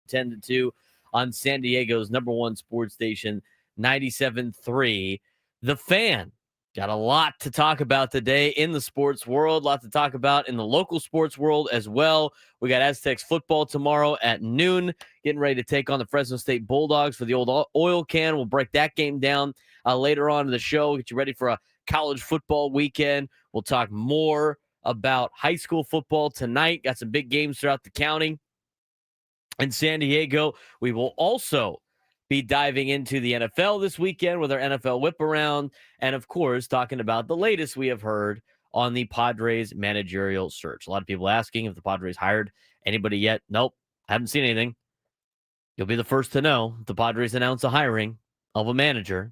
10 to 2 on San Diego's number one sports station, 97.3. The Fan. Got a lot to talk about today in the sports world, a lot to talk about in the local sports world as well. We got Aztecs football tomorrow at noon, getting ready to take on the Fresno State Bulldogs for the old oil can. We'll break that game down later on in the show, get you ready for a college football weekend. We'll talk more about high school football tonight. Got some big games throughout the county in San Diego. We will also be diving into the NFL this weekend with our NFL whip around. And of course, talking about the latest we have heard on the Padres managerial search. A lot of people asking if the Padres hired anybody yet. Nope, haven't seen anything. You'll be the first to know if the Padres announce a hiring of a manager.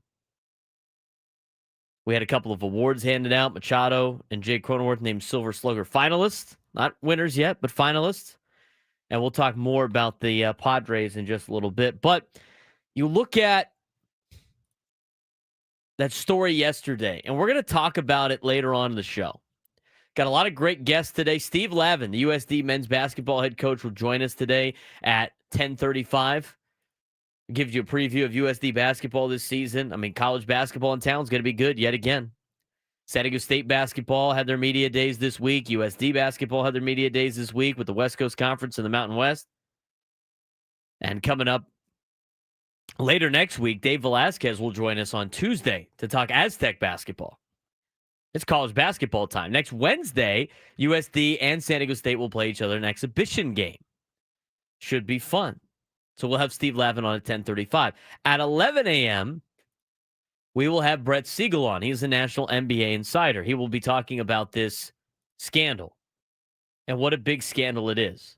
We had a couple of awards handed out. Machado and Jake Cronenworth named Silver Slugger finalists. Not winners yet, but finalists. And we'll talk more about the Padres in just a little bit. But you look at that story yesterday, and we're going to talk about it later on in the show. Got a lot of great guests today. Steve Lavin, the USD men's basketball head coach, will join us today at 10:35. Gives you a preview of USD basketball this season. I mean, college basketball in town is going to be good yet again. San Diego State basketball had their media days this week. USD basketball had their media days this week with the West Coast Conference and the Mountain West. And coming up later next week, Dave Velasquez will join us on Tuesday to talk Aztec basketball. It's college basketball time. Next Wednesday, USD and San Diego State will play each other in an exhibition game. Should be fun. So we'll have Steve Lavin on at 10:35. At 11 a.m., we will have Brett Siegel on. He's a national NBA insider. He will be talking about this scandal and what a big scandal it is.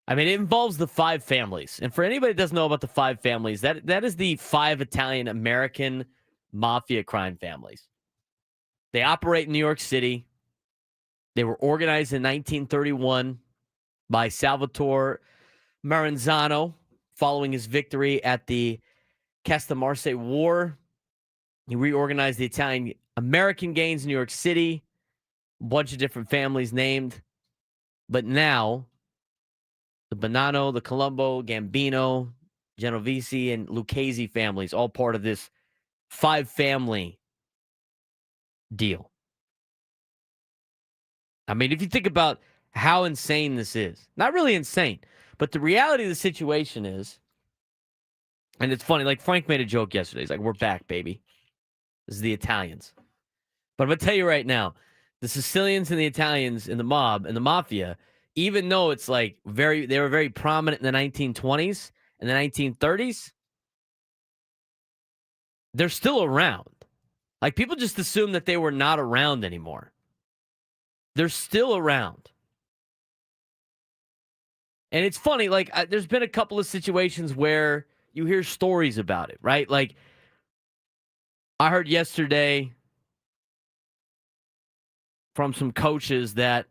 I mean, it involves the five families. And for anybody that doesn't know about the five families, that is the five Italian-American mafia crime families. They operate in New York City. They were organized in 1931 by Salvatore Maranzano following his victory at the Castellamarse War. He reorganized the Italian-American gangs in New York City. A bunch of different families named. But now, the Bonanno, the Colombo, Gambino, Genovese, and Lucchese families, all part of this five-family deal. I mean, if you think about how insane this is, not really insane, but the reality of the situation is, and it's funny, like Frank made a joke yesterday. He's like, we're back, baby. This is the Italians. But I'm going to tell you right now, the Sicilians and the Italians in the mob and the mafia, even though it's like they were very prominent in the 1920s and the 1930s, they're still around. Like, people just assume that they were not around anymore. They're still around. And it's funny, like, there's been a couple of situations where you hear stories about it, right? Like, I heard yesterday from some coaches that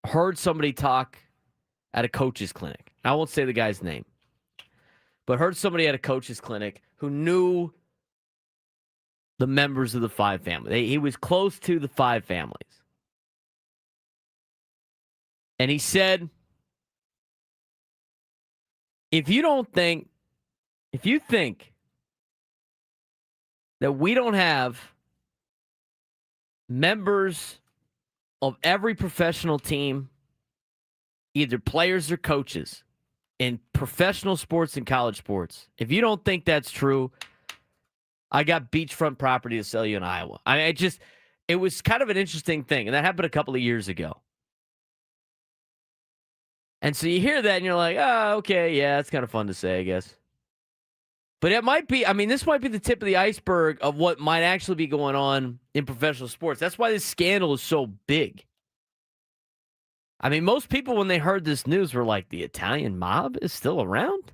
heard somebody talk at a coach's clinic. I won't say the guy's name, but heard somebody at a coach's clinic who knew the members of the five families. He was close to the five families. And he said, if you think that we don't have members of every professional team, either players or coaches, in professional sports and college sports, if you don't think that's true, I got beachfront property to sell you in Iowa. I mean, it was kind of an interesting thing, and that happened a couple of years ago. And so you hear that, and you're like, oh, okay, yeah, that's kind of fun to say, I guess. But it might be, I mean, this might be the tip of the iceberg of what might actually be going on in professional sports. That's why this scandal is so big. I mean, most people, when they heard this news, were like, the Italian mob is still around?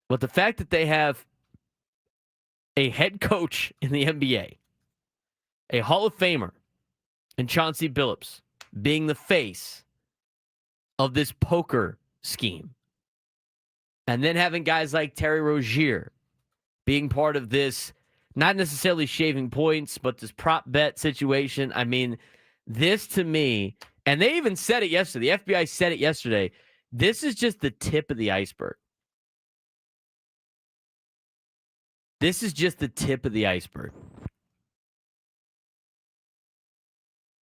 But the fact that they have a head coach in the NBA, a Hall of Famer, and Chauncey Billups being the face of this poker scheme, and then having guys like Terry Rozier being part of this, not necessarily shaving points, but this prop bet situation. I mean, This to me, and they even said it yesterday. The FBI said it yesterday. This is just the tip of the iceberg. This is just the tip of the iceberg.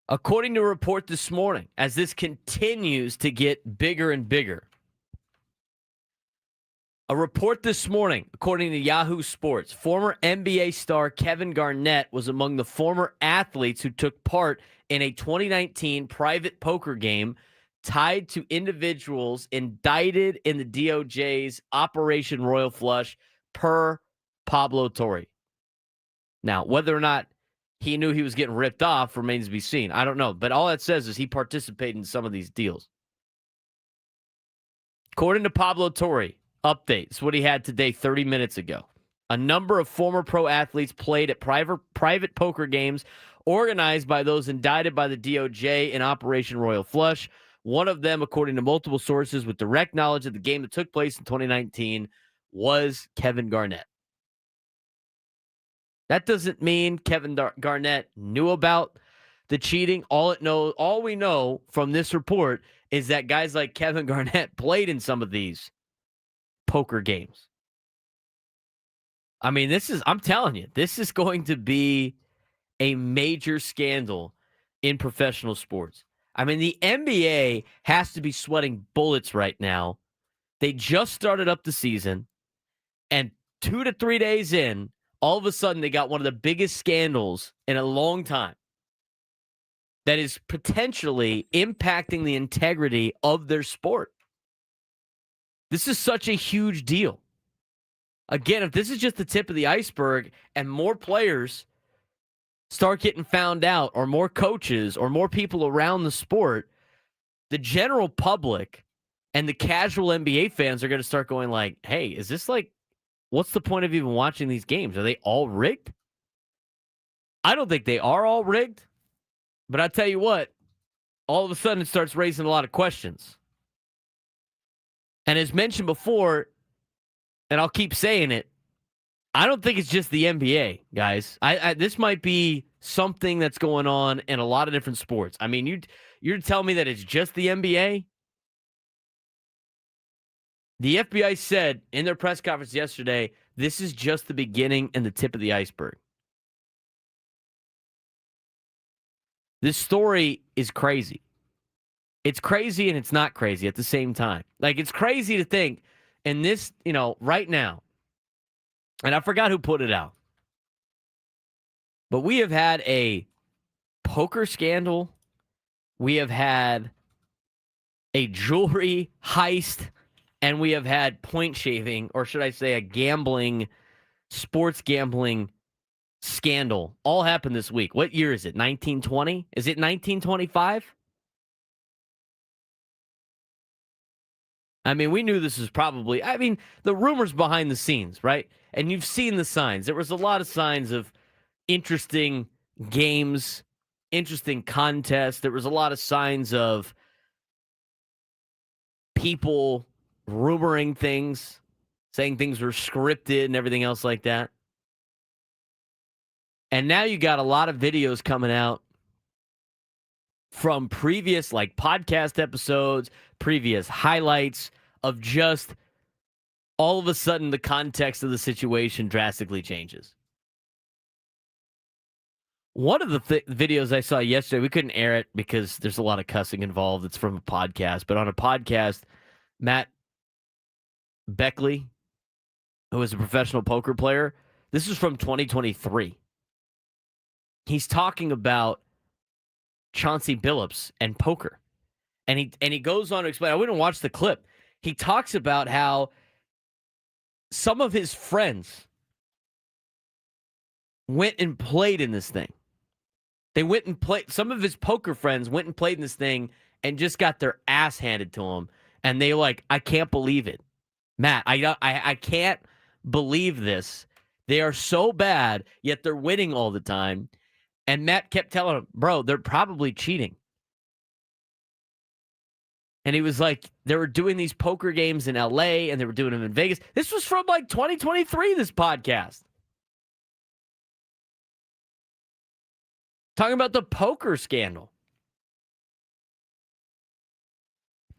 According to a report this morning, as this continues to get bigger and bigger, a report this morning, according to Yahoo Sports, former NBA star Kevin Garnett was among the former athletes who took part in a 2019 private poker game tied to individuals indicted in the DOJ's Operation Royal Flush per Pablo Torre. Now, whether or not he knew he was getting ripped off remains to be seen. I don't know. But all that says is he participated in some of these deals. According to Pablo Torre, updates what he had today 30 minutes ago. A number of former pro athletes played at private poker games organized by those indicted by the DOJ in Operation Royal Flush. One of them, according to multiple sources with direct knowledge of the game that took place in 2019, was Kevin Garnett. That doesn't mean Kevin Garnett knew about the cheating. All we know from this report is that guys like Kevin Garnett played in some of these poker games. I mean, I'm telling you, this is going to be a major scandal in professional sports. I mean, the NBA has to be sweating bullets right now. They just started up the season, and 2 to 3 days in, all of a sudden they got one of the biggest scandals in a long time that is potentially impacting the integrity of their sport. This is such a huge deal. Again, if this is just the tip of the iceberg and more players start getting found out, or more coaches or more people around the sport, the general public and the casual NBA fans are going to start going like, hey, is this like, what's the point of even watching these games? Are they all rigged? I don't think they are all rigged, but I tell you what, all of a sudden it starts raising a lot of questions. And as mentioned before, and I'll keep saying it, I don't think it's just the NBA, guys. This might be something that's going on in a lot of different sports. I mean, you're telling me that it's just the NBA? The FBI said in their press conference yesterday, this is just the beginning and the tip of the iceberg. This story is crazy. It's crazy and it's not crazy at the same time. Like, it's crazy to think in this, right now, and I forgot who put it out, but we have had a poker scandal. We have had a jewelry heist, and we have had point shaving, or should I say a sports gambling scandal, all happened this week. What year is it? 1920? Is it 1925? I mean, we knew this was probably, the rumors behind the scenes, right? And you've seen the signs. There was a lot of signs of interesting games, interesting contests. There was a lot of signs of people rumoring things, saying things were scripted and everything else like that. And now you got a lot of videos coming out from previous podcast episodes, previous highlights of just all of a sudden the context of the situation drastically changes. One of the videos I saw yesterday, we couldn't air it because there's a lot of cussing involved. It's from a podcast, but on a podcast, Matt Beckley, who is a professional poker player, this is from 2023. He's talking about Chauncey Billups and poker. And he goes on to explain, I wouldn't watch the clip. He talks about how some of his friends went and played in this thing. They went and played, some of his poker friends went and played in this thing and just got their ass handed to them. And they I can't believe it. Matt, I can't believe this. They are so bad, yet they're winning all the time. And Matt kept telling him, bro, they're probably cheating. And he was like, they were doing these poker games in LA and they were doing them in Vegas. This was from 2023, this podcast. Talking about the poker scandal.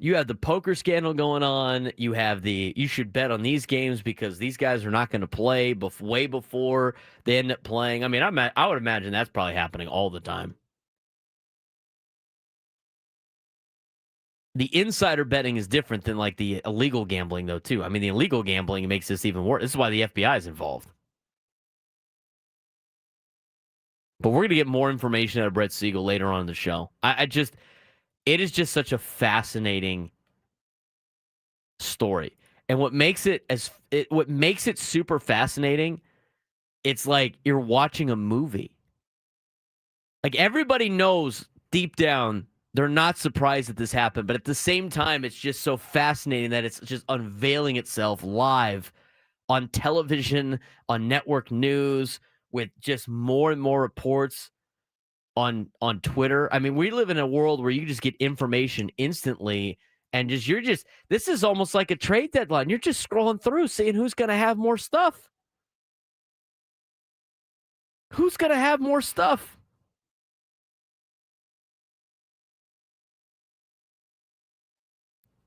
You have the poker scandal going on. You have you should bet on these games because these guys are not going to play way before they end up playing. I mean, I would imagine that's probably happening all the time. The insider betting is different than like the illegal gambling, though, too. I mean, the illegal gambling makes this even worse. This is why the FBI is involved. But we're going to get more information out of Brett Siegel later on in the show. It is just such a fascinating story. And what makes it super fascinating, it's like you're watching a movie. Like everybody knows deep down, they're not surprised that this happened, but at the same time, it's just so fascinating that it's just unveiling itself live on television, on network news, with just more and more reports on Twitter. I mean, we live in a world where you just get information instantly, and this is almost like a trade deadline. You're just scrolling through, seeing who's going to have more stuff. Who's going to have more stuff?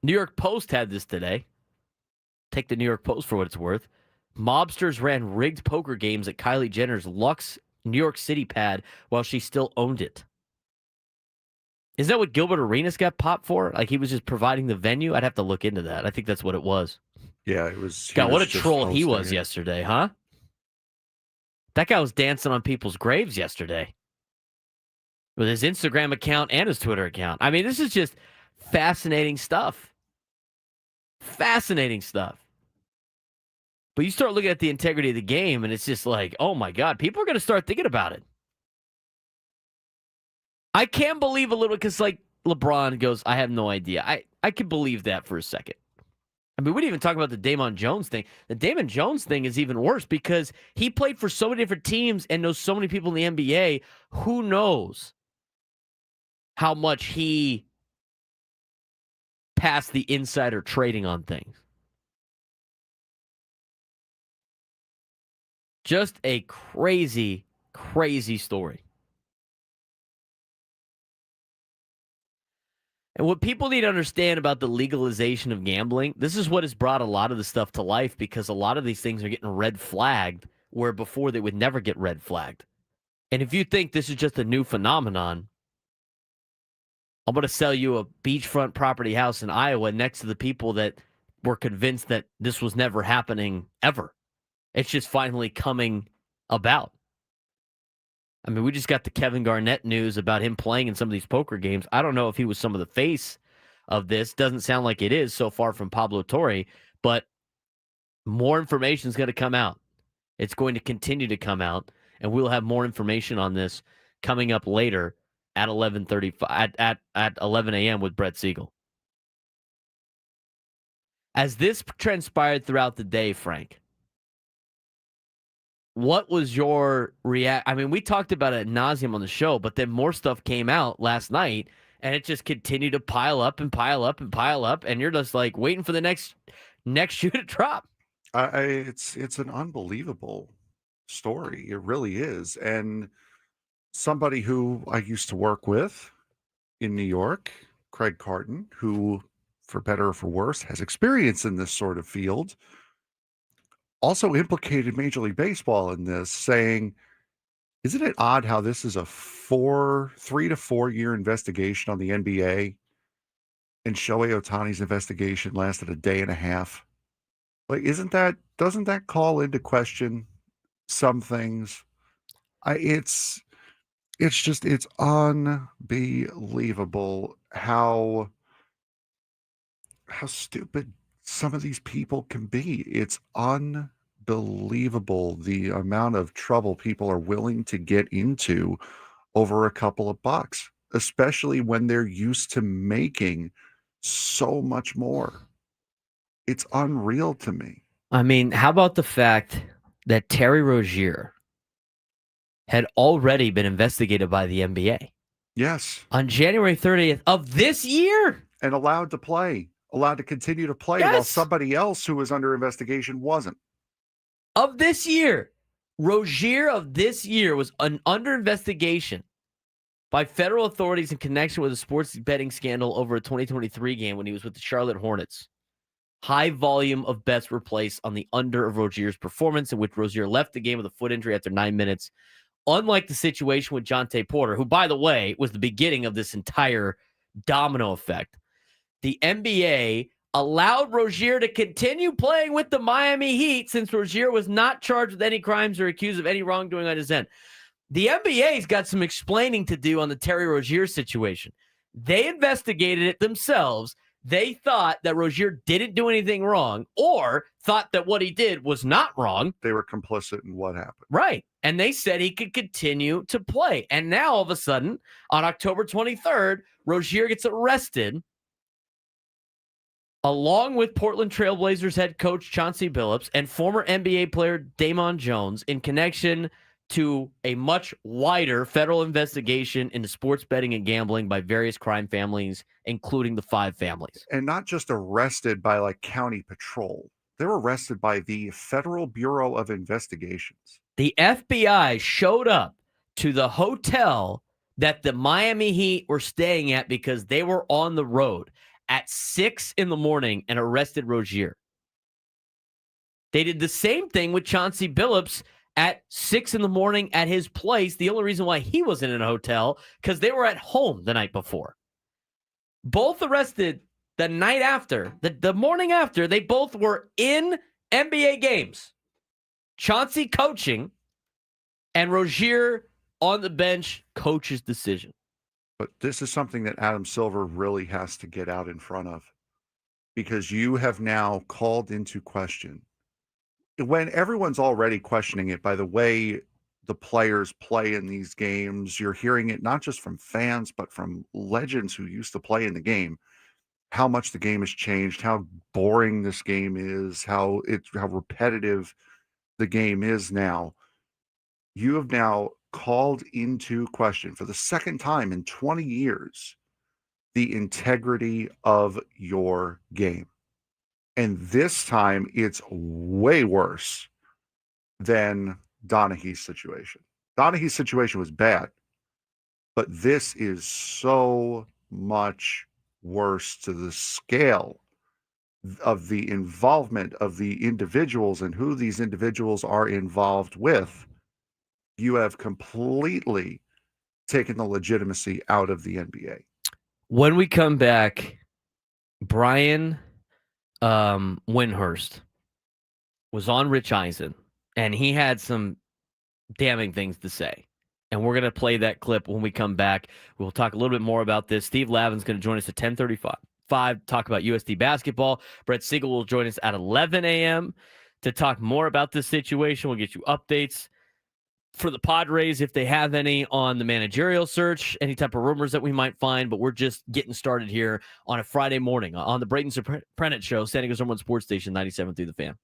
New York Post had this today. Take the New York Post for what it's worth. Mobsters ran rigged poker games at Kylie Jenner's Lux New York City pad while she still owned it. Is that what Gilbert Arenas got popped for? Like he was just providing the venue? I'd have to look into that. I think that's what it was. Yeah, it was. God, what a troll he was yesterday, huh? That guy was dancing on people's graves yesterday with his Instagram account and his Twitter account. I mean, this is just fascinating stuff. Fascinating stuff. But you start looking at the integrity of the game, and it's just like, oh, my God, people are going to start thinking about it. I can believe a little because, like, LeBron goes, I have no idea. I can believe that for a second. I mean, we didn't even talk about the Damon Jones thing. The Damon Jones thing is even worse because he played for so many different teams and knows so many people in the NBA. Who knows how much he passed the insider trading on things. Just a crazy, crazy story. And what people need to understand about the legalization of gambling, this is what has brought a lot of the stuff to life because a lot of these things are getting red flagged where before they would never get red flagged. And if you think this is just a new phenomenon, I'm going to sell you a beachfront property house in Iowa next to the people that were convinced that this was never happening ever. It's just finally coming about. I mean, we just got the Kevin Garnett news about him playing in some of these poker games. I don't know if he was some of the face of this. Doesn't sound like it is so far from Pablo Torre, but more information is going to come out. It's going to continue to come out, and we'll have more information on this coming up later at 11:35 at 11 a.m. with Brett Siegel. As this transpired throughout the day, Frank, what was your reaction? I mean, we talked about it ad nauseum on the show, but then more stuff came out last night, and it just continued to pile up and pile up and pile up, and you're just like waiting for the next shoe to drop. It's an unbelievable story. It really is. And somebody who I used to work with in New York, Craig Carton, who, for better or for worse, has experience in this sort of field, also implicated Major League Baseball in this, saying, isn't it odd how this is a 3 to 4 year investigation on the NBA, and Shohei Ohtani's investigation lasted a day and a half? Like, doesn't that call into question some things? It's unbelievable how stupid some of these people can be. It's unbelievable the amount of trouble people are willing to get into over a couple of bucks, especially when they're used to making so much more. It's unreal to me. I mean, how about the fact that Terry Rozier had already been investigated by the NBA? Yes. On January 30th of this year? And allowed to continue to play, yes, while somebody else who was under investigation wasn't. Of this year. Rozier of this year was under investigation by federal authorities in connection with a sports betting scandal over a 2023 game when he was with the Charlotte Hornets. High volume of bets were placed on the under of Rozier's performance, in which Rozier left the game with a foot injury after 9 minutes. Unlike the situation with Jonte Porter, who, by the way, was the beginning of this entire domino effect, the NBA allowed Rozier to continue playing with the Miami Heat since Rozier was not charged with any crimes or accused of any wrongdoing on his end. The NBA's got some explaining to do on the Terry Rozier situation. They investigated it themselves. They thought that Rozier didn't do anything wrong, or thought that what he did was not wrong. They were complicit in what happened. Right. And they said he could continue to play. And now, all of a sudden, on October 23rd, Rozier gets arrested along with Portland Trailblazers head coach Chauncey Billups and former NBA player Damon Jones in connection to a much wider federal investigation into sports betting and gambling by various crime families, including the Five Families. And not just arrested by like county patrol. They're arrested by the Federal Bureau of Investigations. The FBI showed up to the hotel that the Miami Heat were staying at because they were on the road at 6 a.m. and arrested Rozier. They did the same thing with Chauncey Billups at 6 a.m. at his place. The only reason why he wasn't in a hotel, because they were at home the night before. Both arrested the night after, the morning after. They both were in NBA games. Chauncey coaching and Rozier on the bench, coach's decision. But this is something that Adam Silver really has to get out in front of, because you have now called into question, when everyone's already questioning it by the way the players play in these games. You're hearing it not just from fans, but from legends who used to play in the game, how much the game has changed, how boring this game is, how repetitive the game is now. You have now called into question for the second time in 20 years the integrity of your game. And this time it's way worse than Donaghy's situation. Donaghy's situation was bad, but this is so much worse to the scale of the involvement of the individuals and who these individuals are involved with. You have completely taken the legitimacy out of the NBA. When we come back, Brian Windhurst was on Rich Eisen, and he had some damning things to say. And we're going to play that clip when we come back. We'll talk a little bit more about this. Steve Lavin's going to join us at 10:35, talk about USD basketball. Brett Siegel will join us at 11 a.m. to talk more about this situation. We'll get you updates for the Padres, if they have any, on the managerial search, any type of rumors that we might find. But we're just getting started here on a Friday morning on the Braden Surprenant Show, San Diego's #1 sports station, 97.3 The Fan.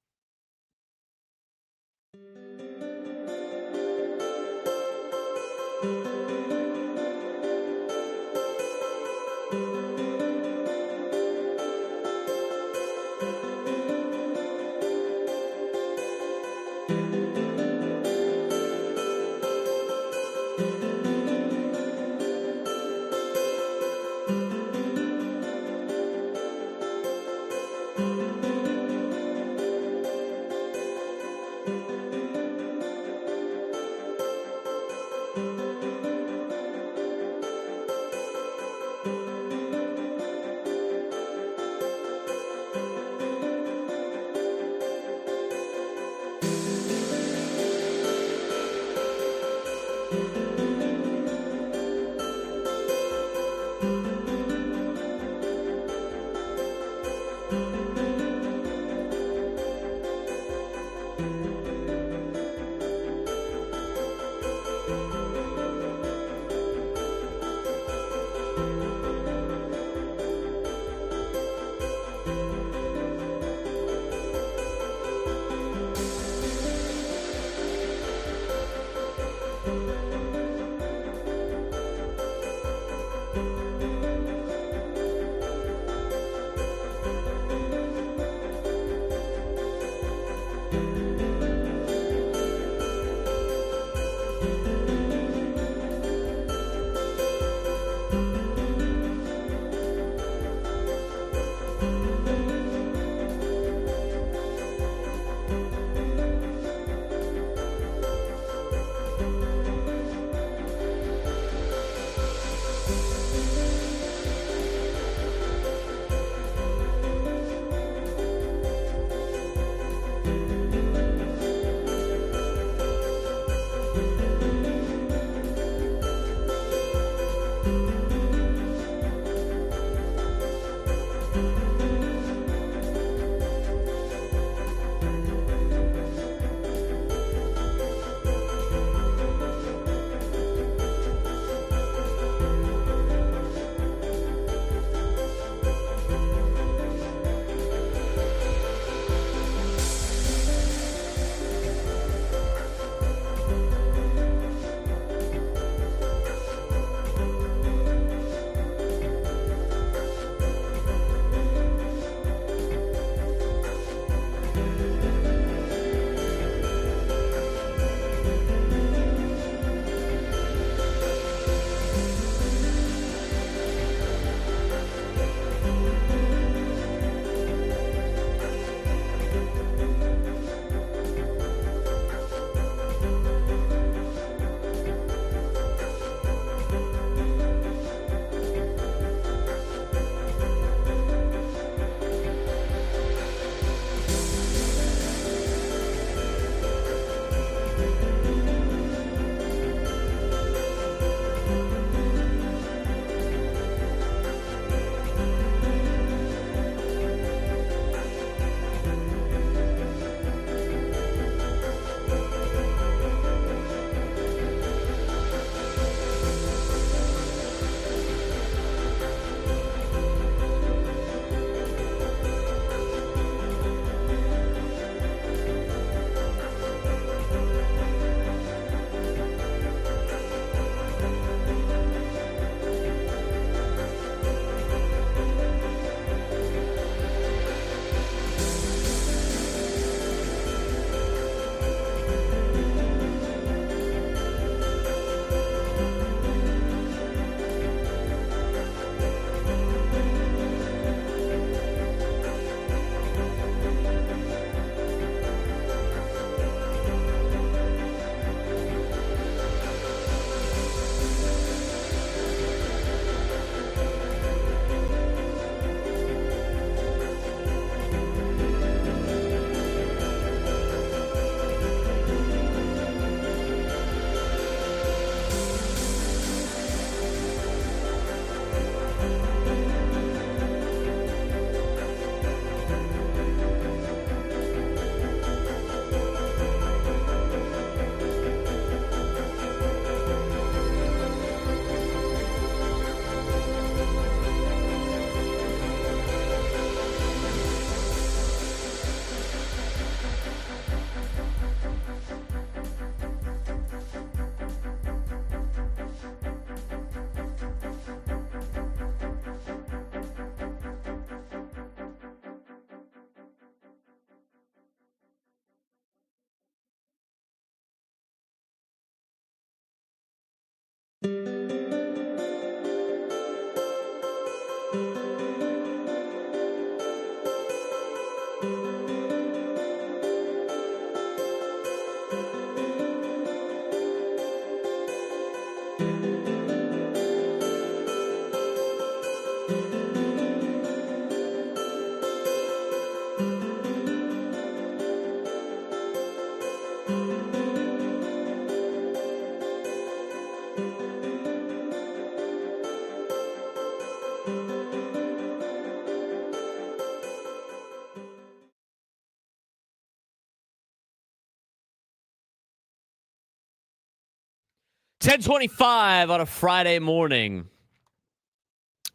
10:25 on a Friday morning.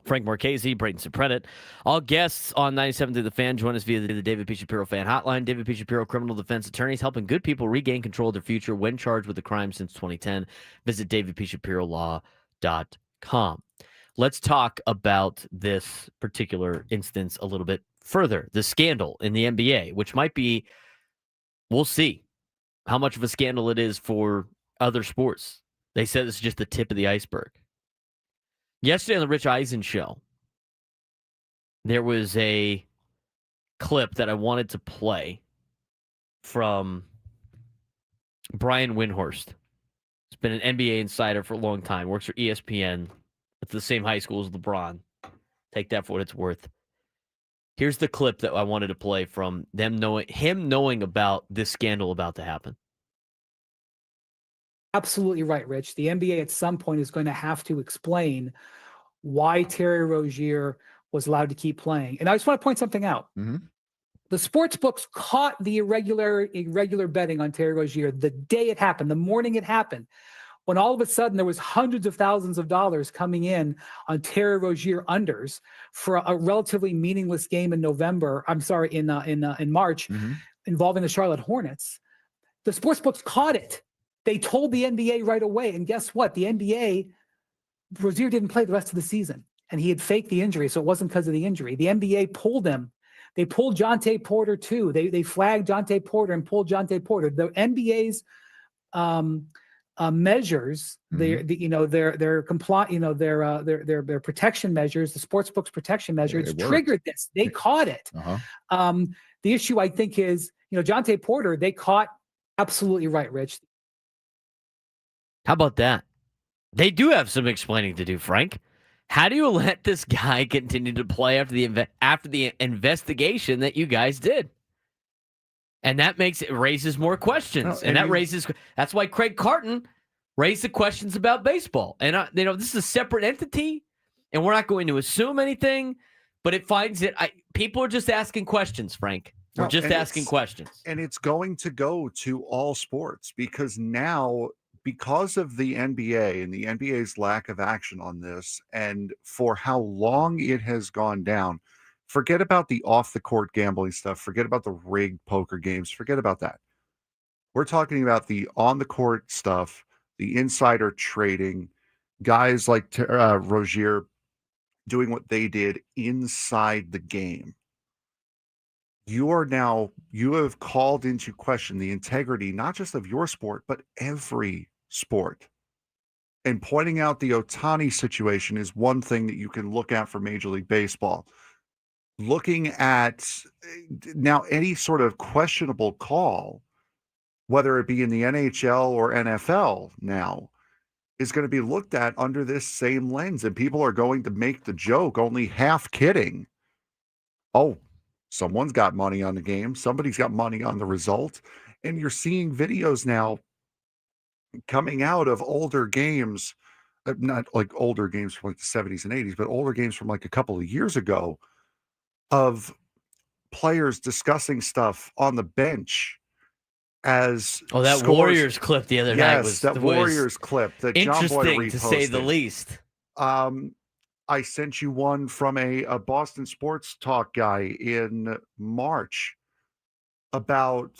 Frank Marchese, Braden Surprenant. All guests on 97 through the Fan join us via the David P. Shapiro Fan Hotline. David P. Shapiro criminal defense attorneys helping good people regain control of their future when charged with a crime since 2010. Visit davidpshapirolaw.com. Let's talk about this particular instance a little bit further. The scandal in the NBA, which might be, we'll see how much of a scandal it is for other sports. They said it's just the tip of the iceberg. Yesterday on the Rich Eisen show, there was a clip that I wanted to play from Brian Windhorst. He's been an NBA insider for a long time, works for ESPN at the same high school as LeBron. Take that for what it's worth. Here's the clip that I wanted to play from him knowing about this scandal about to happen. Absolutely right, Rich. The NBA at some point is going to have to explain why Terry Rozier was allowed to keep playing. And I just want to point something out. Mm-hmm. The sports books caught the irregular betting on Terry Rozier the day it happened, the morning it happened, when all of a sudden there was hundreds of thousands of dollars coming in on Terry Rozier unders for a relatively meaningless game in March, Mm-hmm. involving the Charlotte Hornets. The sports books caught it. They told the NBA right away. And guess what? The NBA, Rozier didn't play the rest of the season. And he had faked the injury, so it wasn't because of the injury. The NBA pulled him. They pulled Jonte Porter too. They flagged Jonte Porter and pulled Jonte Porter. The NBA's measures, their protection measures, the sportsbook's protection measures triggered this. They caught it. Uh-huh. The issue I think is, Jonte Porter, they caught. Absolutely right, Rich. How about that? They do have some explaining to do, Frank. How do you let this guy continue to play after the investigation that you guys did? And that raises more questions. That's why Craig Carton raised the questions about baseball. And this is a separate entity, and we're not going to assume anything, but it finds it. People are just asking questions, Frank. We're just asking questions. And it's going to go to all sports because now, because of the NBA and the NBA's lack of action on this, and for how long it has gone down, forget about the off-the-court gambling stuff. Forget about the rigged poker games. Forget about that. We're talking about the on-the-court stuff, the insider trading, guys like Rozier doing what they did inside the game. You have called into question the integrity, not just of your sport, but every sport. And pointing out the Ohtani situation is one thing that you can look at for Major League Baseball. Looking at now any sort of questionable call, whether it be in the NHL or NFL now, is going to be looked at under this same lens. And people are going to make the joke, only half kidding. Oh, someone's got money on the game. Somebody's got money on the result. And you're seeing videos now coming out of older games, not like older games from like the 70s and 80s, but older games from like a couple of years ago of players discussing stuff on the bench as that scores. Warriors clip the other night was Warriors clip that John Boy interesting reposted. to say the least. I sent you one from a Boston Sports Talk guy in March about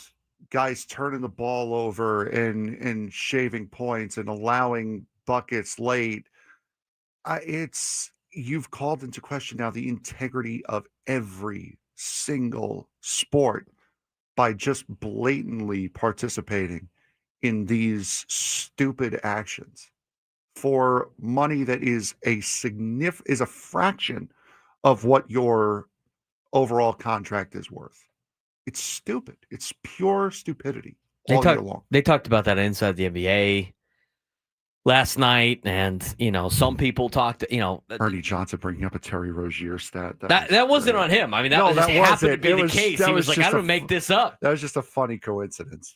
guys turning the ball over and shaving points and allowing buckets late. You've called into question now the integrity of every single sport by just blatantly participating in these stupid actions for money that is a fraction of what your overall contract is worth. It's stupid. It's pure stupidity all year long. They talked about that inside the NBA last night, and some people talked. Ernie Johnson bringing up a Terry Rozier stat. That wasn't on him. I mean, that just happened to be the case. He was like, "I don't make this up." That was just a funny coincidence.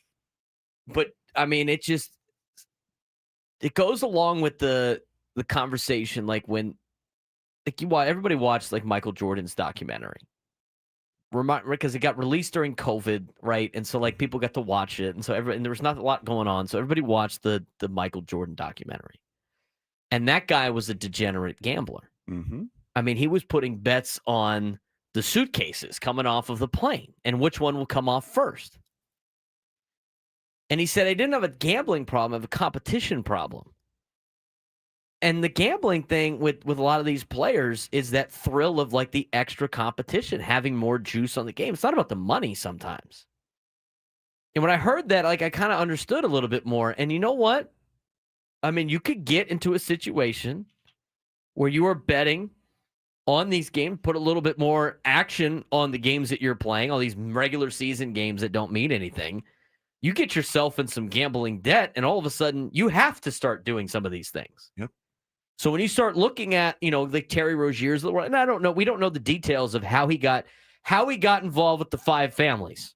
But I mean, it goes along with the conversation, like when everybody watched like Michael Jordan's documentary. Because it got released during COVID, right? And so like people got to watch it, and so and there was not a lot going on, so everybody watched the Michael Jordan documentary. And that guy was a degenerate gambler. Mm-hmm. I mean, he was putting bets on the suitcases coming off of the plane and which one will come off first. And he said, I didn't have a gambling problem, I have a competition problem. And the gambling thing with a lot of these players is that thrill of like the extra competition, having more juice on the game. It's not about the money sometimes. And when I heard that, like I kind of understood a little bit more. And you know what? I mean, you could get into a situation where you are betting on these games, put a little bit more action on the games that you're playing, all these regular season games that don't mean anything. You get yourself in some gambling debt, and all of a sudden you have to start doing some of these things. Yep. So when you start looking at, like Terry Rozier's, and I don't know, we don't know the details of how he got involved with the five families,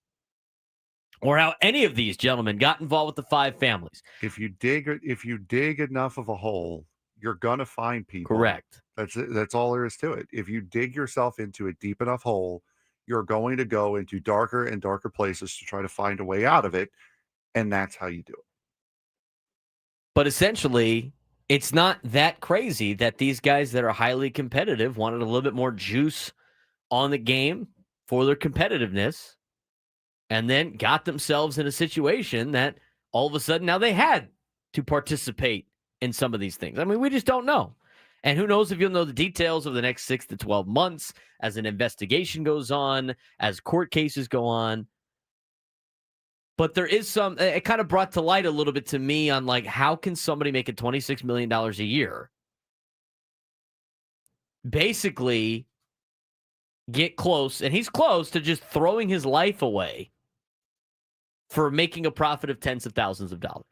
or how any of these gentlemen got involved with the five families. If you dig enough of a hole, you're gonna find people. Correct. That's it. That's all there is to it. If you dig yourself into a deep enough hole, you're going to go into darker and darker places to try to find a way out of it, and that's how you do it. But essentially, it's not that crazy that these guys that are highly competitive wanted a little bit more juice on the game for their competitiveness, and then got themselves in a situation that all of a sudden now they had to participate in some of these things. I mean, we just don't know. And who knows if you'll know the details of the next 6 to 12 months as an investigation goes on, as court cases go on. But there is it kind of brought to light a little bit to me on like, how can somebody make $26 million a year basically get close, and he's close to just throwing his life away for making a profit of tens of thousands of dollars?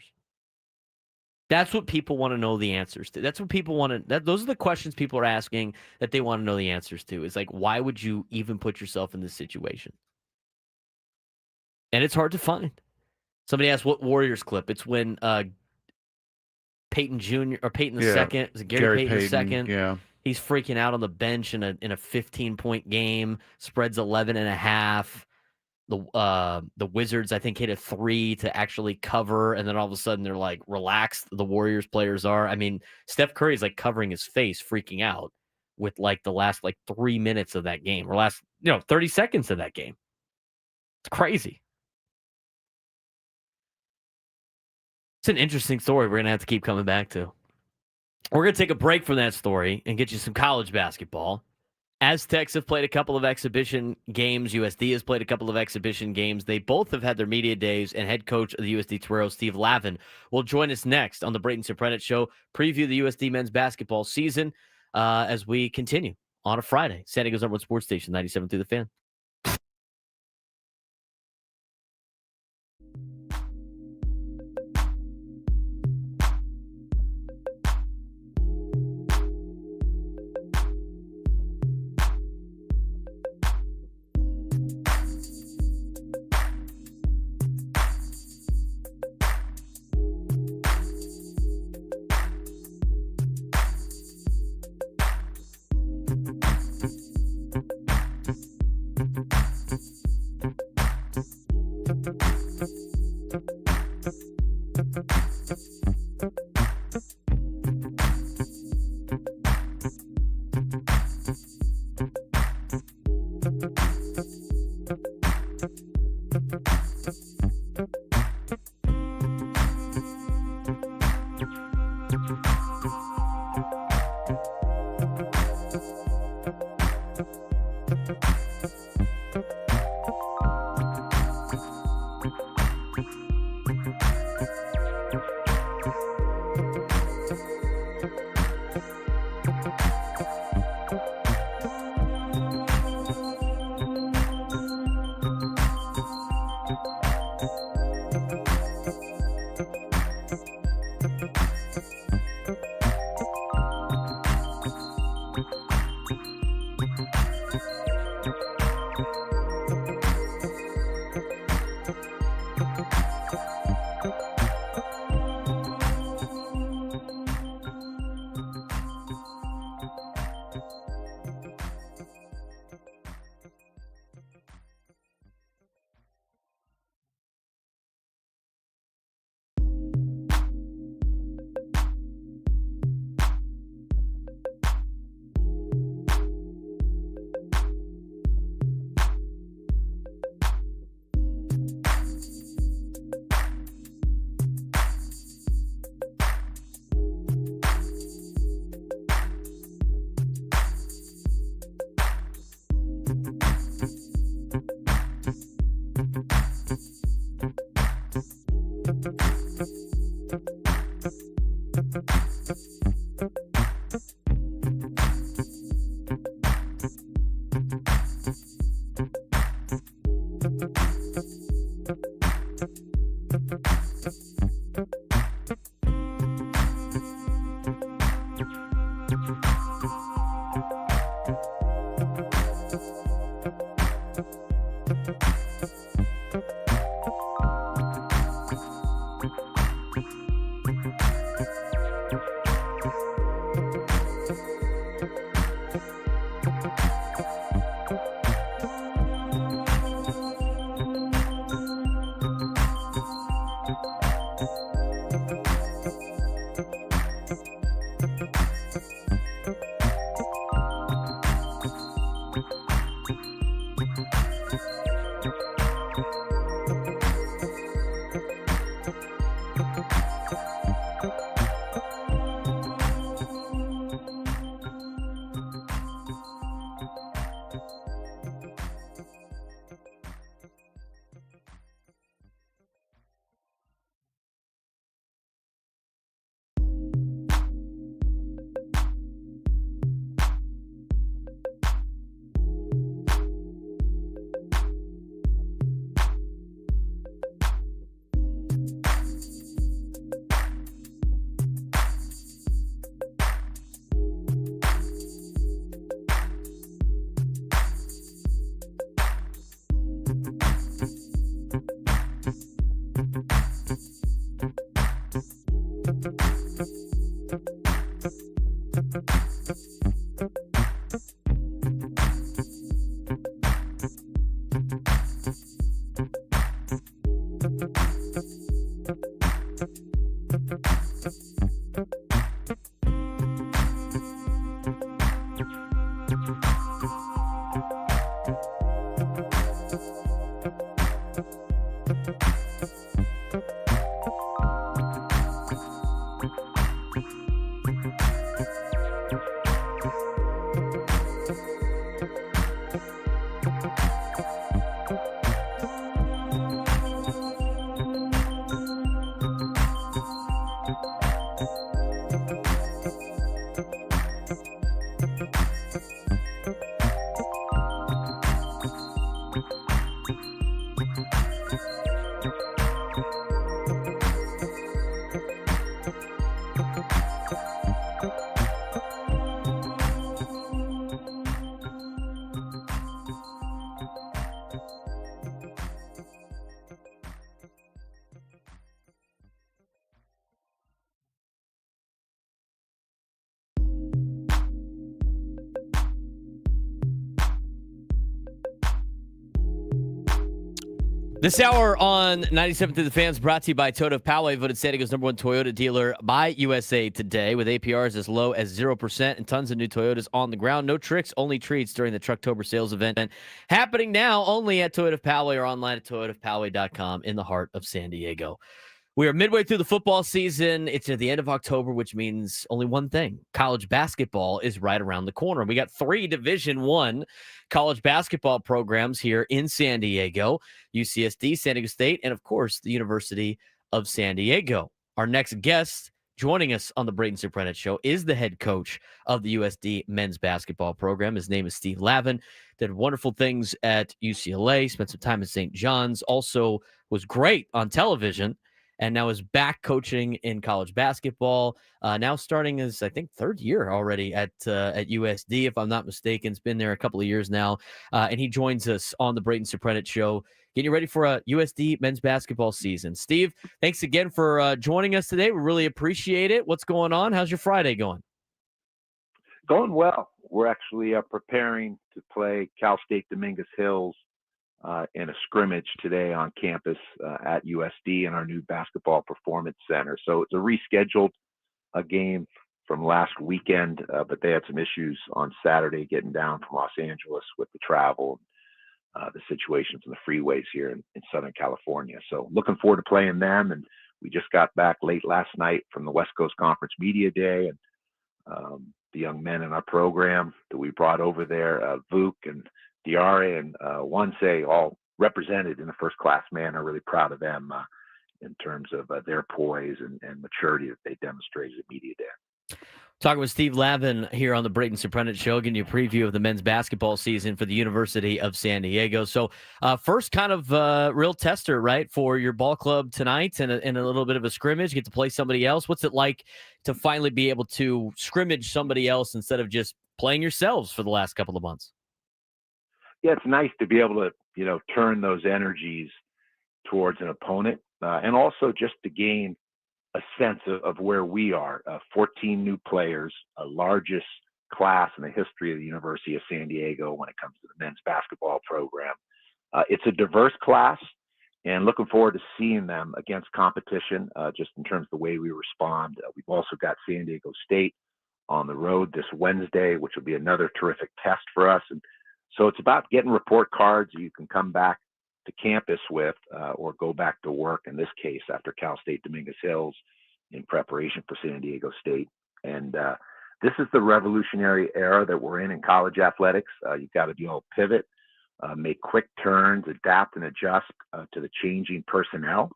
That's what people want to know the answers to. That's what people want to, those are the questions people are asking that they want to know the answers to. It's like, why would you even put yourself in this situation? And it's hard to find. Somebody asked what Warriors clip. It's when Peyton Jr. or Peyton the second. Is it Gary Payton the second? Yeah. He's freaking out on the bench in a 15-point game. Spreads 11.5. The Wizards, I think, hit a 3 to actually cover, and then all of a sudden they're like relaxed. The Warriors players are. I mean, Steph Curry's like covering his face, freaking out with like the last like 3 minutes of that game, or last 30 seconds of that game. It's crazy. It's an interesting story we're going to have to keep coming back to. We're going to take a break from that story and get you some college basketball. Aztecs have played a couple of exhibition games. USD has played a couple of exhibition games. They both have had their media days, and head coach of the USD Toreros, Steve Lavin, will join us next on the Braden Surprenant Show, preview the USD men's basketball season as we continue on a Friday. San Diego's number one sports station, 97 through the Fan. This hour on 97 to the Fans brought to you by Toyota of Poway, voted San Diego's #1 Toyota dealer by USA Today, with APRs as low as 0% and tons of new Toyotas on the ground. No tricks, only treats during the Trucktober sales event. Happening now only at Toyota of Poway or online at toyotaofpoway.com in the heart of San Diego. We are midway through the football season. It's at the end of October, which means only one thing. College basketball is right around the corner. We got 3 Division I college basketball programs here in San Diego: UCSD, San Diego State, and, of course, the University of San Diego. Our next guest joining us on the Braden Surprenant Show is the head coach of the USD men's basketball program. His name is Steve Lavin. Did wonderful things at UCLA, spent some time at St. John's, also was great on television and now is back coaching in college basketball. Now starting his, I think, third year already at USD, if I'm not mistaken. It's been there a couple of years now, and he joins us on the Braden Surprenant Show, getting you ready for a USD men's basketball season. Steve, thanks again for joining us today. We really appreciate it. What's going on? How's your Friday going? Going well. We're actually preparing to play Cal State Dominguez Hills in a scrimmage today on campus at USD in our new basketball performance center. So it's a rescheduled game from last weekend, but they had some issues on Saturday getting down from Los Angeles with the travel, the situations in the freeways here in Southern California. So looking forward to playing them. And we just got back late last night from the West Coast Conference Media Day, and the young men in our program that we brought over there, Vuk and Diarra and Wanse, all represented in a first-class manner. Really proud of them in terms of their poise and maturity that they demonstrated at Media Day. Talking with Steve Lavin here on the Braden Surprenant Show, giving you a preview of the men's basketball season for the University of San Diego. So first kind of real tester, right, for your ball club tonight and a little bit of a scrimmage, get to play somebody else. What's it like to finally be able to scrimmage somebody else instead of just playing yourselves for the last couple of months? Yeah, it's nice to be able to, turn those energies towards an opponent and also just to gain a sense of where we are. 14 new players, largest class in the history of the University of San Diego when it comes to the men's basketball program. It's a diverse class, and looking forward to seeing them against competition just in terms of the way we respond. We've also got San Diego State on the road this Wednesday, which will be another terrific test for us. And so it's about getting report cards you can come back to campus with or go back to work, in this case, after Cal State Dominguez Hills in preparation for San Diego State. And this is the revolutionary era that we're in college athletics. You've got to be able to pivot, make quick turns, adapt and adjust to the changing personnel,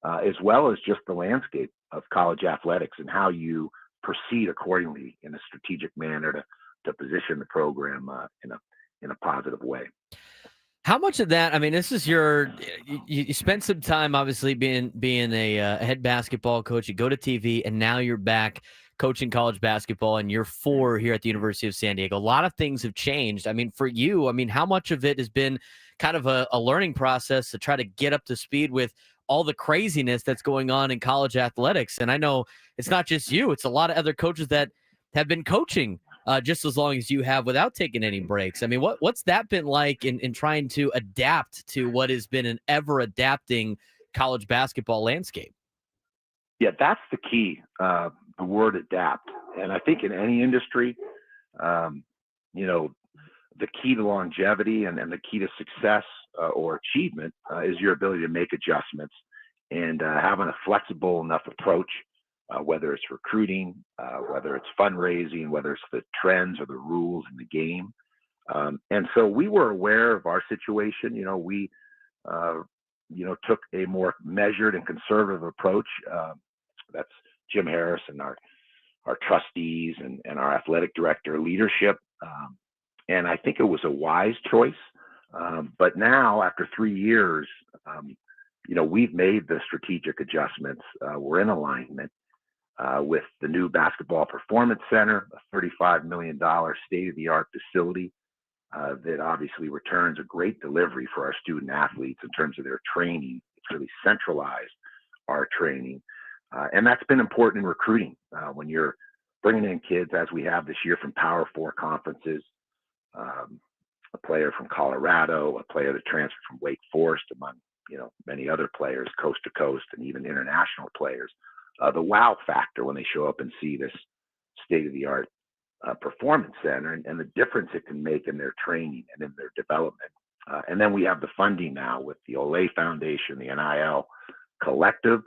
as well as just the landscape of college athletics and how you proceed accordingly in a strategic manner to position the program in a positive way. How much of that? I mean, this is you spent some time obviously being a head basketball coach. You go to TV, and now you're back coaching college basketball, and year 4 here at the University of San Diego. A lot of things have changed. I mean, for you, how much of it has been kind of a learning process to try to get up to speed with all the craziness that's going on in college athletics? And I know it's not just you; it's a lot of other coaches that have been coaching just as long as you have without taking any breaks. I mean, what's that been like in trying to adapt to what has been an ever-adapting college basketball landscape? Yeah, that's the key, the word adapt. And I think in any industry, the key to longevity and the key to success or achievement is your ability to make adjustments and having a flexible enough approach, whether it's recruiting, whether it's fundraising, whether it's the trends or the rules in the game. And so we were aware of our situation. We took a more measured and conservative approach. That's Jim Harris and our trustees and our athletic director leadership. And I think it was a wise choice. But now, after 3 years, we've made the strategic adjustments. We're in alignment with the new basketball performance center, a $35 million state-of-the-art facility that obviously returns a great delivery for our student athletes in terms of their training. It's really centralized our training. And that's been important in recruiting when you're bringing in kids, as we have this year, from Power 4 conferences, a player from Colorado, a player that transferred from Wake Forest, among many other players, coast to coast, and even international players. The wow factor when they show up and see this state-of-the-art performance center and the difference it can make in their training and in their development. And then we have the funding now with the Olay Foundation, the NIL Collective,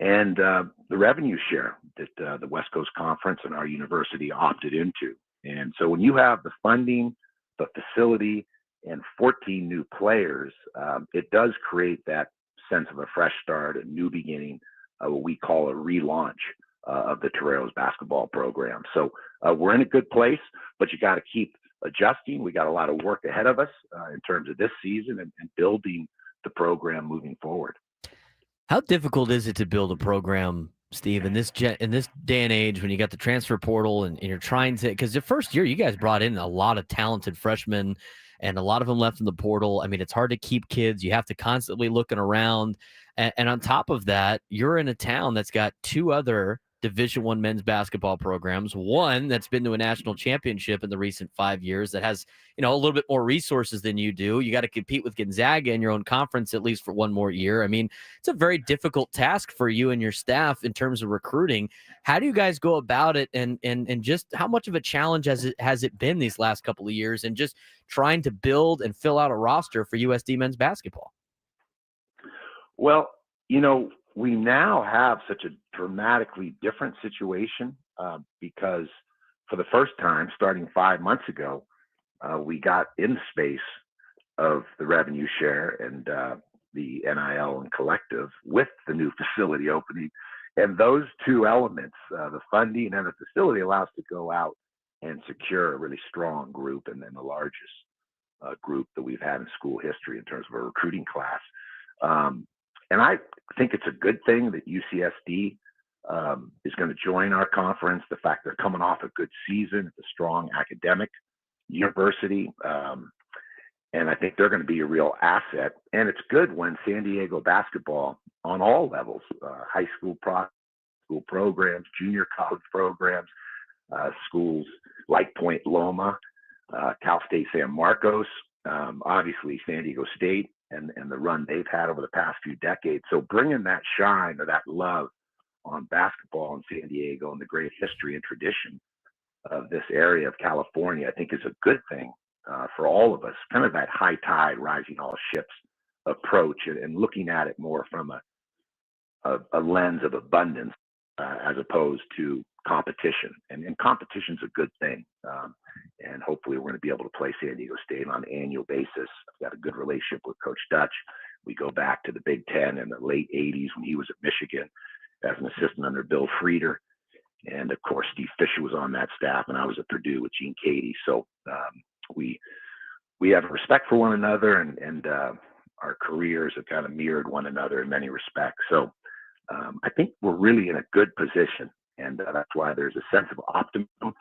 and the revenue share that the West Coast Conference and our university opted into. And so when you have the funding, the facility, and 14 new players, it does create that sense of a fresh start, a new beginning, what we call a relaunch of the Toreros basketball program. So we're in a good place, but you got to keep adjusting. We got a lot of work ahead of us in terms of this season and building the program moving forward. How difficult is it to build a program, Steve, in this day and age when you got the transfer portal and you're trying to? Because the first year you guys brought in a lot of talented freshmen, and a lot of them left in the portal. I mean, it's hard to keep kids. You have to constantly looking around, and on top of that, you're in a town that's got two other Division I men's basketball programs. One that's been to a national championship in the recent 5 years that has a little bit more resources than you do. You got to compete with Gonzaga in your own conference at least for one more year. I mean, it's a very difficult task for you and your staff in terms of recruiting. How do you guys go about it, and just how much of a challenge has it been these last couple of years, and just trying to build and fill out a roster for USD men's basketball? Well, we now have such a dramatically different situation because for the first time, starting 5 months ago, we got in space of the revenue share and the NIL and collective with the new facility opening. And those two elements, the funding and the facility, allow us to go out and secure a really strong group, and then the largest group that we've had in school history in terms of a recruiting class. And I think it's a good thing that UCSD is going to join our conference. The fact they're coming off a good season, it's a strong academic university. And I think they're going to be a real asset. And it's good when San Diego basketball on all levels, high school, school programs, junior college programs, schools like Point Loma, Cal State San Marcos, obviously San Diego State, and the run they've had over the past few decades. So bringing that shine or that love on basketball in San Diego and the great history and tradition of this area of California, I think is a good thing for all of us. Kind of that high tide rising all ships approach, and looking at it more from a lens of abundance as opposed to competition. And competition's a good thing. And hopefully we're going to be able to play San Diego State on an annual basis. I've got a good relationship with Coach Dutch. We go back to the Big Ten in the late 80s when he was at Michigan as an assistant under Bill Frieder. And of course, Steve Fisher was on that staff, and I was at Purdue with Gene Cady. So we have respect for one another, and our careers have kind of mirrored one another in many respects. So I think we're really in a good position, and that's why there's a sense of optimism.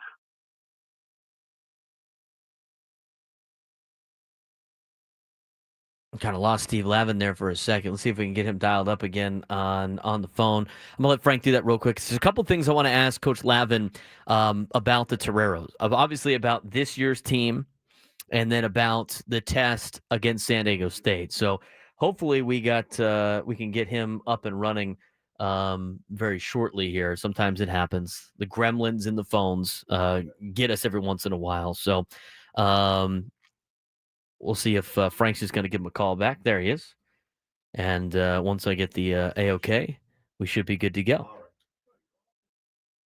Kind of lost Steve Lavin there for a second. Let's see if we can get him dialed up again on the phone. I'm gonna let Frank do that real quick. There's a couple things I want to ask Coach Lavin about the Toreros, obviously about this year's team, and then about the test against San Diego State. So hopefully we can get him up and running very shortly here. Sometimes it happens. The gremlins in the phones get us every once in a while. So we'll see if Frank's just going to give him a call back. There he is. And once I get the A-OK, we should be good to go.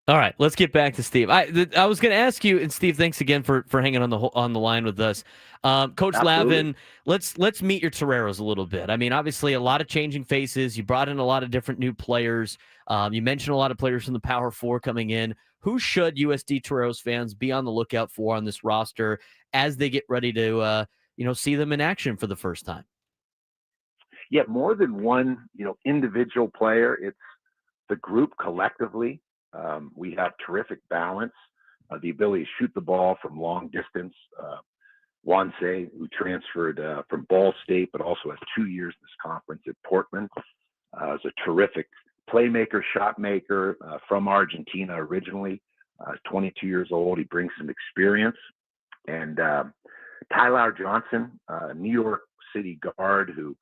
All right, let's get back to Steve. I was going to ask you, and Steve, thanks again for hanging on the line with us. Coach Absolutely. Lavin, let's meet your Toreros a little bit. I mean, obviously, a lot of changing faces. You brought in a lot of different new players. You mentioned a lot of players from the Power Four coming in. Who should USD Toreros fans be on the lookout for on this roster as they get ready to see them in action for the first time? Yeah, more than one, individual player. It's the group collectively. We have terrific balance, the ability to shoot the ball from long distance. Wanse, who transferred from Ball State, but also has 2 years in this conference at Portland, is a terrific playmaker, shot maker from Argentina originally. 22 years old. He brings some experience. And Tyler Johnson, New York City guard who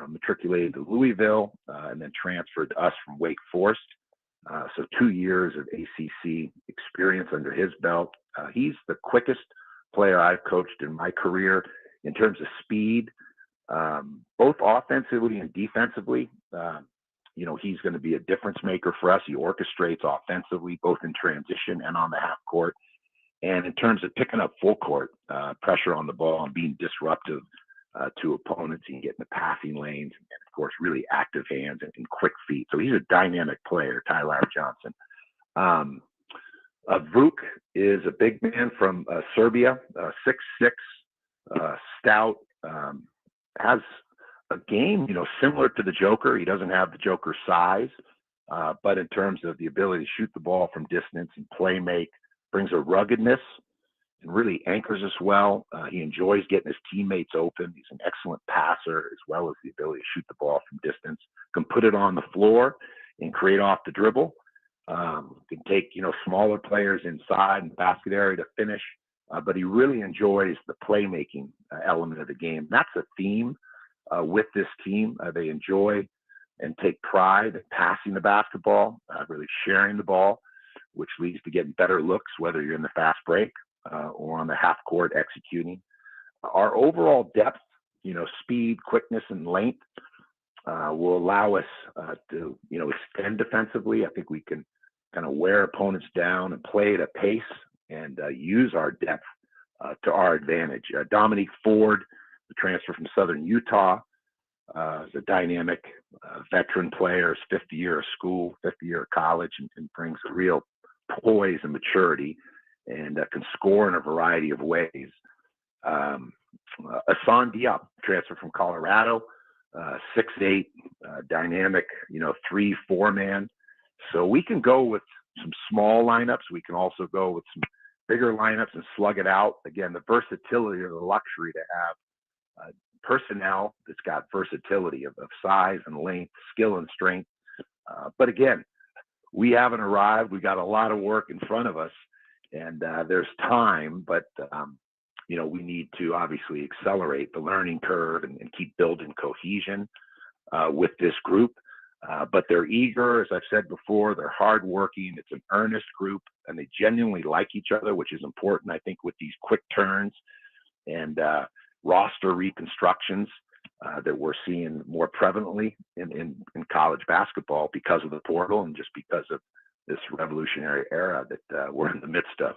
matriculated to Louisville and then transferred to us from Wake Forest. So 2 years of ACC experience under his belt. He's the quickest player I've coached in my career in terms of speed, both offensively and defensively. He's going to be a difference maker for us. He orchestrates offensively, both in transition and on the half court. And in terms of picking up full court pressure on the ball and being disruptive to opponents and getting the passing lanes, and of course, really active hands and quick feet. So he's a dynamic player, Tyler Johnson. Vuk is a big man from Serbia, 6'6", stout, has a game, similar to the Joker. He doesn't have the Joker's size, but in terms of the ability to shoot the ball from distance and play make, brings a ruggedness and really anchors us well. He enjoys getting his teammates open. He's an excellent passer, as well as the ability to shoot the ball from distance. Can put it on the floor and create off the dribble. Can take, smaller players inside and basket area to finish. But he really enjoys the playmaking element of the game. That's a theme with this team. They enjoy and take pride in passing the basketball, really sharing the ball, which leads to getting better looks, whether you're in the fast break or on the half court executing. Our overall depth, speed, quickness, and length will allow us to, extend defensively. I think we can kind of wear opponents down and play at a pace and use our depth to our advantage. Dominique Ford, the transfer from Southern Utah, is a dynamic veteran player, his fifth year of school, fifth year of college, and brings a real poise and maturity and can score in a variety of ways. Asan Diop, transfer from Colorado, 6'8", dynamic, 3-4 man. So we can go with some small lineups. We can also go with some bigger lineups and slug it out. Again, the versatility or the luxury to have personnel that's got versatility of size and length, skill and strength. But again, we haven't arrived. We got a lot of work in front of us, and there's time, but we need to obviously accelerate the learning curve and keep building cohesion with this group. But they're eager, as I've said before, they're hardworking. It's an earnest group, and they genuinely like each other, which is important, I think, with these quick turns and roster reconstructions that we're seeing more prevalently in college basketball because of the portal and just because of this revolutionary era that we're in the midst of.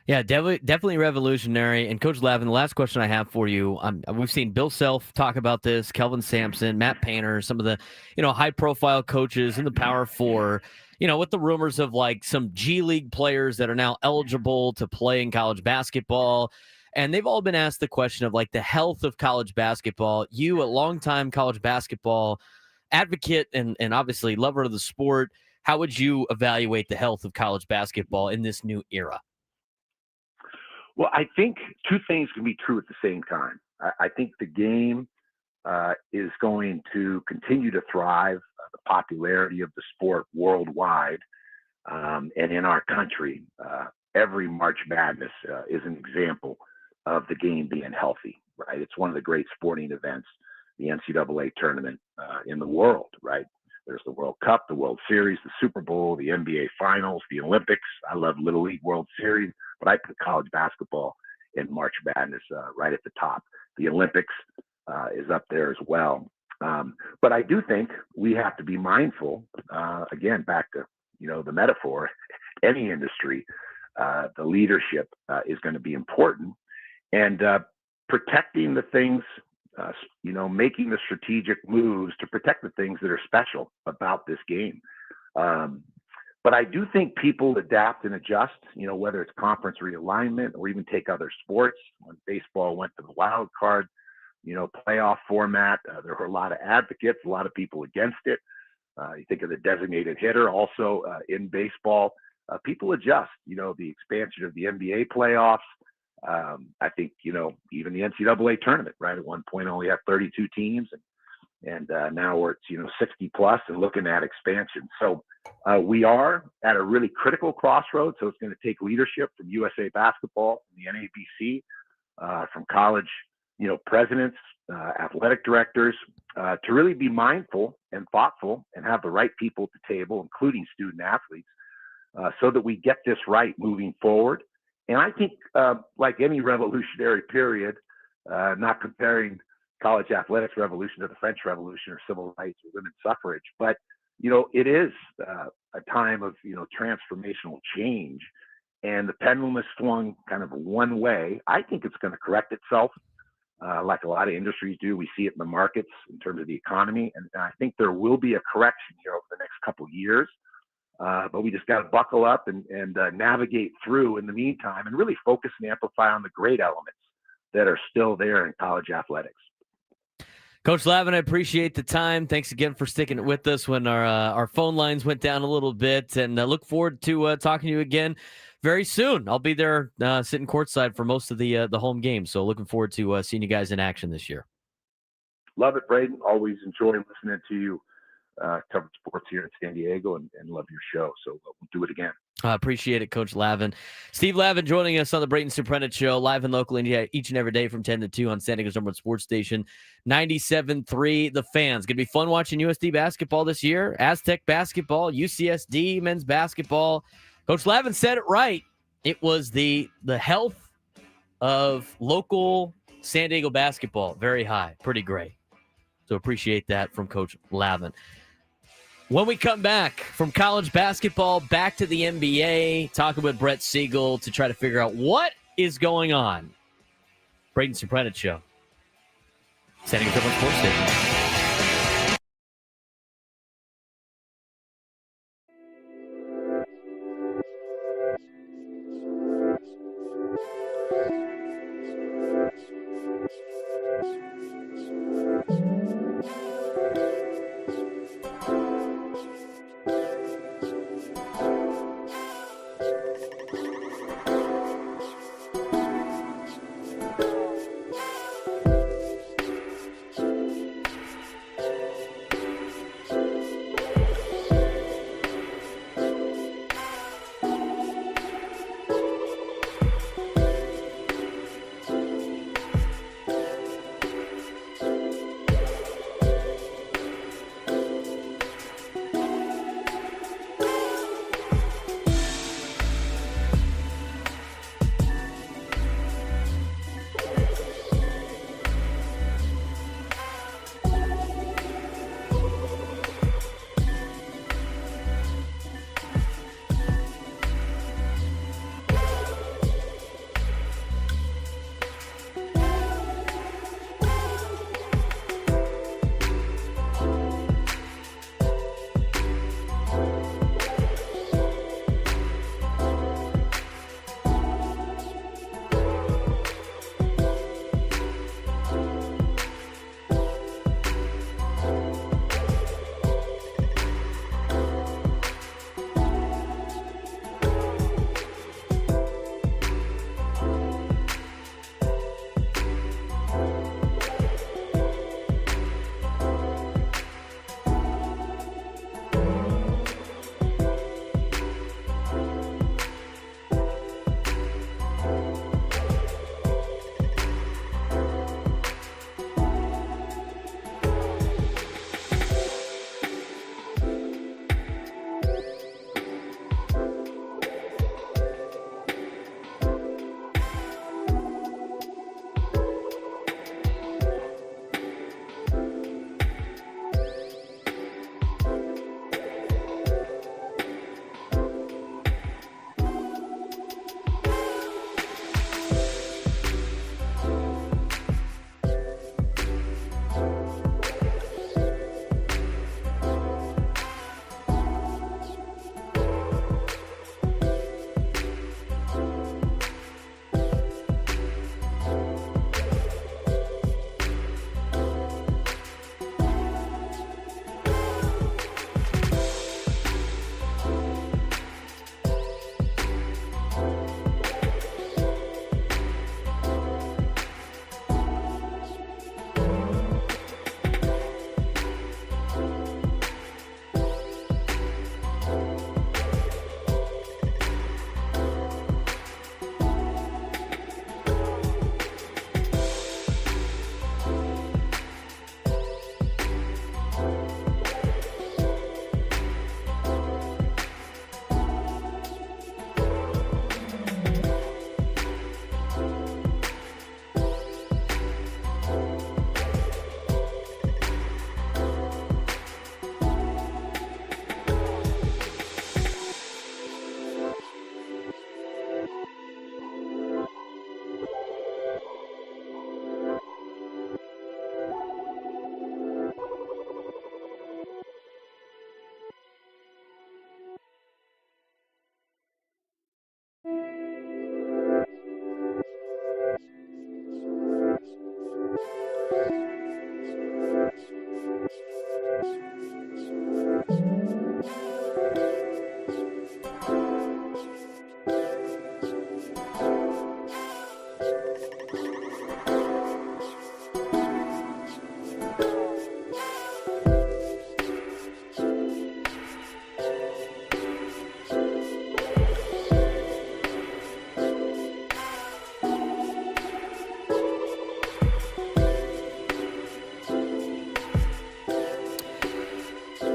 Yeah, definitely revolutionary. And Coach Lavin, the last question I have for you, we've seen Bill Self talk about this, Kelvin Sampson, Matt Painter, some of the, high-profile coaches in the Power Four, with the rumors of like some G League players that are now eligible to play in college basketball. And they've all been asked the question of like the health of college basketball. You, a longtime college basketball advocate and obviously lover of the sport, how would you evaluate the health of college basketball in this new era? Well, I think two things can be true at the same time. I think the game is going to continue to thrive. The popularity of the sport worldwide and in our country, every March Madness is an example of the game being healthy, right? It's one of the great sporting events, the NCAA tournament in the world, right? There's the World Cup, the World Series, the Super Bowl, the NBA Finals, the Olympics. I love Little League World Series, but I put college basketball in March Madness right at the top. The Olympics is up there as well. But I do think we have to be mindful, again, back to, the metaphor, any industry, the leadership is going to be important. And protecting the things, making the strategic moves to protect the things that are special about this game. But I do think people adapt and adjust, whether it's conference realignment or even take other sports. When baseball went to the wild card, playoff format, there were a lot of advocates, a lot of people against it. You think of the designated hitter also in baseball. People adjust, the expansion of the NBA playoffs. I think, even the NCAA tournament, right? At one point only had 32 teams and now we're at, 60 plus and looking at expansion. So we are at a really critical crossroads. So it's going to take leadership from USA Basketball, from the NABC, from college, presidents, athletic directors, to really be mindful and thoughtful and have the right people at the table, including student athletes, so that we get this right moving forward. And I think, like any revolutionary period, not comparing college athletics revolution to the French Revolution or civil rights or women's suffrage, but, it is a time of, transformational change. And the pendulum has swung kind of one way. I think it's going to correct itself, like a lot of industries do. We see it in the markets in terms of the economy. And I think there will be a correction here over the next couple of years. But we just got to buckle up and navigate through in the meantime and really focus and amplify on the great elements that are still there in college athletics. Coach Lavin, I appreciate the time. Thanks again for sticking with us when our phone lines went down a little bit, and look forward to talking to you again very soon. I'll be there sitting courtside for most of the home games, so looking forward to seeing you guys in action this year. Love it, Braden. Always enjoy listening to you cover sports here in San Diego, and love your show. So we'll do it again. I appreciate it, Coach Lavin. Steve Lavin joining us on the Braden Surprenant Show, live and local each and every day from 10 to 2 on San Diego's number one sports station, 97.3 The Fans. Going to be fun watching USD basketball this year, Aztec basketball, UCSD men's basketball. Coach Lavin said it right. It was the health of local San Diego basketball, very high, pretty great. So appreciate that from Coach Lavin. When we come back from college basketball back to the NBA, talking with Brett Siegel to try to figure out what is going on. Braden Surprenant Show. San Diego Sports Station.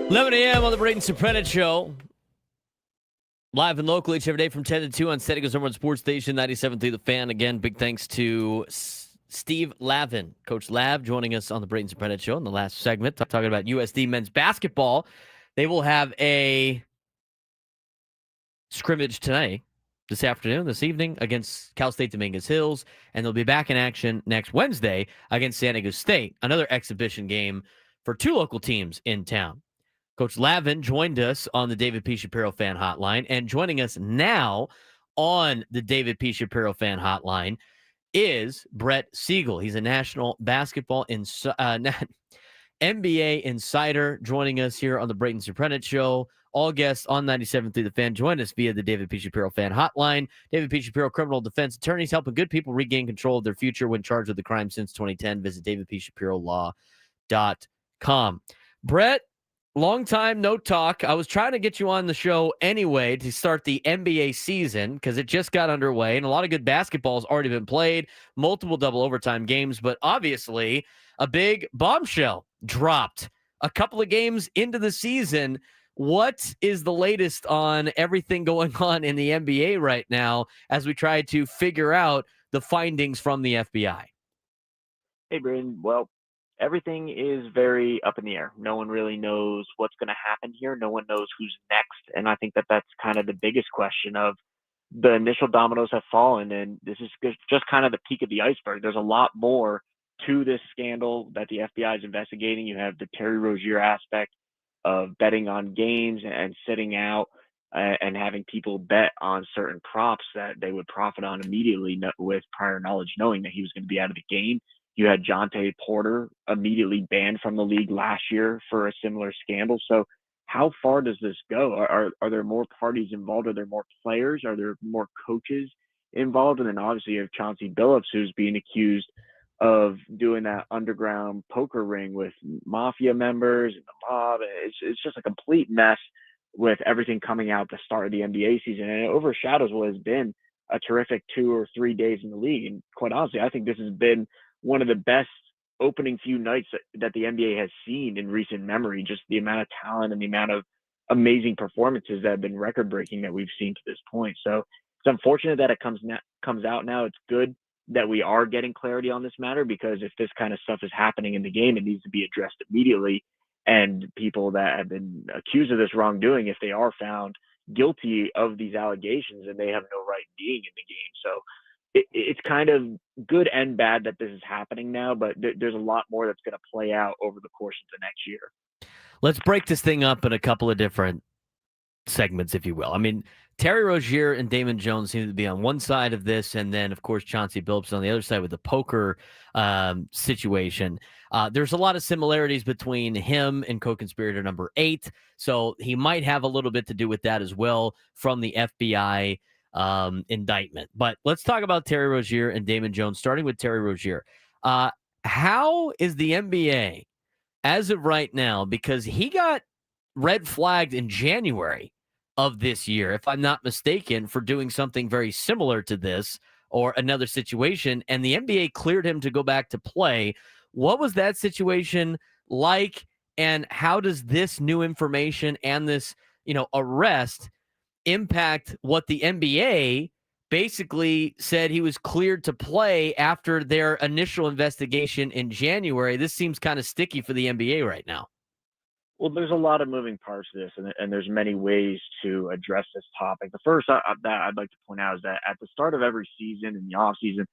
11 a.m. on the Braden Surprenant Show. Live and local each every day from 10 to 2 on San Diego's number one sports station, 97.3 The Fan. Again, big thanks to Steve Lavin, Coach Lav, joining us on the Braden Surprenant Show in the last segment, talking about USD men's basketball. They will have a scrimmage tonight, this evening, against Cal State Dominguez Hills, and they'll be back in action next Wednesday against San Diego State, another exhibition game for two local teams in town. Coach Lavin joined us on the David P. Shapiro Fan Hotline, and joining us now on the David P. Shapiro Fan Hotline is Brett Siegel. He's a national basketball NBA insider joining us here on the Braden Surprenant Show. All guests on 97.3 The Fan join us via the David P. Shapiro Fan Hotline. David P. Shapiro criminal defense attorneys helping good people regain control of their future when charged with a crime since 2010. Visit davidpshapirolaw.com. Brett, long time, no talk. I was trying to get you on the show anyway to start the NBA season because it just got underway and a lot of good basketball has already been played, multiple double overtime games, but obviously a big bombshell dropped a couple of games into the season. What is the latest on everything going on in the NBA right now as we try to figure out the findings from the FBI? Hey, Braden. Well, everything is very up in the air. No one really knows what's going to happen here. No one knows who's next. And I think that that's kind of the biggest question of the initial dominoes have fallen. And this is just kind of the peak of the iceberg. There's a lot more to this scandal that the FBI is investigating. You have the Terry Rozier aspect of betting on games and sitting out and having people bet on certain props that they would profit on immediately with prior knowledge, knowing that he was going to be out of the game. You had Jonte Porter immediately banned from the league last year for a similar scandal. So how far does this go? Are there more parties involved? Are there more players? Are there more coaches involved? And then obviously you have Chauncey Billups, who's being accused of doing that underground poker ring with mafia members and the mob. It's just a complete mess with everything coming out the start of the NBA season. And it overshadows what has been a terrific 2 or 3 days in the league. And quite honestly, I think this has been one of the best opening few nights that the NBA has seen in recent memory. Just the amount of talent and the amount of amazing performances that have been record breaking that we've seen to this point. So it's unfortunate that it comes out now. It's good that we are getting clarity on this matter, because if this kind of stuff is happening in the game, it needs to be addressed immediately. And people that have been accused of this wrongdoing, if they are found guilty of these allegations, then they have no right being in the game. So it's kind of good and bad that this is happening now, but there's a lot more that's going to play out over the course of the next year. Let's break this thing up in a couple of different segments, if you will. I mean, Terry Rozier and Damon Jones seem to be on one side of this, and then, of course, Chauncey Billups on the other side with the poker situation. There's a lot of similarities between him and co-conspirator number 8, so he might have a little bit to do with that as well from the FBI indictment. But let's talk about Terry Rozier and Damon Jones, starting with Terry Rozier. How is the NBA as of right now, because he got red flagged in January of this year, if I'm not mistaken, for doing something very similar to this or another situation, and the NBA cleared him to go back to play. What was that situation like, and how does this new information and this, arrest impact what the NBA basically said he was cleared to play after their initial investigation in January? This seems kind of sticky for the NBA right now. Well, there's a lot of moving parts to this, and there's many ways to address this topic. The first that I'd like to point out is that at the start of every season, in the off season,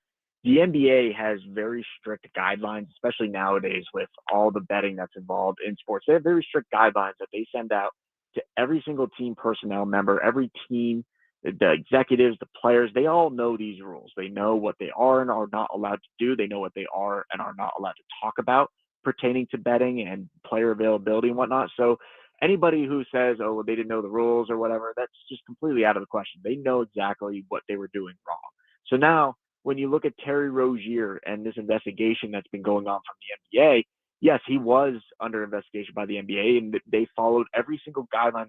the NBA has very strict guidelines, especially nowadays with all the betting that's involved in sports. They have very strict guidelines that they send out to every single team personnel member, every team, the executives, the players. They all know these rules. They know what they are and are not allowed to do. They know what they are and are not allowed to talk about pertaining to betting and player availability and whatnot. So anybody who says, oh, well, they didn't know the rules or whatever, that's just completely out of the question. They know exactly what they were doing wrong. So now when you look at Terry Rozier and this investigation that's been going on from the NBA, yes, he was under investigation by the NBA, and they followed every single guideline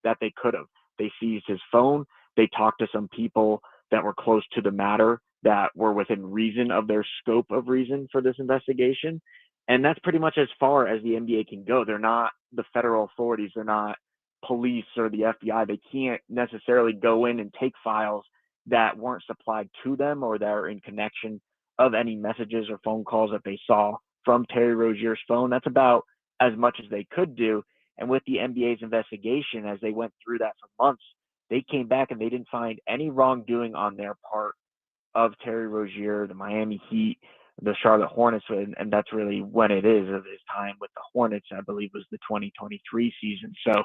that they could have. They seized his phone. They talked to some people that were close to the matter that were within reason of their scope of reason for this investigation. And that's pretty much as far as the NBA can go. They're not the federal authorities. They're not police or the FBI. They can't necessarily go in and take files that weren't supplied to them or that are in connection of any messages or phone calls that they saw from Terry Rozier's phone. That's about as much as they could do. And with the NBA's investigation, as they went through that for months, they came back and they didn't find any wrongdoing on their part of Terry Rozier, the Miami Heat, the Charlotte Hornets, and that's really when it is of his time with the Hornets, I believe was the 2023 season. So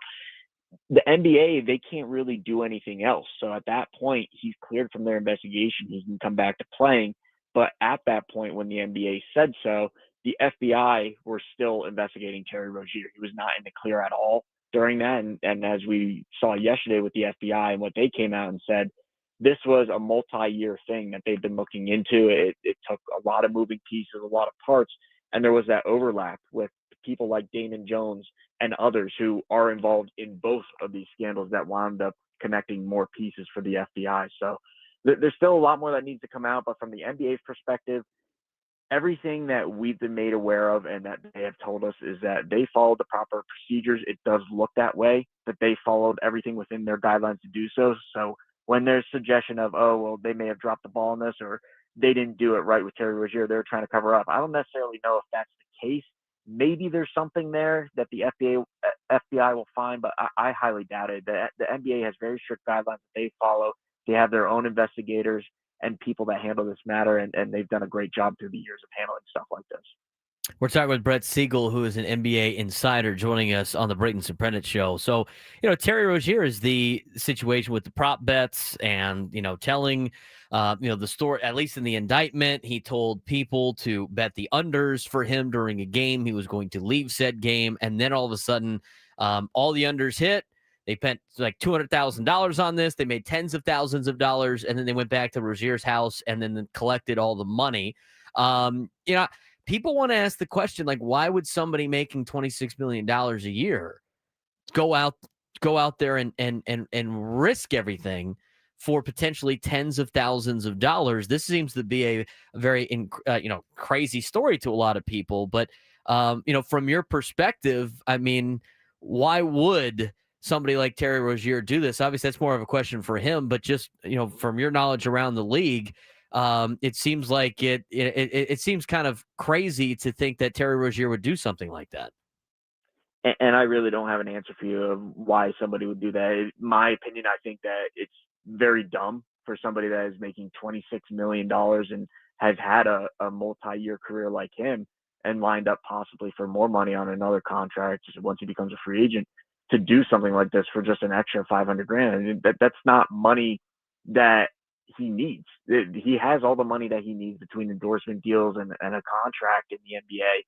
the NBA, they can't really do anything else. So at that point, he's cleared from their investigation. He can come back to playing. But at that point, when the NBA said so, the FBI were still investigating Terry Rozier. He was not in the clear at all during that. And as we saw yesterday with the FBI and what they came out and said, this was a multi-year thing that they've been looking into. It took a lot of moving pieces, a lot of parts, and there was that overlap with people like Damon Jones and others who are involved in both of these scandals that wound up connecting more pieces for the FBI. So there's still a lot more that needs to come out, but from the NBA's perspective, everything that we've been made aware of and that they have told us is that they followed the proper procedures. It does look that way, that they followed everything within their guidelines to do so. So when there's suggestion of, oh, well, they may have dropped the ball on this or they didn't do it right with Terry Rozier, they're trying to cover up. I don't necessarily know if that's the case. Maybe there's something there that the FBI will find, but I highly doubt it. The NBA has very strict guidelines that they follow. They have their own investigators and people that handle this matter, and they've done a great job through the years of handling stuff like this. We're talking with Brett Siegel, who is an NBA insider, joining us on the Braden Surprenant show. So, Terry Rozier is the situation with the prop bets and, telling, the story, at least in the indictment, he told people to bet the unders for him during a game. He was going to leave said game. And then all of a sudden, all the unders hit. They spent like $200,000 on this. They made tens of thousands of dollars. And then they went back to Rozier's house and then collected all the money. People want to ask the question, like, why would somebody making $26 million a year go out there and risk everything for potentially tens of thousands of dollars? This seems to be a very, crazy story to a lot of people. But, from your perspective, I mean, why would somebody like Terry Rozier do this? Obviously, that's more of a question for him. But just, from your knowledge around the league, it seems like it seems kind of crazy to think that Terry Rozier would do something like that. And I really don't have an answer for you of why somebody would do that. In my opinion, I think that it's very dumb for somebody that is making $26 million and has had a multi-year career like him and lined up possibly for more money on another contract once he becomes a free agent to do something like this for just an extra $500,000. I mean, that's not money that he needs. He has all the money that he needs between endorsement deals and a contract in the NBA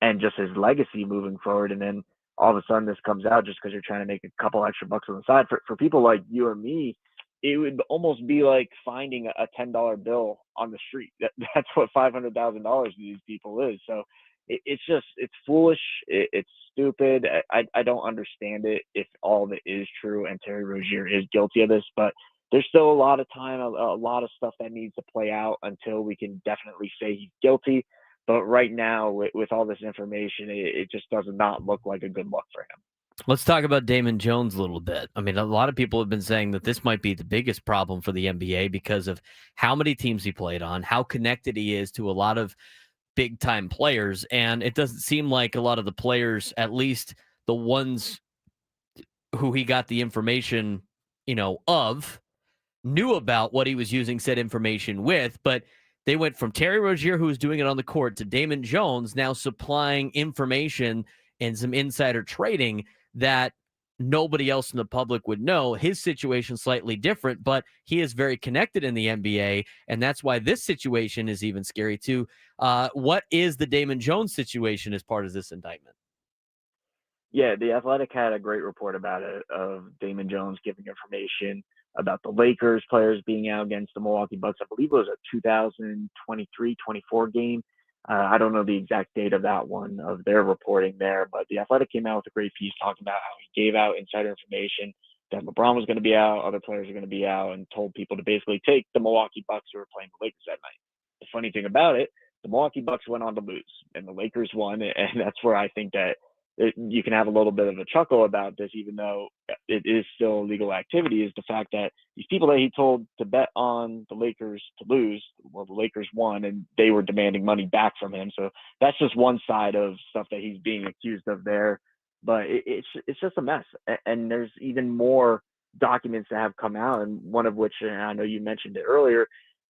and just his legacy moving forward. And then all of a sudden this comes out just because you're trying to make a couple extra bucks on the side. For people like you or me, it would almost be like finding a $10 bill on the street. That's what $500,000 to these people is. So it's foolish. It's stupid. I don't understand it if all of it is true and Terry Rozier is guilty of this, but there's still a lot of time, a lot of stuff that needs to play out until we can definitely say he's guilty. But right now, with all this information, it just does not look like a good look for him. Let's talk about Damon Jones a little bit. I mean, a lot of people have been saying that this might be the biggest problem for the NBA because of how many teams he played on, how connected he is to a lot of big-time players. And it doesn't seem like a lot of the players, at least the ones who he got the information, of, knew about what he was using said information with, but they went from Terry Rozier, who was doing it on the court, to Damon Jones now supplying information and some insider trading that nobody else in the public would know. His situation slightly different, but he is very connected in the NBA, and that's why this situation is even scary too. What is the Damon Jones situation as part of this indictment? Yeah, The Athletic had a great report about it, of Damon Jones giving information about the Lakers players being out against the Milwaukee Bucks. I believe it was a 2023-24 game. I don't know the exact date of that one, of their reporting there, but The Athletic came out with a great piece talking about how he gave out insider information that LeBron was going to be out, other players are going to be out, and told people to basically take the Milwaukee Bucks who were playing the Lakers that night. The funny thing about it the Milwaukee Bucks went on to lose and the Lakers won. And that's where I think that you can have a little bit of a chuckle about this, even though it is still illegal activity, is the fact that these people that he told to bet on the Lakers to lose, well, the Lakers won and they were demanding money back from him. So that's just one side of stuff that he's being accused of there. But it's just a mess. And there's even more documents that have come out, and one of which, and I know you mentioned it earlier,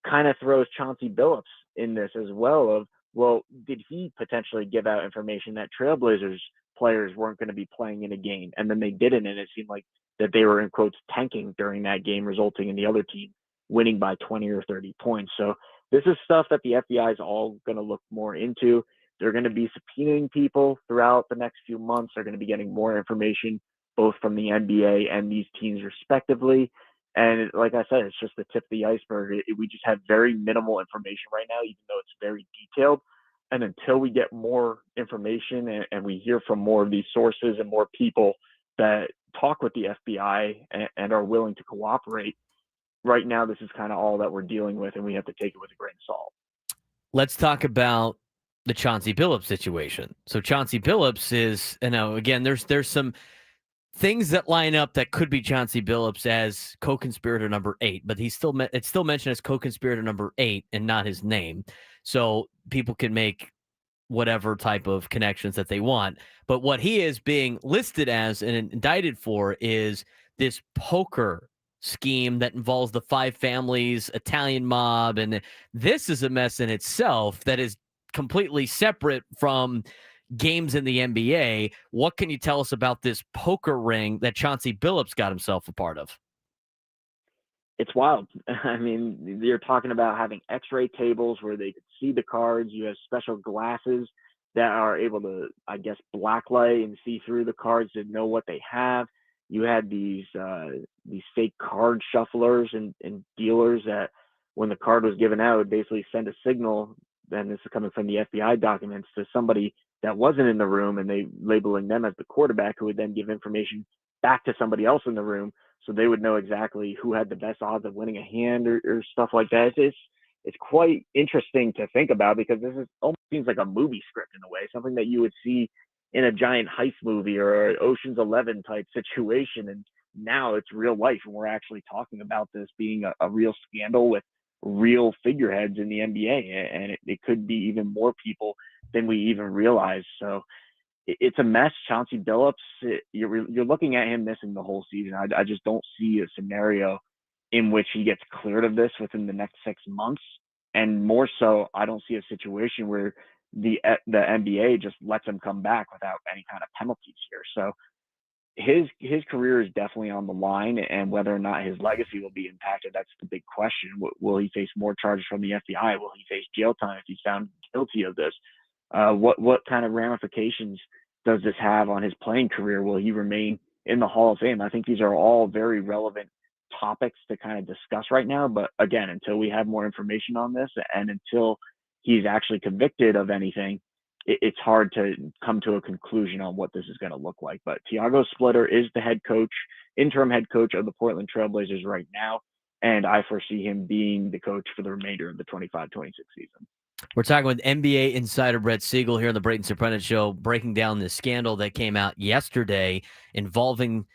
kind of throws Chauncey Billups in this as well of, well, did he potentially give out information that Trailblazers players weren't going to be playing in a game, and then they didn't, and it seemed like that they were in quotes tanking during that game, resulting in the other team winning by 20 or 30 points. So this is stuff that the FBI is all going to look more into. They're going to be subpoenaing people throughout the next few months. They're going to be getting more information both from the NBA and these teams respectively. And like I said, it's just the tip of the iceberg. We just have very minimal information right now, even though it's very detailed. And until we get more information and we hear from more of these sources and more people that talk with the FBI and are willing to cooperate, right now this is kind of all that we're dealing with, and we have to take it with a grain of salt. Let's talk about the Chauncey Billups situation. So Chauncey Billups is, again, there's some things that line up that could be Chauncey Billups as co-conspirator number 8, but it's still mentioned as co-conspirator number 8 and not his name. So people can make whatever type of connections that they want. But what he is being listed as and indicted for is this poker scheme that involves the 5 families, Italian mob. And this is a mess in itself that is completely separate from games in the NBA. What can you tell us about this poker ring that Chauncey Billups got himself a part of? It's wild. I mean, you're talking about having x-ray tables where they could see the cards. You have special glasses that are able to, I guess, blacklight and see through the cards to know what they have. You had these fake card shufflers and dealers that when the card was given out, would basically send a signal, and this is coming from the FBI documents, to somebody that wasn't in the room, and they labeling them as the quarterback, who would then give information back to somebody else in the room, so they would know exactly who had the best odds of winning a hand or stuff like that. It's quite interesting to think about, because this is almost seems like a movie script in a way, something that you would see in a giant heist movie or an Ocean's 11 type situation. And now it's real life, and we're actually talking about this being a real scandal with real figureheads in the NBA, and it could be even more people than we even realize. So it's a mess. Chauncey Billups, you're looking at him missing the whole season. I just don't see a scenario in which he gets cleared of this within the next 6 months. And more so, I don't see a situation where the NBA just lets him come back without any kind of penalties here. So his career is definitely on the line, and whether or not his legacy will be impacted, that's the big question. Will he face more charges from the FBI? Will he face jail time if he's found guilty of this? What kind of ramifications does this have on his playing career? Will he remain in the Hall of Fame? I think these are all very relevant topics to kind of discuss right now. But again, until we have more information on this, and until he's actually convicted of anything, it's hard to come to a conclusion on what this is going to look like. But Tiago Splitter is the interim head coach of the Portland Trailblazers right now, and I foresee him being the coach for the remainder of the 25-26 season. We're talking with NBA insider Brett Siegel here on the Braden Surprenant Show, breaking down the scandal that came out yesterday involving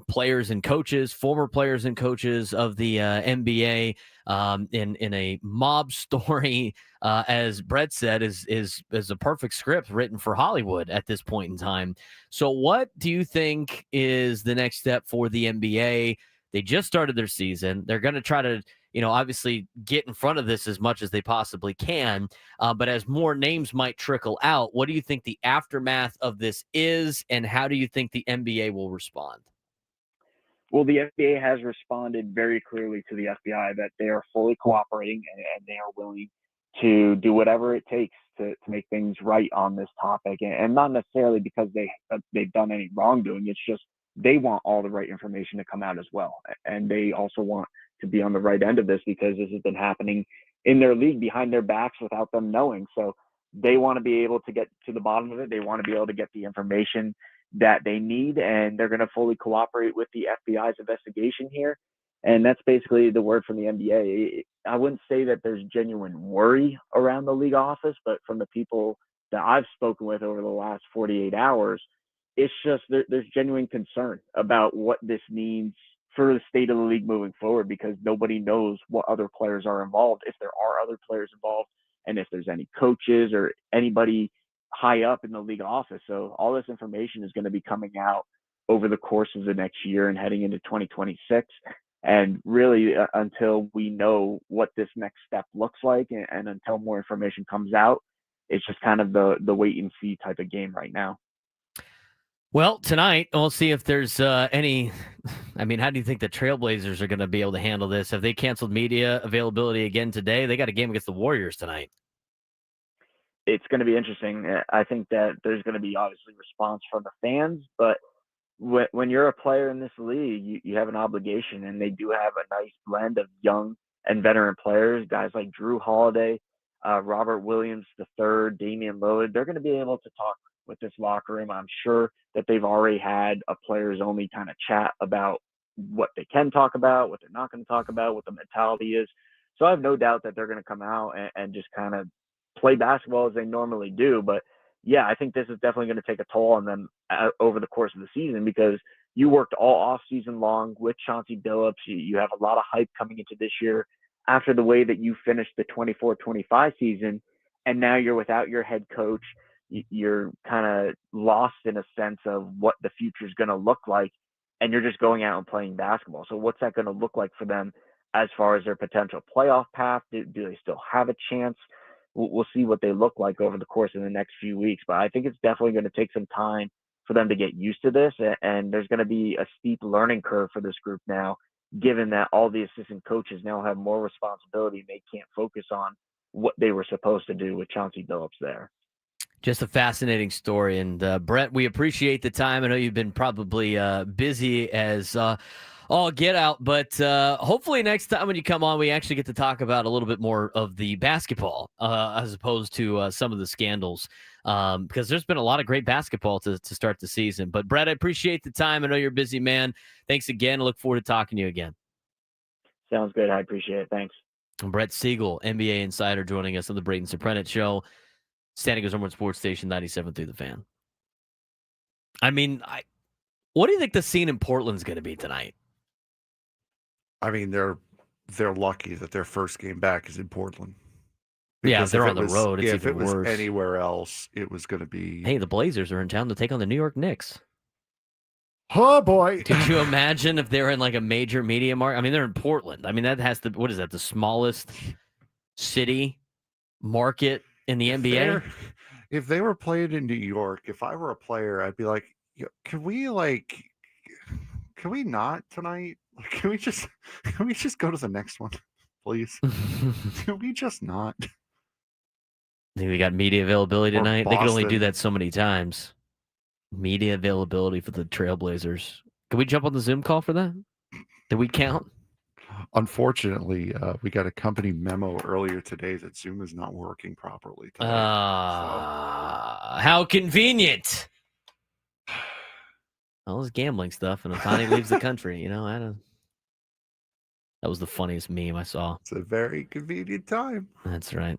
players and coaches, former players and coaches of the NBA, in a mob story, as Brett said, is a perfect script written for Hollywood at this point in time. So what do you think is the next step for the NBA? They just started their season. They're going to try to, obviously get in front of this as much as they possibly can. But as more names might trickle out, what do you think the aftermath of this is, and how do you think the NBA will respond? Well, the NBA has responded very clearly to the FBI that they are fully cooperating and they are willing to do whatever it takes to make things right on this topic. And not necessarily because they've done any wrongdoing. It's just they want all the right information to come out as well. And they also want to be on the right end of this, because this has been happening in their league behind their backs without them knowing. So they want to be able to get to the bottom of it. They want to be able to get the information that they need, and they're going to fully cooperate with the FBI's investigation here. And that's basically the word from the NBA. I wouldn't say that there's genuine worry around the league office, but from the people that I've spoken with over the last 48 hours, it's just there's genuine concern about what this means for the state of the league moving forward, because nobody knows what other players are involved, if there are other players involved, and if there's any coaches or anybody high up in the league office. So all this information is going to be coming out over the course of the next year and heading into 2026. And really, until we know what this next step looks like, and until more information comes out, it's just kind of the wait and see type of game right now. Well, tonight, we'll see if there's any. I mean, how do you think the Trailblazers are going to be able to handle this? Have they canceled media availability again today? They got a game against the Warriors tonight. It's going to be interesting. I think that there's going to be obviously response from the fans, but when you're a player in this league, you have an obligation, and they do have a nice blend of young and veteran players, guys like Drew Holiday, Robert Williams III, Damian Lillard. They're going to be able to talk with this locker room. I'm sure that they've already had a players only kind of chat about what they can talk about, what they're not going to talk about, what the mentality is. So I have no doubt that they're going to come out and just kind of play basketball as they normally do. But yeah, I think this is definitely going to take a toll on them over the course of the season, because you worked all off season long with Chauncey Billups. You have a lot of hype coming into this year after the way that you finished the 24-25 season, and now you're without your head coach. You're kind of lost in a sense of what the future is going to look like, and you're just going out and playing basketball. So what's that going to look like for them as far as their potential playoff path? Do they still have a chance? We'll see what they look like over the course of the next few weeks. But I think it's definitely going to take some time for them to get used to this. And there's going to be a steep learning curve for this group now, given that all the assistant coaches now have more responsibility and they can't focus on what they were supposed to do with Chauncey Billups there. Just a fascinating story. And Brett, we appreciate the time. I know you've been probably busy as all get out, but hopefully next time when you come on, we actually get to talk about a little bit more of the basketball as opposed to some of the scandals, because there's been a lot of great basketball to start the season. But Brett, I appreciate the time. I know you're a busy man. Thanks again. I look forward to talking to you again. Sounds good. I appreciate it. Thanks. Brett Siegel, NBA insider, joining us on the Braden Surprenant Show. San Diego's #1 sports station, 97.3 The Fan. I mean, what do you think the scene in Portland's going to be tonight? I mean, they're lucky that their first game back is in Portland. Yeah, Because they're if on it the was- road. It's if even it was worse. anywhere else, it was going to be. Hey, the Blazers are in town to take on the New York Knicks. Oh boy! Could you imagine if they're in like a major media market? I mean, they're in Portland. I mean, that has to. What is that? The smallest city market in the NBA? If they were playing in New York, if I were a player, I'd be like, can we not tonight? Like, can we just go to the next one, please? Can we just not? I think we got media availability Or tonight. They can only do Boston. that so many times. Media availability for the Trailblazers. Can we jump on the Zoom call for that? Did we count? Unfortunately, we got a company memo earlier today that Zoom is not working properly today. How convenient. All this gambling stuff, and Otani leaves the country. You know, that was the funniest meme I saw. It's a very convenient time. That's right.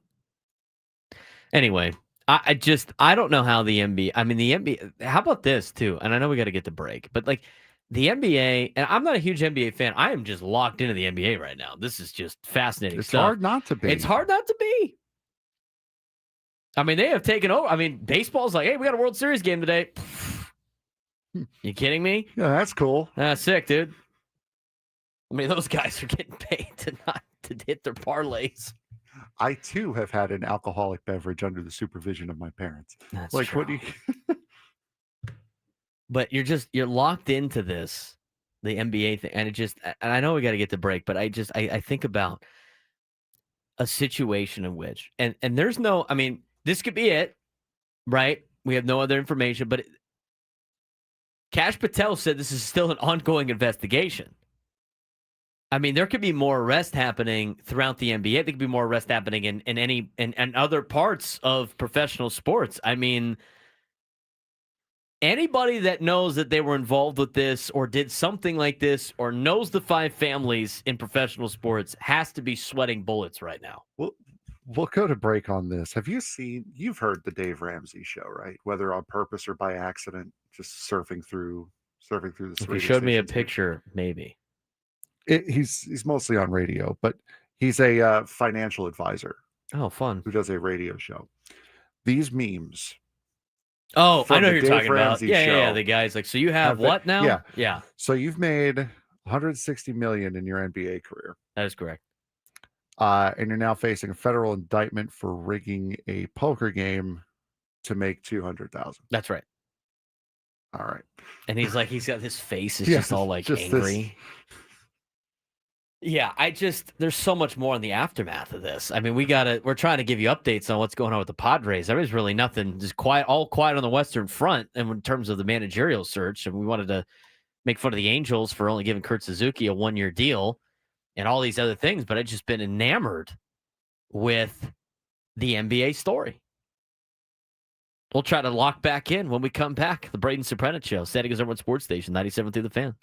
Anyway, I don't know how the NBA. I mean, the NBA. How about this too? And I know we got to get to break, but like the NBA, and I'm not a huge NBA fan. I am just locked into the NBA right now. This is just fascinating It's stuff. hard not to be. It's hard not to be. I mean, they have taken over. I mean, baseball's like, hey, we got a World Series game today. You kidding me? Yeah, that's cool. That's sick, dude. I mean, those guys are getting paid to hit their parlays. I too have had an alcoholic beverage under the supervision of my parents. That's Like, true. what do you? But you're locked into this, the NBA thing, and and I know we got to get to break, but I think about a situation in which, and there's no, I mean, this could be it, right? We have no other information, but Kash Patel said this is still an ongoing investigation. I mean, there could be more arrests happening throughout the NBA. There could be more arrests happening in other parts of professional sports. I mean, Anybody that knows that they were involved with this or did something like this or knows the 5 families in professional sports has to be sweating bullets right now. We'll go to break on this. You've heard the Dave Ramsey show, right? Whether on purpose or by accident, just surfing through the If you showed me a picture, maybe. He's mostly on radio, but he's a financial advisor. Oh, fun. Who does a radio show. These memes. Oh, I know who you're Dave talking Ramsey about. Yeah, show yeah, the guy's like, so you have what now? Yeah. Yeah. So you've made $160 million in your NBA career. That is correct. And you're now facing a federal indictment for rigging a poker game to make $200,000. That's right. All right. And he's got his face is just all like angry. Yeah, there's so much more in the aftermath of this. I mean, we're trying to give you updates on what's going on with the Padres. There is really nothing, just all quiet on the Western Front. And in terms of the managerial search, and we wanted to make fun of the Angels for only giving Kurt Suzuki a 1-year deal and all these other things, but I've just been enamored with the NBA story. We'll try to lock back in when we come back. The Braden Surprenant Show, San Diego's #1 sports station, 97 through the Fan.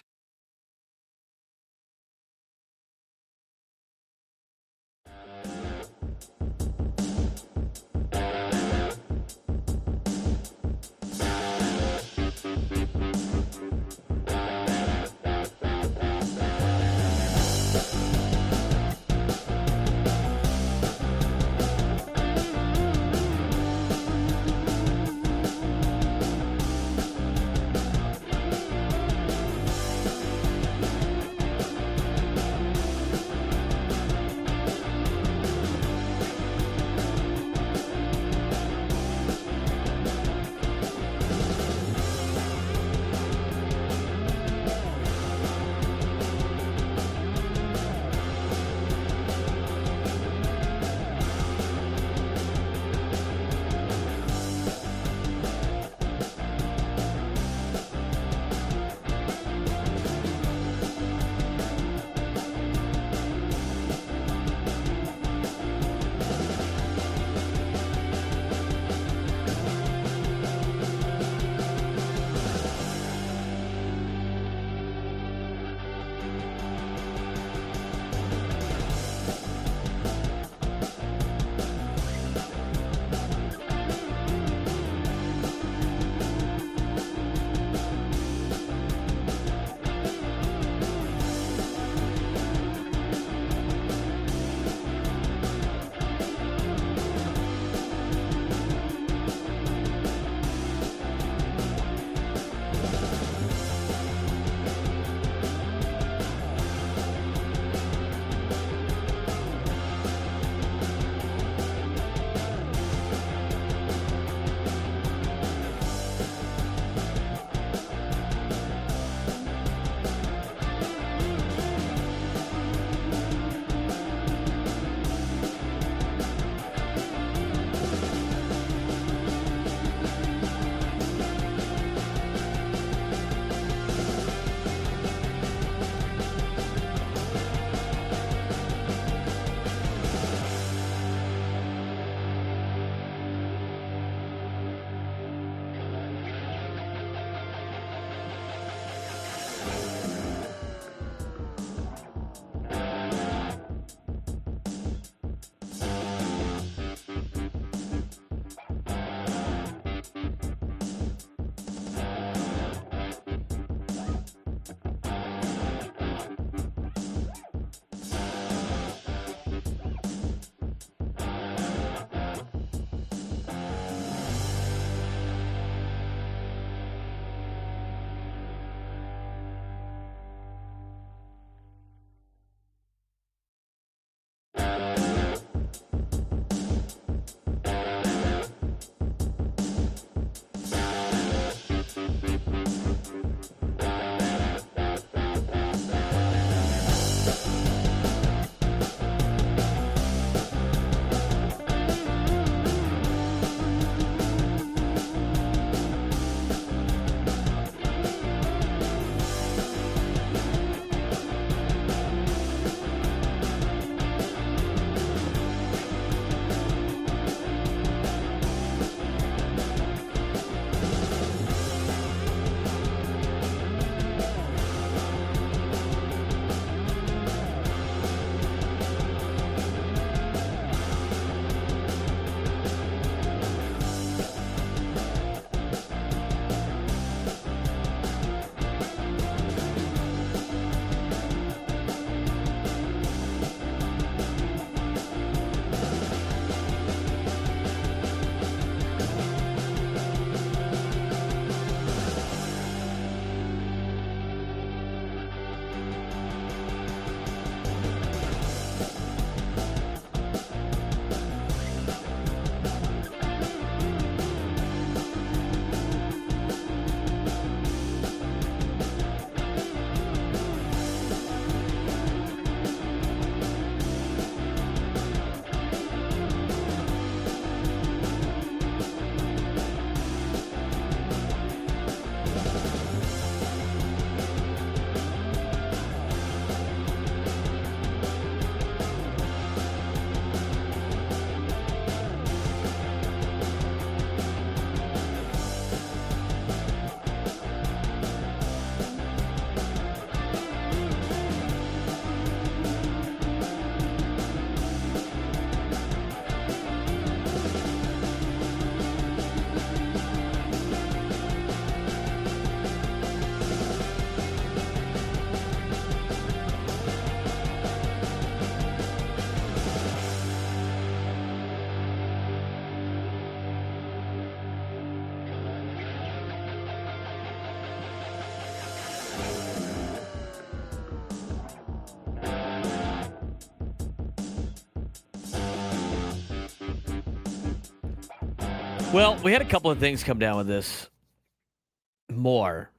Well, we had a couple of things come down with this more.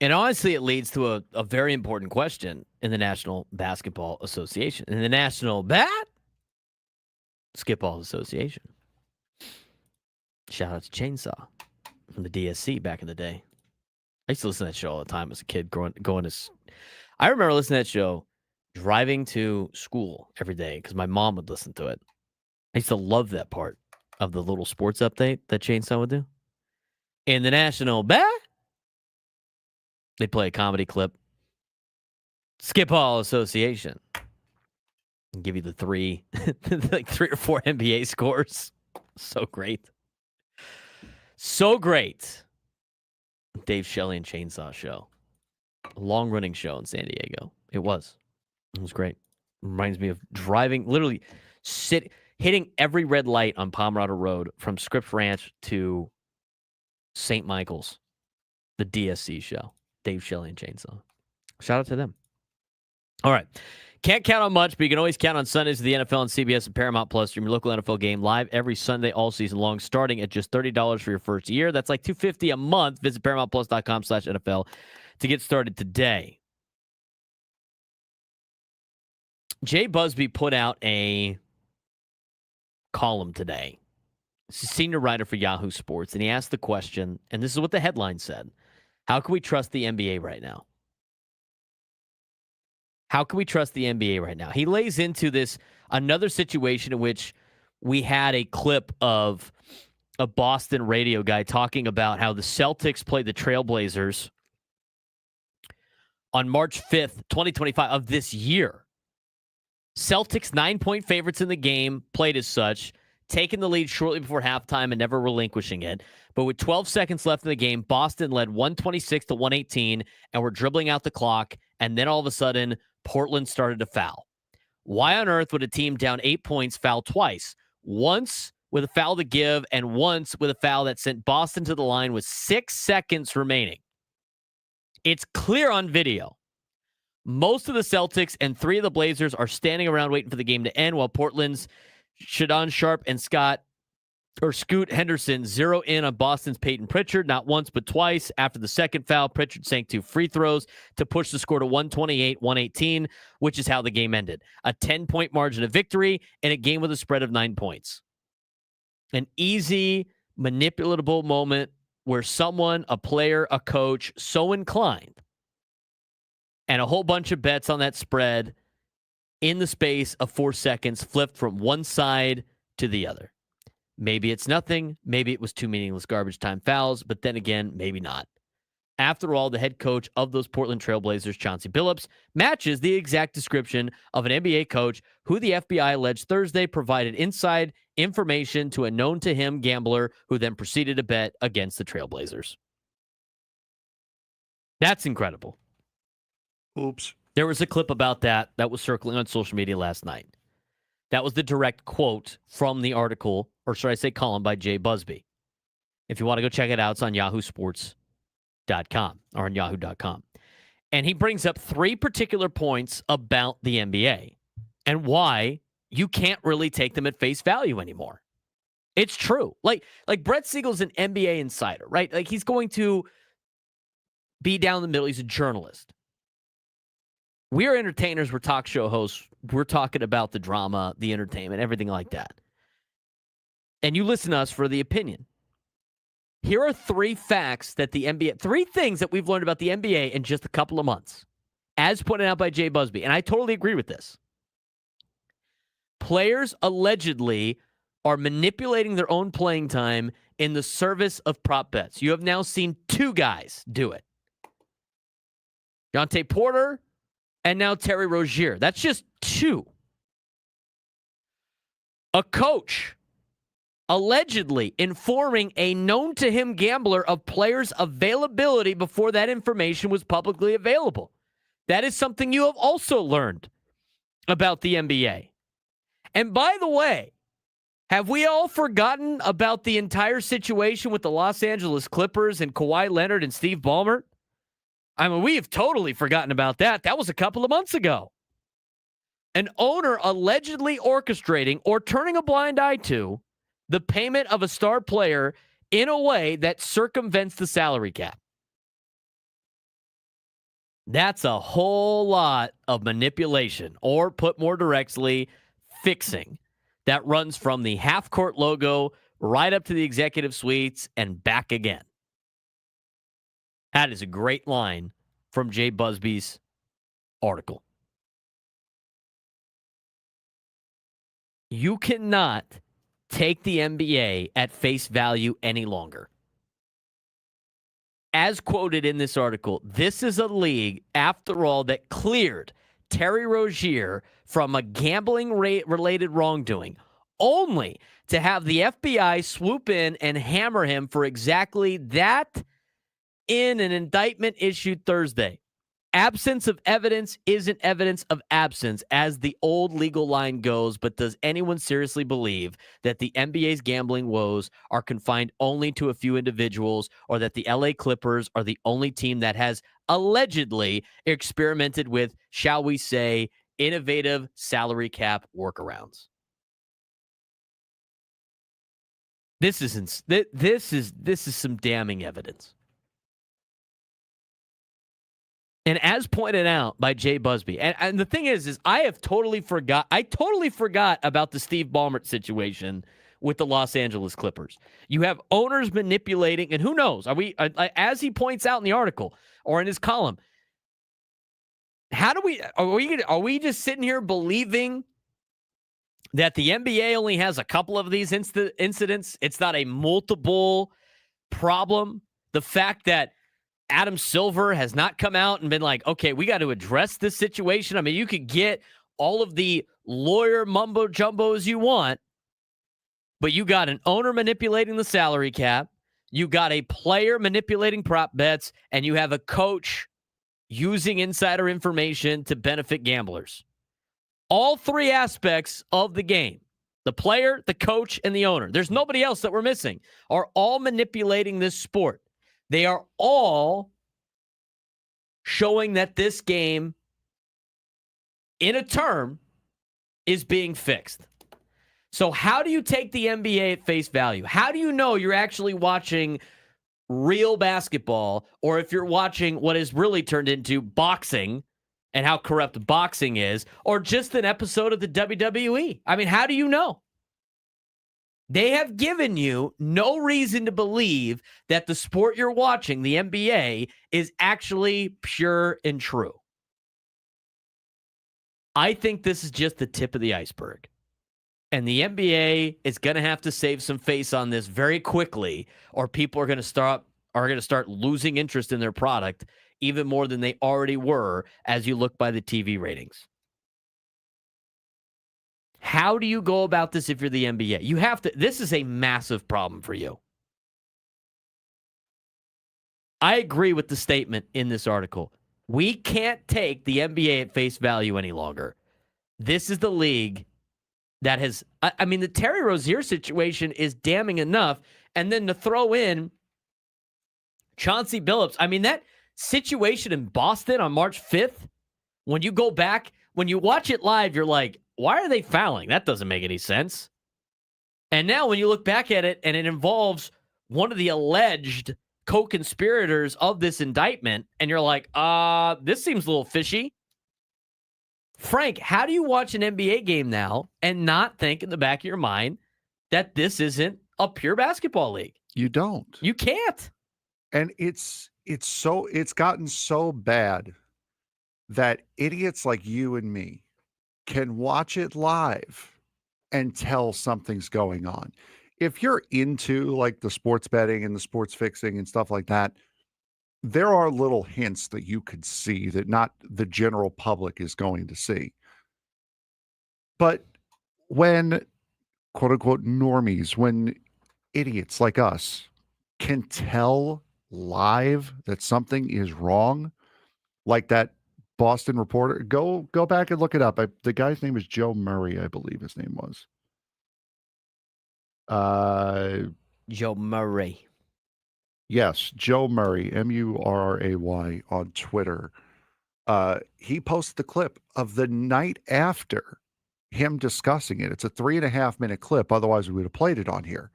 And honestly, it leads to a very important question in the National Basketball Association. In the National Basketball Association. Shout out to Chainsaw from the DSC back in the day. I used to listen to that show all the time as a kid. I remember listening to that show driving to school every day because my mom would listen to it. I used to love that part of the little sports update that Chainsaw would do. In the National they play a comedy clip. Skip-Ball Association. And give you the three or four NBA scores. So great. So great. Dave Shelley and Chainsaw Show. A long-running show in San Diego. It was great. Reminds me of driving, literally hitting every red light on Pomerado Road from Scripps Ranch to St. Michael's. The DSC show. Dave Shelley and Chainsaw. Shout out to them. All right. Can't count on much, but you can always count on Sundays of the NFL and CBS and Paramount Plus. Stream your local NFL game live every Sunday all season long, starting at just $30 for your first year. That's like $250 a month. Visit ParamountPlus.com/NFL to get started today. Jay Busby put out a column today. He's a senior writer for Yahoo Sports, and he asked the question, and this is what the headline said: how can we trust the NBA right now? How can we trust the NBA right now? He lays into this another situation in which we had a clip of a Boston radio guy talking about how the Celtics played the Trailblazers on March 5th, 2025 of this year. Celtics 9-point favorites in the game, played as such, taking the lead shortly before halftime and never relinquishing it. But with 12 seconds left in the game, Boston led 126-118 and were dribbling out the clock. And then all of a sudden, Portland started to foul. Why on earth would a team down 8 points foul twice? Once with a foul to give and once with a foul that sent Boston to the line with 6 seconds remaining. It's clear on video. Most of the Celtics and 3 of the Blazers are standing around waiting for the game to end while Portland's Shadon Sharp and Scoot Henderson zero in on Boston's Peyton Pritchard, not once but twice. After the second foul, Pritchard sank 2 free throws to push the score to 128-118, which is how the game ended. A 10-point margin of victory in a game with a spread of 9 points. An easy, manipulatable moment where someone, a player, a coach, so inclined, and a whole bunch of bets on that spread in the space of 4 seconds flipped from one side to the other. Maybe it's nothing. Maybe it was 2 meaningless garbage time fouls, but then again, maybe not. After all, the head coach of those Portland Trailblazers, Chauncey Billups, matches the exact description of an NBA coach who the FBI alleged Thursday provided inside information to a known-to-him gambler who then proceeded to bet against the Trailblazers. That's incredible. Oops. There was a clip about that was circling on social media last night. That was the direct quote from the article, or should I say column, by Jay Busby. If you want to go check it out, it's on yahoosports.com or on yahoo.com. And he brings up 3 particular points about the NBA and why you can't really take them at face value anymore. It's true. Like Brett Siegel's an NBA insider, right? Like he's going to be down the middle. He's a journalist. We're entertainers. We're talk show hosts. We're talking about the drama, the entertainment, everything like that. And you listen to us for the opinion. Here are 3 facts that the NBA, 3 things that we've learned about the NBA in just a couple of months, as pointed out by Jay Busby. And I totally agree with this. Players allegedly are manipulating their own playing time in the service of prop bets. You have now seen 2 guys do it. Deontay Porter and now Terry Rozier. That's just 2. A coach allegedly informing a known-to-him gambler of players' availability before that information was publicly available. That is something you have also learned about the NBA. And by the way, have we all forgotten about the entire situation with the Los Angeles Clippers and Kawhi Leonard and Steve Ballmer? I mean, we have totally forgotten about that. That was a couple of months ago. An owner allegedly orchestrating or turning a blind eye to the payment of a star player in a way that circumvents the salary cap. That's a whole lot of manipulation, or put more directly, fixing, that runs from the half-court logo right up to the executive suites and back again. That is a great line from Jay Busby's article. You cannot take the NBA at face value any longer. As quoted in this article, this is a league, after all, that cleared Terry Rozier from a gambling-related wrongdoing, only to have the FBI swoop in and hammer him for exactly that in an indictment issued Thursday. Absence of evidence isn't evidence of absence, as the old legal line goes, but does anyone seriously believe that the NBA's gambling woes are confined only to a few individuals, or that the LA Clippers are the only team that has allegedly experimented with, shall we say, innovative salary cap workarounds? This is some damning evidence. And as pointed out by Jay Busby, and the thing is I totally forgot about the Steve Ballmer situation with the Los Angeles Clippers. You have owners manipulating, and who knows? As he points out in the article or in his column, are we just sitting here believing that the NBA only has a couple of these incidents? It's not a multiple problem. The fact that Adam Silver has not come out and been like, okay, we got to address this situation. I mean, you could get all of the lawyer mumbo jumbos you want, but you got an owner manipulating the salary cap, you got a player manipulating prop bets, and you have a coach using insider information to benefit gamblers. All three aspects of the game, the player, the coach, and the owner, there's nobody else that we're missing, are all manipulating this sport. They are all showing that this game, in a term, is being fixed. So how do you take the NBA at face value? How do you know you're actually watching real basketball, or if you're watching what has really turned into boxing and how corrupt boxing is, or just an episode of the WWE? I mean, how do you know? They have given you no reason to believe that the sport you're watching, the NBA, is actually pure and true. I think this is just the tip of the iceberg. And the NBA is going to have to save some face on this very quickly, or people are going to start losing interest in their product even more than they already were as you look by the TV ratings. How do you go about this if you're the NBA? You have to. This is a massive problem for you. I agree with the statement in this article. We can't take the NBA at face value any longer. This is the league that has, I mean, the Terry Rozier situation is damning enough. And then to throw in Chauncey Billups, I mean, that situation in Boston on March 5th, when you go back, when you watch it live, you're like, why are they fouling? That doesn't make any sense. And now when you look back at it and it involves one of the alleged co-conspirators of this indictment, and you're like, this seems a little fishy. Frank, how do you watch an NBA game now and not think in the back of your mind that this isn't a pure basketball league? You don't. You can't. And it's gotten so bad that idiots like you and me can watch it live and tell something's going on. If you're into like the sports betting and the sports fixing and stuff like that, there are little hints that you could see that not the general public is going to see. But when quote unquote normies, when idiots like us can tell live that something is wrong, like that Boston reporter, go back and look it up. The guy's name is Joe Murray, I believe his name was. Joe Murray. Yes, Joe Murray, Murray on Twitter. He posted the clip of the night after him discussing it. It's a 3.5-minute clip. Otherwise, we would have played it on here.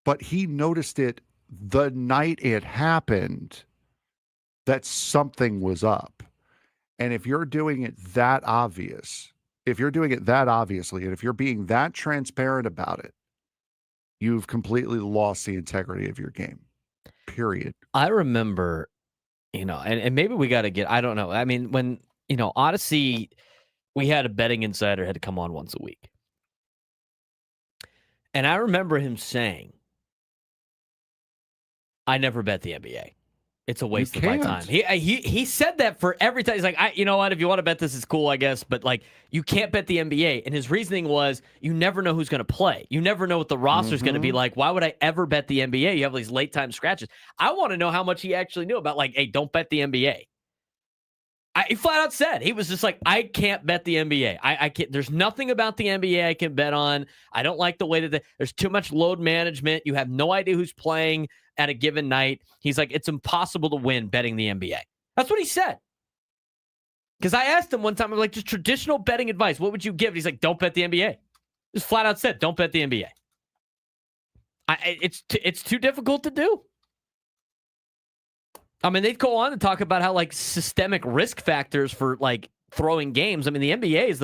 But he noticed it the night it happened that something was up. And if you're doing it that obvious, if you're doing it that obviously, and if you're being that transparent about it, you've completely lost the integrity of your game. Period. I remember, and maybe we got to get, I don't know. I mean, when, Odyssey, we had a betting insider had to come on once a week. And I remember him saying, I never bet the NBA. It's a waste of my time. He said that for every time. He's like, you know what? If you want to bet this, it's cool, I guess. But like, you can't bet the NBA. And his reasoning was, you never know who's going to play. You never know what the roster's going to be like. Why would I ever bet the NBA? You have these late time scratches. I want to know how much he actually knew about. Like, hey, don't bet the NBA. He flat out said, he was just like, I can't bet the NBA. I can't. There's nothing about the NBA I can bet on. I don't like the way that there's too much load management. You have no idea who's playing at a given night. He's like, it's impossible to win betting the NBA. That's what he said. Because I asked him one time, I'm like, just traditional betting advice, what would you give? And he's like, don't bet the NBA. Just flat out said, don't bet the NBA. It's too difficult to do. I mean, they'd go on to talk about how like systemic risk factors for like throwing games. I mean, the NBA is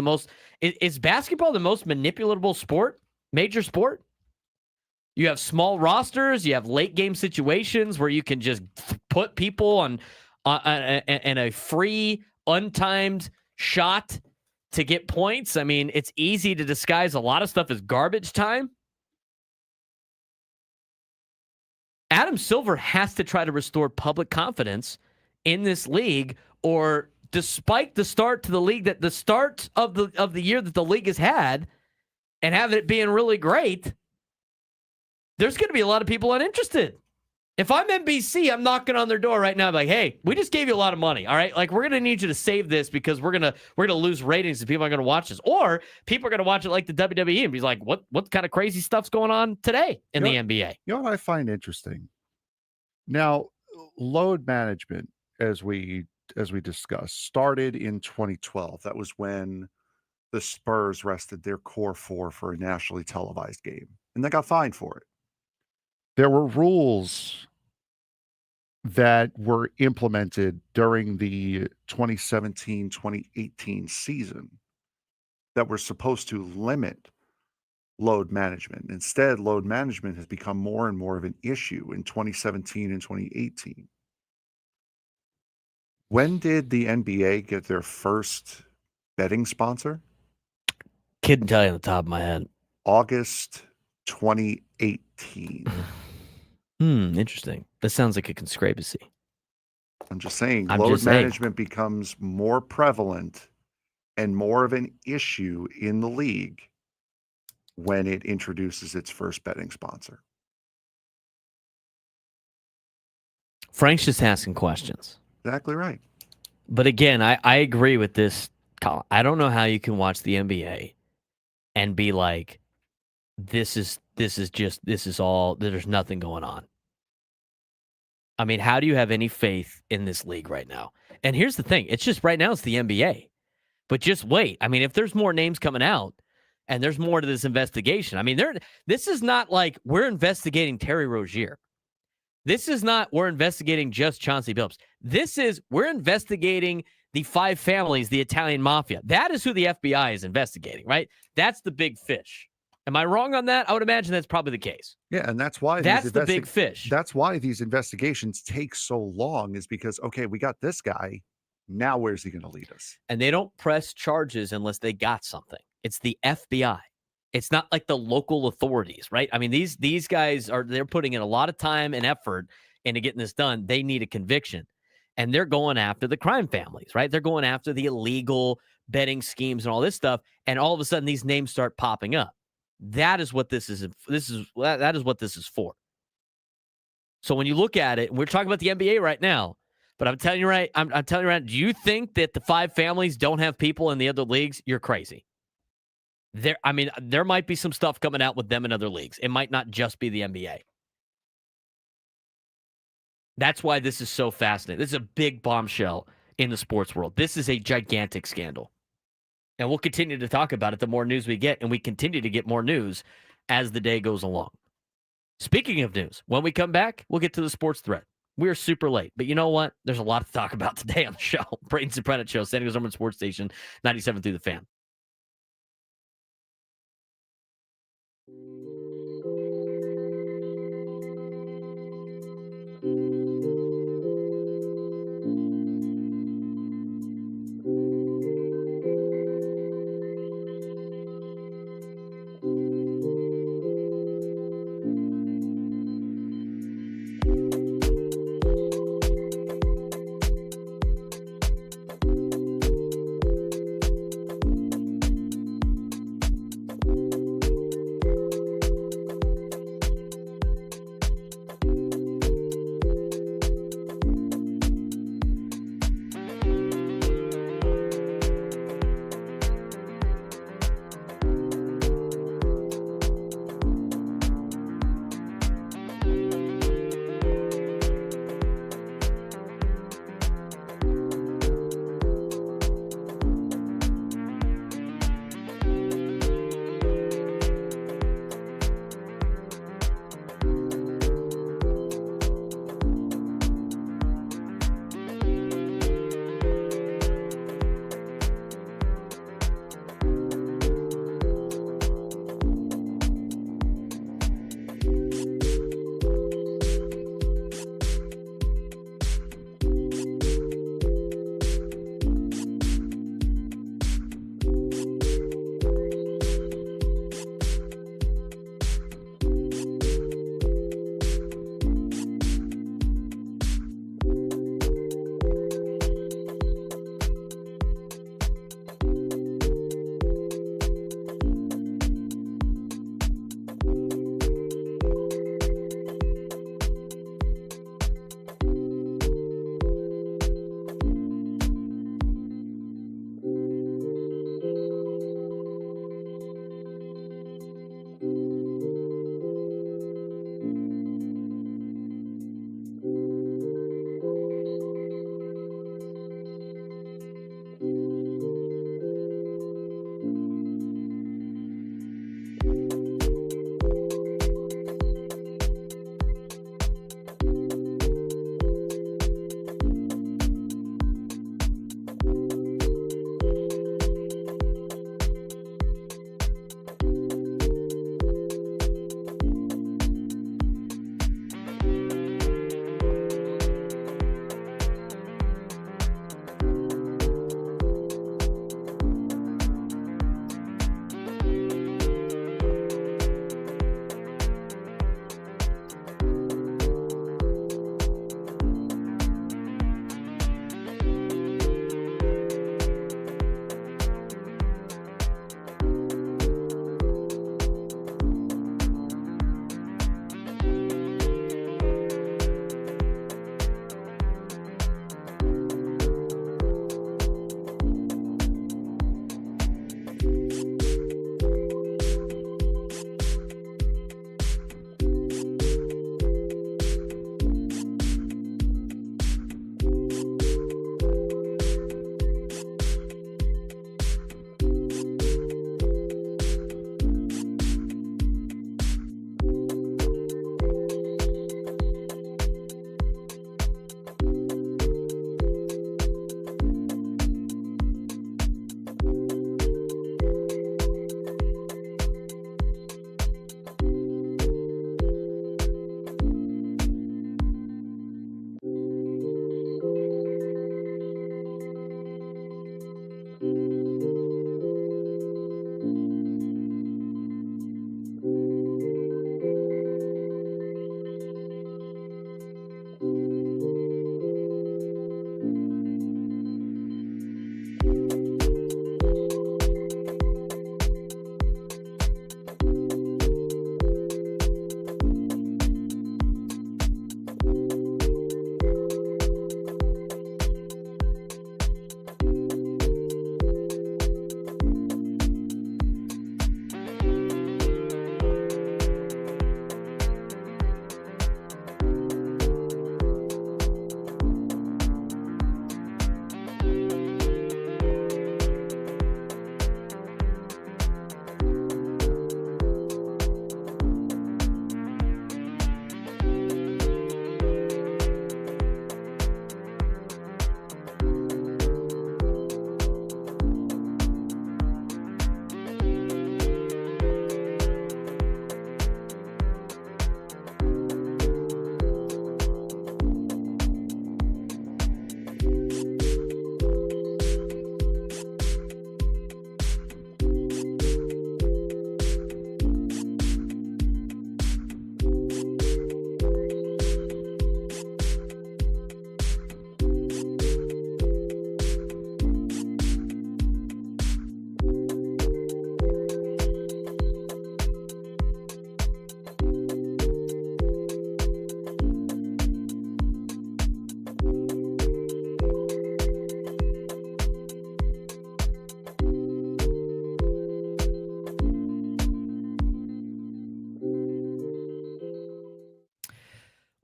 is basketball the most manipulatable sport, major sport? You have small rosters. You have late game situations where you can just put people on a free, untimed shot to get points. I mean, it's easy to disguise a lot of stuff as garbage time. Adam Silver has to try to restore public confidence in this league, or despite the start to the league, that the start of the year that the league has had and having it being really great, there's going to be a lot of people uninterested. If I'm NBC, I'm knocking on their door right now. I'm like, hey, we just gave you a lot of money. All right. Like, we're going to need you to save this because we're going to lose ratings and people aren't going to watch this. Or people are going to watch it like the WWE and be like, what kind of crazy stuff's going on today in the NBA? You know what I find interesting? Now, load management, as we discussed, started in 2012. That was when the Spurs rested their core four for a nationally televised game, and they got fined for it. There were rules that were implemented during the 2017-2018 season that were supposed to limit load management. Instead, load management has become more and more of an issue in 2017 and 2018. When did the NBA get their first betting sponsor? Couldn't tell you on the top of my head. August 2018. Interesting. That sounds like a conspiracy. I'm just saying, load management becomes more prevalent and more of an issue in the league when it introduces its first betting sponsor. Frank's just asking questions. Exactly right. But again, I agree with this, Colin. I don't know how you can watch the NBA and be like, this is all, there's nothing going on. I mean, how do you have any faith in this league right now? And here's the thing. It's just right now it's the NBA. But just wait. I mean, if there's more names coming out and there's more to this investigation, I mean, this is not like we're investigating Terry Rozier. This is not we're investigating just Chauncey Billups. This is we're investigating the five families, the Italian mafia. That is who the FBI is investigating, right? That's the big fish. Am I wrong on that? I would imagine that's probably the case. Yeah, and that's why that's the big fish. That's why these investigations take so long, is because, okay, we got this guy. Now where's he going to lead us? And they don't press charges unless they got something. It's the FBI. It's not like the local authorities, right? I mean, these guys they're putting in a lot of time and effort into getting this done. They need a conviction. And they're going after the crime families, right? They're going after the illegal betting schemes and all this stuff. And all of a sudden these names start popping up. That is what this is. That is what this is for. So when you look at it, and we're talking about the NBA right now, but I'm telling you right, I'm telling you right, do you think that the five families don't have people in the other leagues? You're crazy. There might be some stuff coming out with them in other leagues. It might not just be the NBA. That's why this is so fascinating. This is a big bombshell in the sports world. This is a gigantic scandal. And we'll continue to talk about it the more news we get, and we continue to get more news as the day goes along. Speaking of news, when we come back, we'll get to the sports thread. We're super late, but you know what? There's a lot to talk about today on the show. Braden Surprenant Show, San Diego's number one sports station, 97 through the Fan.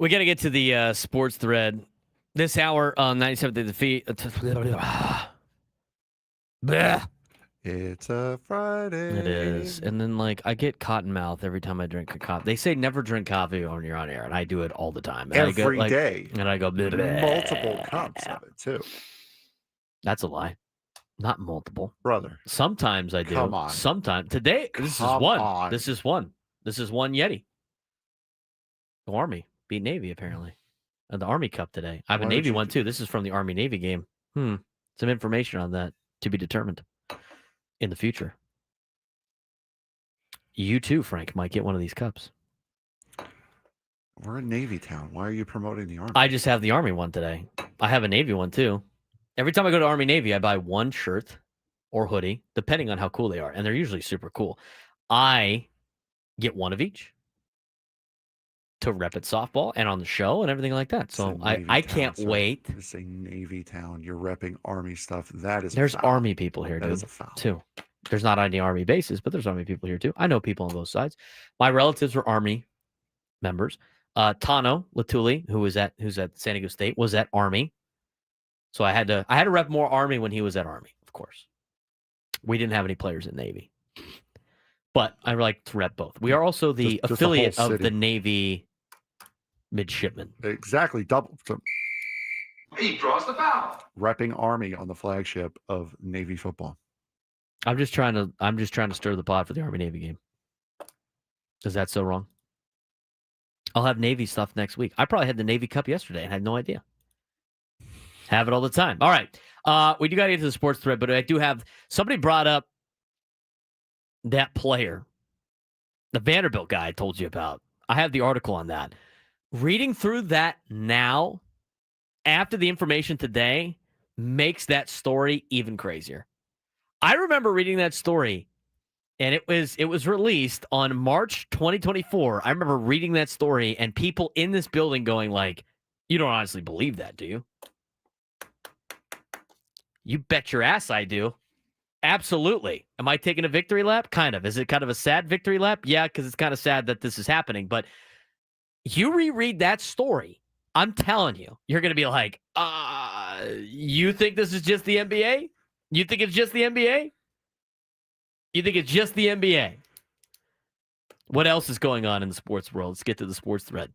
We got to get to the sports thread this hour on 97th The Feet. Bleh. It's a Friday. It is. And then, I get cotton mouth every time I drink a coffee. They say never drink coffee when you're on air, and I do it all the time. And Every day. And I go, bleh. Multiple cups of it, too. That's a lie. Not multiple. Brother. Sometimes I do. Come on. Sometimes. Today, this is one. This is one. This is one Yeti. The Army beat Navy, apparently. The Army Cup today. I have a Navy one, too. This is from the Army-Navy game. Some information on that to be determined in the future. You, too, Frank, might get one of these cups. We're in Navy town. Why are you promoting the Army? I just have the Army one today. I have a Navy one, too. Every time I go to Army-Navy, I buy one shirt or hoodie, depending on how cool they are. And they're usually super cool. I get one of each to rep at softball and on the show and everything like that. So I can't wait. It's a Navy town. You're repping Army stuff. There's Army people here, dude. That is a foul. Too. There's not any Army bases, but there's Army people here too. I know people on both sides. My relatives were Army members. Tano Latuli, who's at San Diego State, was at Army. So I had to rep more Army when he was at Army, of course. We didn't have any players in Navy. But I like to rep both. We are also the affiliate of the Navy midshipmen. Exactly. Double. He draws the foul. Repping Army on the flagship of Navy football. I'm just trying to stir the pot for the Army Navy game. Is that so wrong? I'll have Navy stuff next week. I probably had the Navy Cup yesterday and had no idea. Have it all the time. All right. We do got to get to the sports thread, but I do have somebody brought up that player, the Vanderbilt guy I told you about. I have the article on that. Reading through that now, after the information today, makes that story even crazier. I remember reading that story, and it was released on March 2024. I remember reading that story and people in this building going like, you don't honestly believe that, do you? You bet your ass I do. Absolutely. Am I taking a victory lap? Kind of. Is it kind of a sad victory lap? Yeah, because it's kind of sad that this is happening. But you reread that story, I'm telling you, you're going to be like, you think this is just the NBA? You think it's just the NBA? You think it's just the NBA? What else is going on in the sports world? Let's get to the sports thread.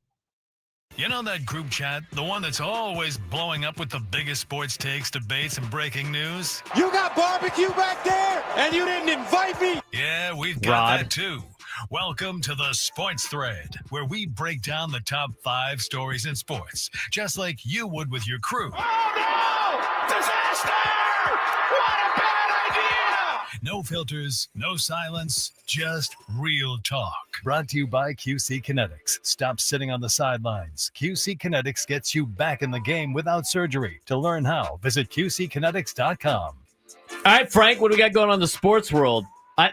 You know that group chat? The one that's always blowing up with the biggest sports takes, debates, and breaking news? You got barbecue back there, and you didn't invite me? Yeah, we've got that too. Welcome to the Sports Thread, where we break down the top 5 stories in sports, just like you would with your crew. Oh, no! Disaster! What a bad idea! No filters, no silence, just real talk. Brought to you by QC Kinetics. Stop sitting on the sidelines. QC Kinetics gets you back in the game without surgery. To learn how, visit QCkinetics.com. All right, Frank, what do we got going on in the sports world?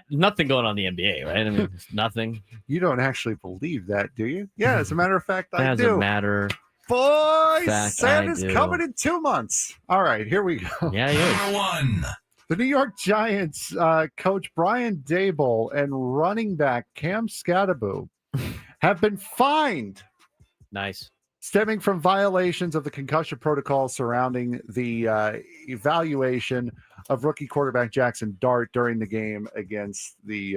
Nothing going on in the NBA, right? I mean, nothing. You don't actually believe that, do you? Yeah, as a matter of fact, I do. Doesn't matter. Boy, Santa's coming in 2 months. All right, here we go. Yeah, he is. Number 1. The New York Giants coach Brian Daboll and running back Cam Skattebo have been fined. Nice. Stemming from violations of the concussion protocol surrounding the evaluation of rookie quarterback Jackson Dart during the game against the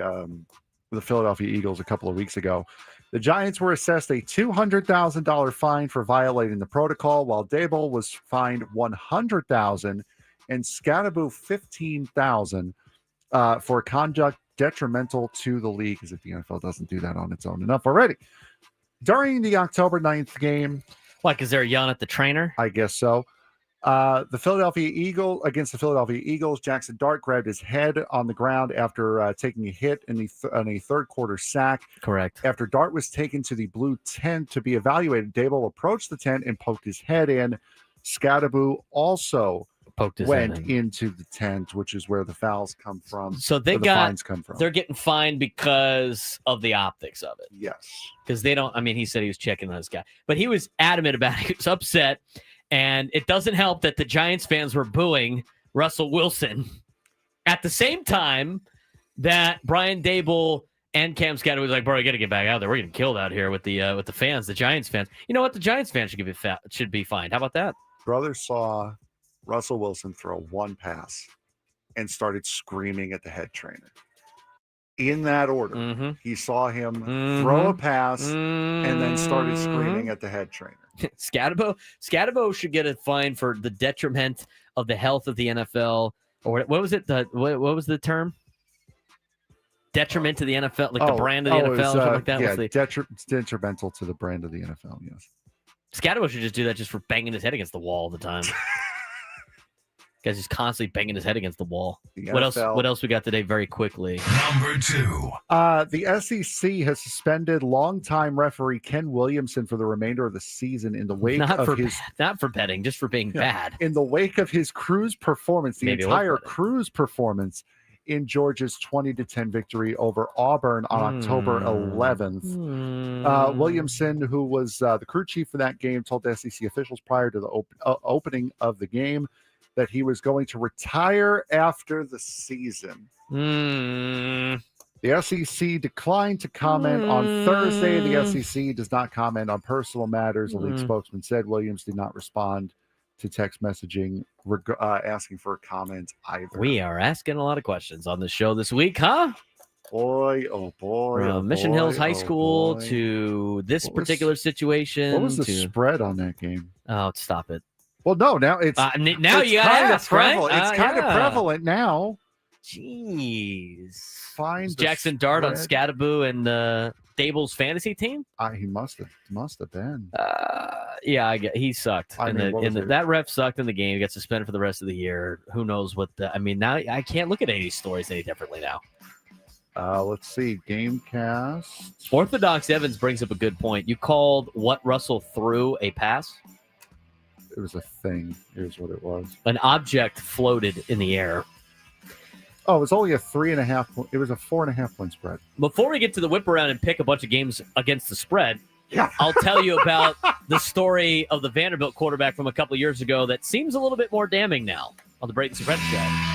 Philadelphia Eagles a couple of weeks ago. The Giants were assessed a $200,000 fine for violating the protocol, while Daboll was fined $100,000 and Skattebo $15,000 for conduct detrimental to the league, as if the NFL doesn't do that on its own enough already. During the October 9th game. Like, is there yelling at the trainer? I guess so. Against the Philadelphia Eagles, Jackson Dart grabbed his head on the ground after taking a hit in a third quarter sack. Correct. After Dart was taken to the blue tent to be evaluated, Daboll approached the tent and poked his head in. Skattebo also went into the tent, which is where the fouls come from. So the fines come from. They're getting fined because of the optics of it. Yes. Because they don't, I mean, he said he was checking on this guy, but he was adamant about it. He was upset. And it doesn't help that the Giants fans were booing Russell Wilson at the same time that Brian Daboll And Cam Scatterwood was like, bro, you got to get back out there. We're getting killed out here with the fans, the Giants fans. You know what? The Giants fans should be fined. How about that? Brother saw Russell Wilson throw one pass and started screaming at the head trainer. In that order, he saw him throw a pass and then started screaming at the head trainer. Scatterbo should get a fine for the detriment of the health of the NFL. Or what was it? What was the term? Detriment to the NFL, like the brand of the NFL, or something like that. Yeah, detrimental to the brand of the NFL, yes. Scatterbo should just do that just for banging his head against the wall all the time. Guy's just constantly banging his head against the wall. What else we got today very quickly? Number 2. The SEC has suspended longtime referee Ken Williamson for the remainder of the season in the wake not for betting, just for being bad. In the wake of his Cruise performance, the entire Cruise performance in Georgia's 20-10 victory over Auburn on October 11th. Williamson, who was the crew chief for that game, told the SEC officials prior to the opening of the game that he was going to retire after the season. The SEC declined to comment on Thursday. The SEC does not comment on personal matters. A league spokesman said Williams did not respond to text messaging asking for a comment either. We are asking a lot of questions on the show this week, huh? Boy, oh boy. From Mission Hills High School to this particular situation. What was the spread on that game? Oh, stop it. Well, no, now it's now you got to ask, right? It's kind of prevalent now. Jeez. Find Jackson Dart on Scattaboo and Dable's fantasy team? He must have been. Yeah, he sucked. That ref sucked in the game. He got suspended for the rest of the year. Who knows what now I can't look at any of these stories any differently now. Let's see. Gamecast. Orthodox Evans brings up a good point. You called what Russell threw a pass? It was a thing. Here's what it was. An object floated in the air. Oh, it was only a 3.5. It was a 4.5 point spread. Before we get to the whip around and pick a bunch of games against the spread, yeah, I'll tell you about the story of the Vanderbilt quarterback from a couple of years ago that seems a little bit more damning now on the Braden Surprenant show.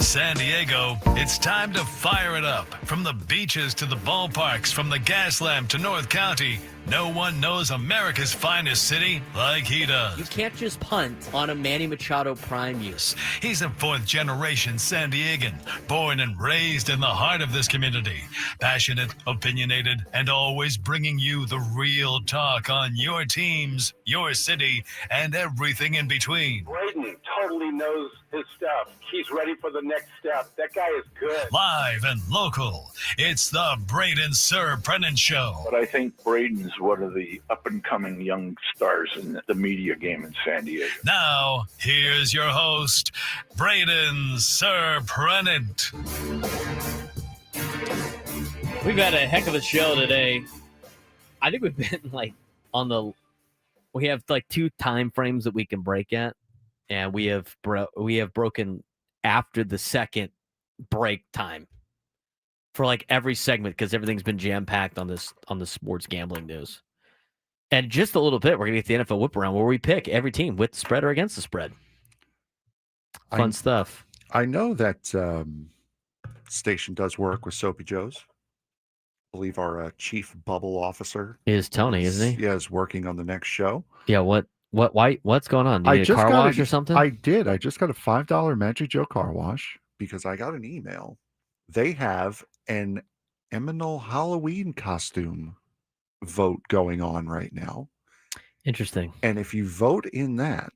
San Diego, it's time to fire it up. From the beaches to the ballparks, from the Gaslamp to North County, no one knows America's finest city like he does. You can't just punt on a Manny Machado prime use. He's a fourth-generation San Diegan, born and raised in the heart of this community. Passionate, opinionated, and always bringing you the real talk on your teams, your city, and everything in between. Braden totally knows his stuff. He's ready for the next step. That guy is good. Live and local, it's the Braden Surprenant Show. But I think Braden's one of the up-and-coming young stars in the media game in San Diego. Now, here's your host, Braden Surprenant. We've had a heck of a show today. I think we've been we have like 2 time frames that we can break at, and we have broken after the second break time for like every segment because everything's been jam-packed on the sports gambling news. And just a little bit, we're going to get the NFL whip around where we pick every team with the spread or against the spread. Fun stuff. I know that station does work with Soapy Joe's. I believe our chief bubble officer is Tony, isn't he? Yeah, is working on the next show. Yeah, what's going on? Do you need a car wash or something? I did. I just got a $5 Magic Joe car wash because I got an email. They have an Eminal Halloween costume vote going on right now. Interesting. And if you vote in that,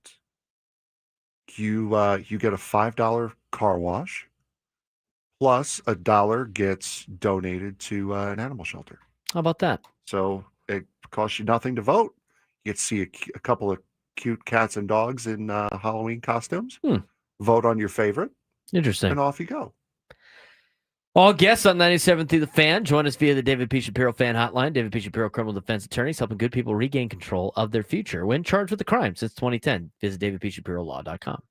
you get a $5 car wash plus $1 gets donated to an animal shelter. How about that? So it costs you nothing to vote. You get to see a couple of cute cats and dogs in Halloween costumes. Vote on your favorite. Interesting. And off you go. All guests on 97 through the Fan. Join us via the David P. Shapiro Fan Hotline. David P. Shapiro, criminal defense attorneys, helping good people regain control of their future when charged with a crime since 2010. Visit davidpshapirolaw.com.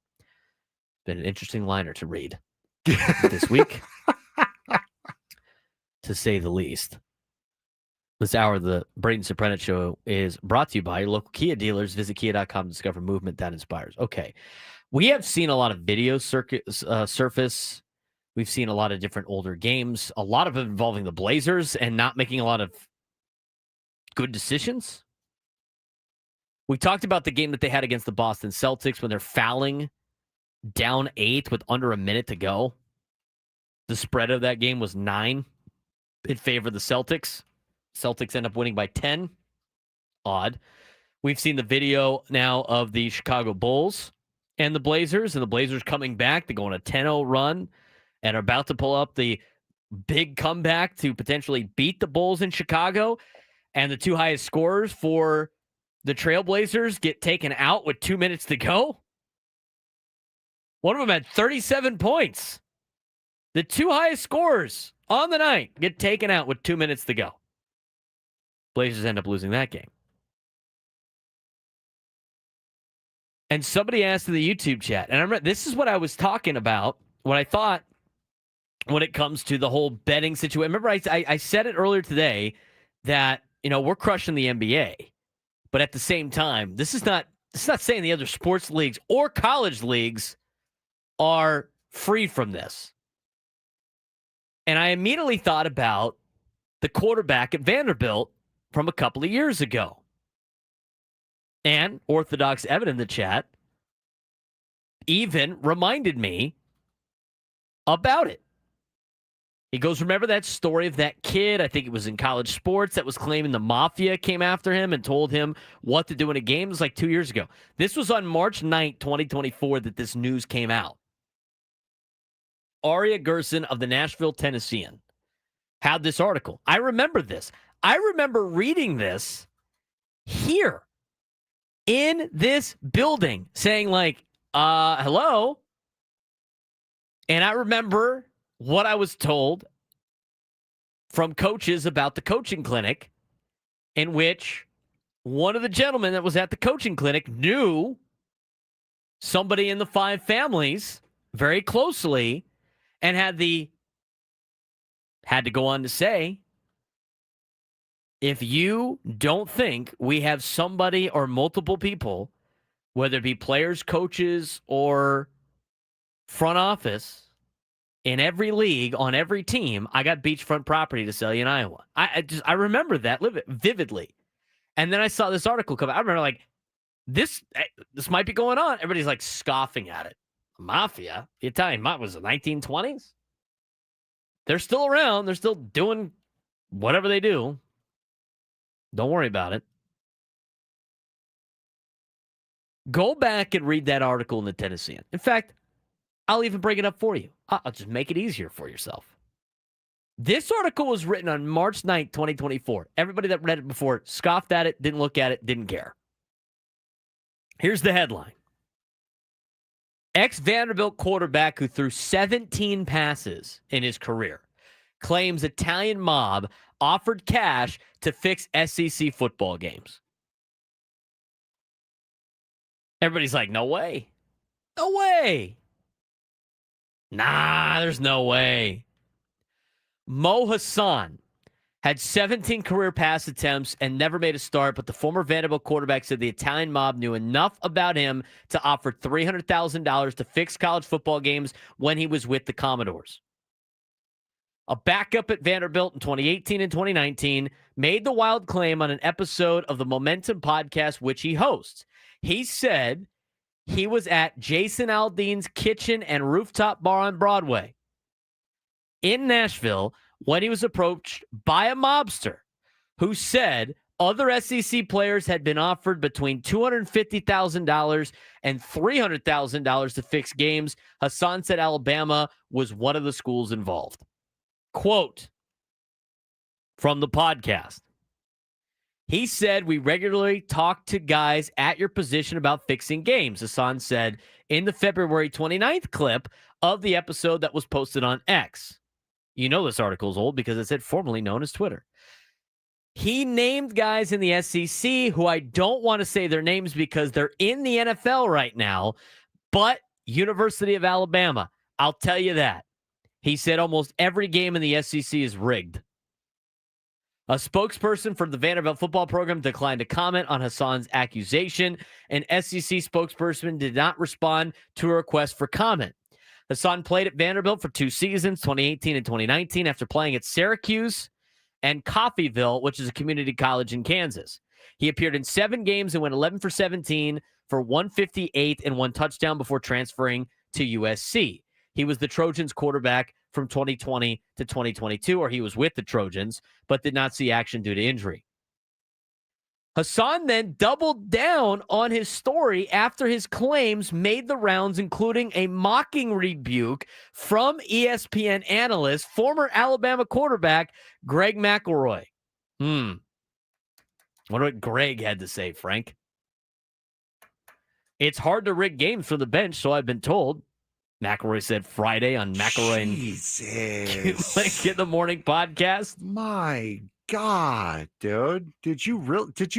Been an interesting liner to read this week, to say the least. This hour of the Braden Surprenant Show is brought to you by your local Kia dealers. Visit kia.com to discover movement that inspires. Okay. We have seen a lot of videos surface. We've seen a lot of different older games, a lot of it involving the Blazers and not making a lot of good decisions. We talked about the game that they had against the Boston Celtics when they're fouling down 8 with under a minute to go. The spread of that game was 9 in favor of the Celtics. Celtics end up winning by 10. Odd. We've seen the video now of the Chicago Bulls and the Blazers coming back to go on a 10-0 run and are about to pull up the big comeback to potentially beat the Bulls in Chicago. And the 2 highest scorers for the Trailblazers get taken out with 2 minutes to go. One of them had 37 points. The 2 highest scorers on the night get taken out with 2 minutes to go. Blazers end up losing that game. And somebody asked in the YouTube chat, and I remember this is what I was talking about, what I thought when it comes to the whole betting situation. Remember, I said it earlier today that, we're crushing the NBA, but at the same time, this is not saying the other sports leagues or college leagues are free from this. And I immediately thought about the quarterback at Vanderbilt from a couple of years ago. And Orthodox Evan in the chat even reminded me about it. He goes, remember that story of that kid, I think it was in college sports, that was claiming the mafia came after him and told him what to do in a game? It was like 2 years ago. This was on March 9th, 2024, that this news came out. Aria Gerson of the Nashville Tennessean had this article. I remember this. I remember reading this here in this building saying hello. And I remember what I was told from coaches about the coaching clinic, in which one of the gentlemen that was at the coaching clinic knew somebody in the 5 families very closely and had to go on to say, if you don't think we have somebody or multiple people, whether it be players, coaches, or front office, in every league, on every team, I got beachfront property to sell you in Iowa. I remember that vividly. And then I saw this article come out. I remember like, this might be going on. Everybody's like scoffing at it. Mafia, the Italian mafia, was the 1920s? They're still around. They're still doing whatever they do. Don't worry about it. Go back and read that article in the Tennessean. In fact, I'll even bring it up for you. I'll just make it easier for yourself. This article was written on March 9th, 2024. Everybody that read it before scoffed at it, didn't look at it, didn't care. Here's the headline. Ex-Vanderbilt quarterback who threw 17 passes in his career claims Italian mob offered cash to fix SEC football games. Everybody's like, no way. No way. Nah, there's no way. Mo Hassan had 17 career pass attempts and never made a start, but the former Vanderbilt quarterback said the Italian mob knew enough about him to offer $300,000 to fix college football games when he was with the Commodores. A backup at Vanderbilt in 2018 and 2019 made the wild claim on an episode of the Momentum podcast, which he hosts. He said he was at Jason Aldean's Kitchen and Rooftop Bar on Broadway in Nashville when he was approached by a mobster who said other SEC players had been offered between $250,000 and $300,000 to fix games. Hassan said Alabama was one of the schools involved. Quote from the podcast. He said, we regularly talk to guys at your position about fixing games, Hassan said in the February 29th clip of the episode that was posted on X. You know this article is old because it said formerly known as Twitter. He named guys in the SEC who I don't want to say their names because they're in the NFL right now, but University of Alabama, I'll tell you that. He said almost every game in the SEC is rigged. A spokesperson for the Vanderbilt football program declined to comment on Hassan's accusation. An SEC spokesperson did not respond to a request for comment. Hassan played at Vanderbilt for 2 seasons, 2018 and 2019, after playing at Syracuse and Coffeyville, which is a community college in Kansas. He appeared in 7 games and went 11 for 17 for 158 and 1 touchdown before transferring to USC. He was the Trojans quarterback from 2020 to 2022, or he was with the Trojans, but did not see action due to injury. Hassan then doubled down on his story after his claims made the rounds, including a mocking rebuke from ESPN analyst, former Alabama quarterback Greg McElroy. Wonder what Greg had to say, Frank. It's hard to rig games from the bench, so I've been told. McElroy said Friday on McElroy and Get the Morning podcast. My God, dude. Did you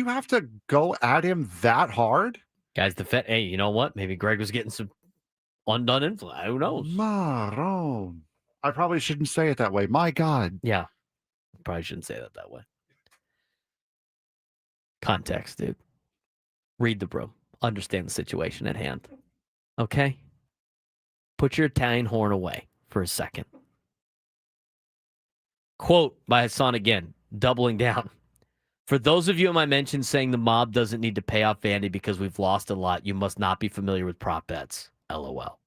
have to go at him that hard? Guys, hey, you know what? Maybe Greg was getting some undone influence. Who knows? Maroon. I probably shouldn't say it that way. My God. Yeah. Probably shouldn't say that way. Context, dude. Read the room. Understand the situation at hand. Okay? Put your Italian horn away for a second. Quote by Hassan again, doubling down. For those of you in my mention saying the mob doesn't need to pay off Vandy because we've lost a lot, you must not be familiar with prop bets. LOL.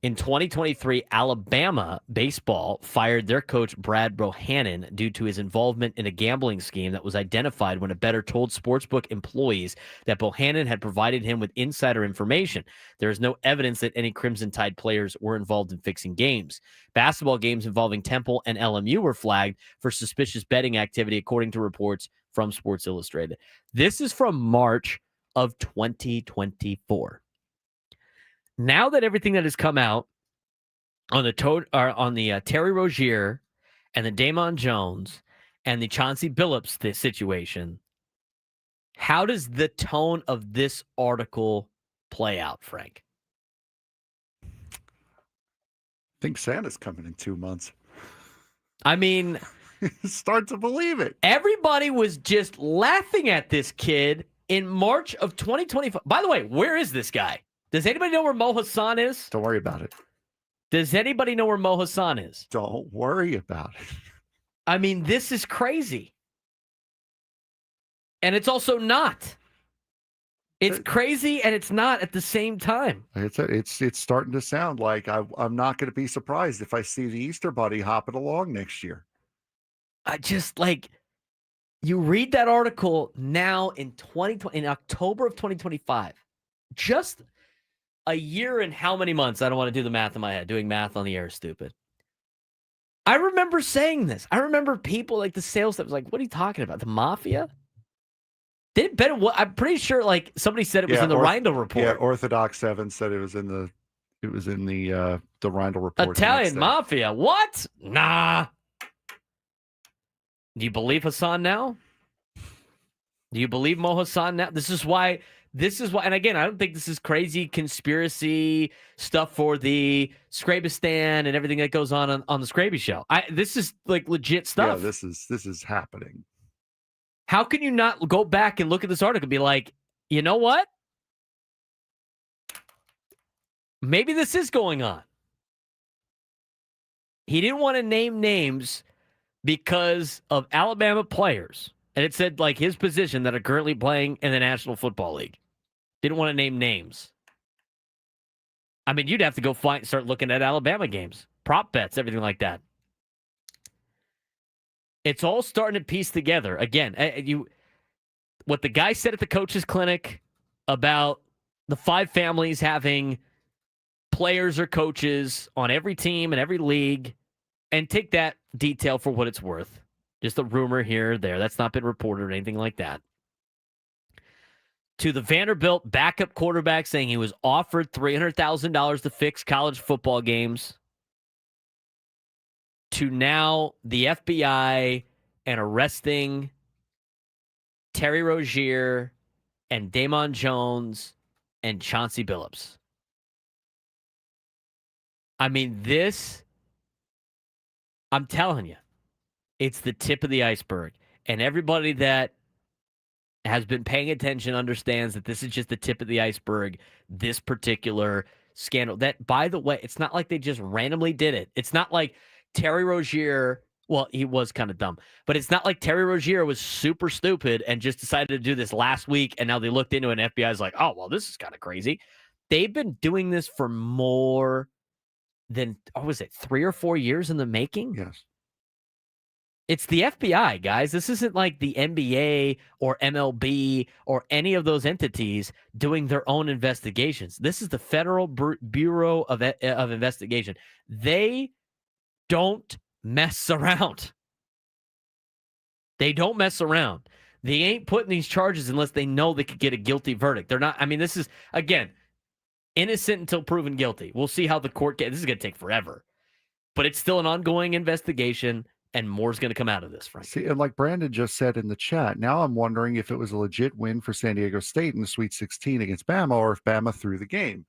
In 2023, Alabama baseball fired their coach Brad Bohannon due to his involvement in a gambling scheme that was identified when a bettor told sportsbook employees that Bohannon had provided him with insider information. There is no evidence that any Crimson Tide players were involved in fixing games. Basketball games involving Temple and LMU were flagged for suspicious betting activity, according to reports from Sports Illustrated. This is from March of 2024. Now that everything that has come out on the Terry Rozier and the Damon Jones and the Chauncey Billups situation, how does the tone of this article play out, Frank? I think Santa's coming in 2 months. I mean, start to believe it. Everybody was just laughing at this kid in March of 2025. By the way, where is this guy? Does anybody know where Mo Hassan is? Don't worry about it. Does anybody know where Mo Hassan is? Don't worry about it. I mean, this is crazy. And it's also not. It's crazy and it's not at the same time. It's starting to sound like I'm not going to be surprised if I see the Easter Bunny hopping along next year. I just you read that article now in October of 2025, just a year and how many months? I don't want to do the math in my head. Doing math on the air is stupid. I remember saying this. I remember people like the sales that was like, what are you talking about? The mafia? I'm pretty sure somebody said it was in the Reindl report. Yeah, Orthodox 7 said it was in the Reindl report. Italian mafia. What? Nah. Do you believe Hassan now? Do you believe Mo Hassan now? This is why, and again, I don't think this is crazy conspiracy stuff for the Scrabistan and everything that goes on the Scraby show. This is legit stuff. Yeah, this is happening. How can you not go back and look at this article and be like, you know what? Maybe this is going on. He didn't want to name names because of Alabama players. And it said his position that are currently playing in the National Football League. Didn't want to name names. I mean, you'd have to go start looking at Alabama games, prop bets, everything like that. It's all starting to piece together. Again, what the guy said at the coaches clinic about the 5 families having players or coaches on every team and every league, and take that detail for what it's worth. Just a rumor here or there. That's not been reported or anything like that. To the Vanderbilt backup quarterback saying he was offered $300,000 to fix college football games. To now the FBI and arresting Terry Rozier and Damon Jones and Chauncey Billups. I mean, I'm telling you, it's the tip of the iceberg. And everybody that has been paying attention understands that this is just the tip of the iceberg, this particular scandal. That, by the way, it's not like they just randomly did it. It's not like Terry Rozier, well, he was kind of dumb, but it's not like Terry Rozier was super stupid and just decided to do this last week, and now they looked into it, and FBI's like, oh, well, this is kind of crazy. They've been doing this for more than, 3 or 4 years in the making? Yes. It's the FBI, guys. This isn't like the NBA or MLB or any of those entities doing their own investigations. This is the Federal Bureau of Investigation. They don't mess around. They don't mess around. They ain't putting these charges unless they know they could get a guilty verdict. They're not. I mean, this is, again, innocent until proven guilty. We'll see how the court gets. This is going to take forever. But it's still an ongoing investigation, and more's going to come out of this, Frank. See, and like Brandon just said in the chat, now I'm wondering if it was a legit win for San Diego State in the Sweet 16 against Bama, or if Bama threw the game.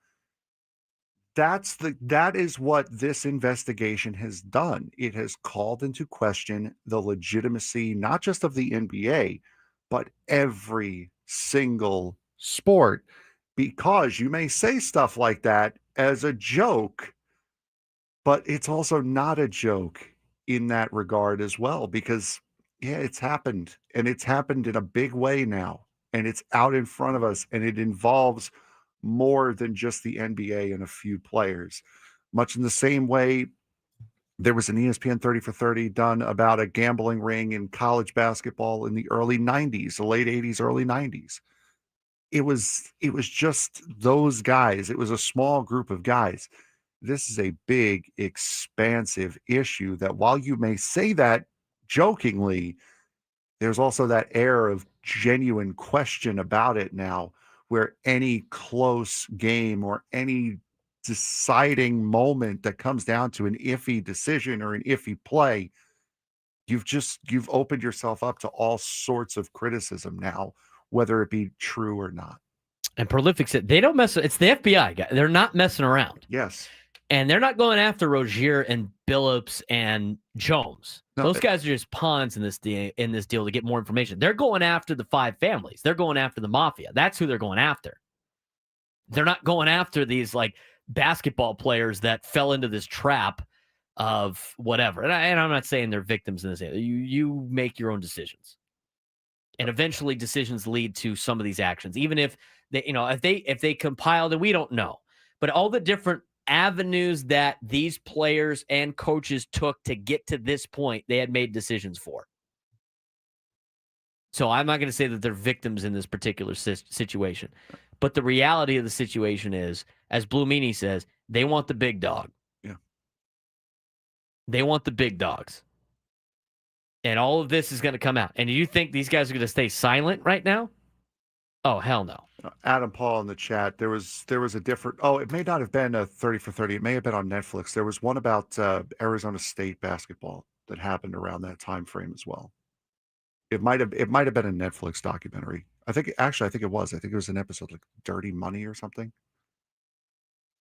That is what this investigation has done. It has called into question the legitimacy, not just of the NBA, but every single sport, because you may say stuff like that as a joke, but it's also not a joke in that regard as well, because it's happened, and it's happened in a big way now, and it's out in front of us, and it involves more than just the NBA and a few players. Much in the same way, there was an ESPN 30 for 30 done about a gambling ring in college basketball in the early 90s, the late 80s, early 90s. It was just those guys. It was a small group of guys. This is a big, expansive issue that, while you may say that jokingly, there's also that air of genuine question about it now, where any close game or any deciding moment that comes down to an iffy decision or an iffy play, you've opened yourself up to all sorts of criticism now, whether it be true or not. And Prolific said they don't mess. It's the FBI guy. They're not messing around. Yes. And they're not going after Rozier and Billups and Jones. No, those guys are just pawns in this deal to get more information. They're going after the 5 families. They're going after the mafia. That's who they're going after. They're not going after these basketball players that fell into this trap of whatever. And I'm not saying they're victims in this. You make your own decisions. And eventually decisions lead to some of these actions, even if they, if they compiled, and we don't know, but all the different avenues that these players and coaches took to get to this point, they had made decisions for. So I'm not going to say that they're victims in this particular situation, but the reality of the situation is, as Blue Meanie says, they want the big dog. Yeah. They want the big dogs. And all of this is going to come out. And do you think these guys are going to stay silent right now? Oh, hell no. Adam Paul in the chat, there was a different, it may not have been a 30 for 30. It may have been on Netflix. There was one about Arizona State basketball that happened around that time frame as well. It might have been a Netflix documentary. I think it was. I think it was an episode like Dirty Money or something.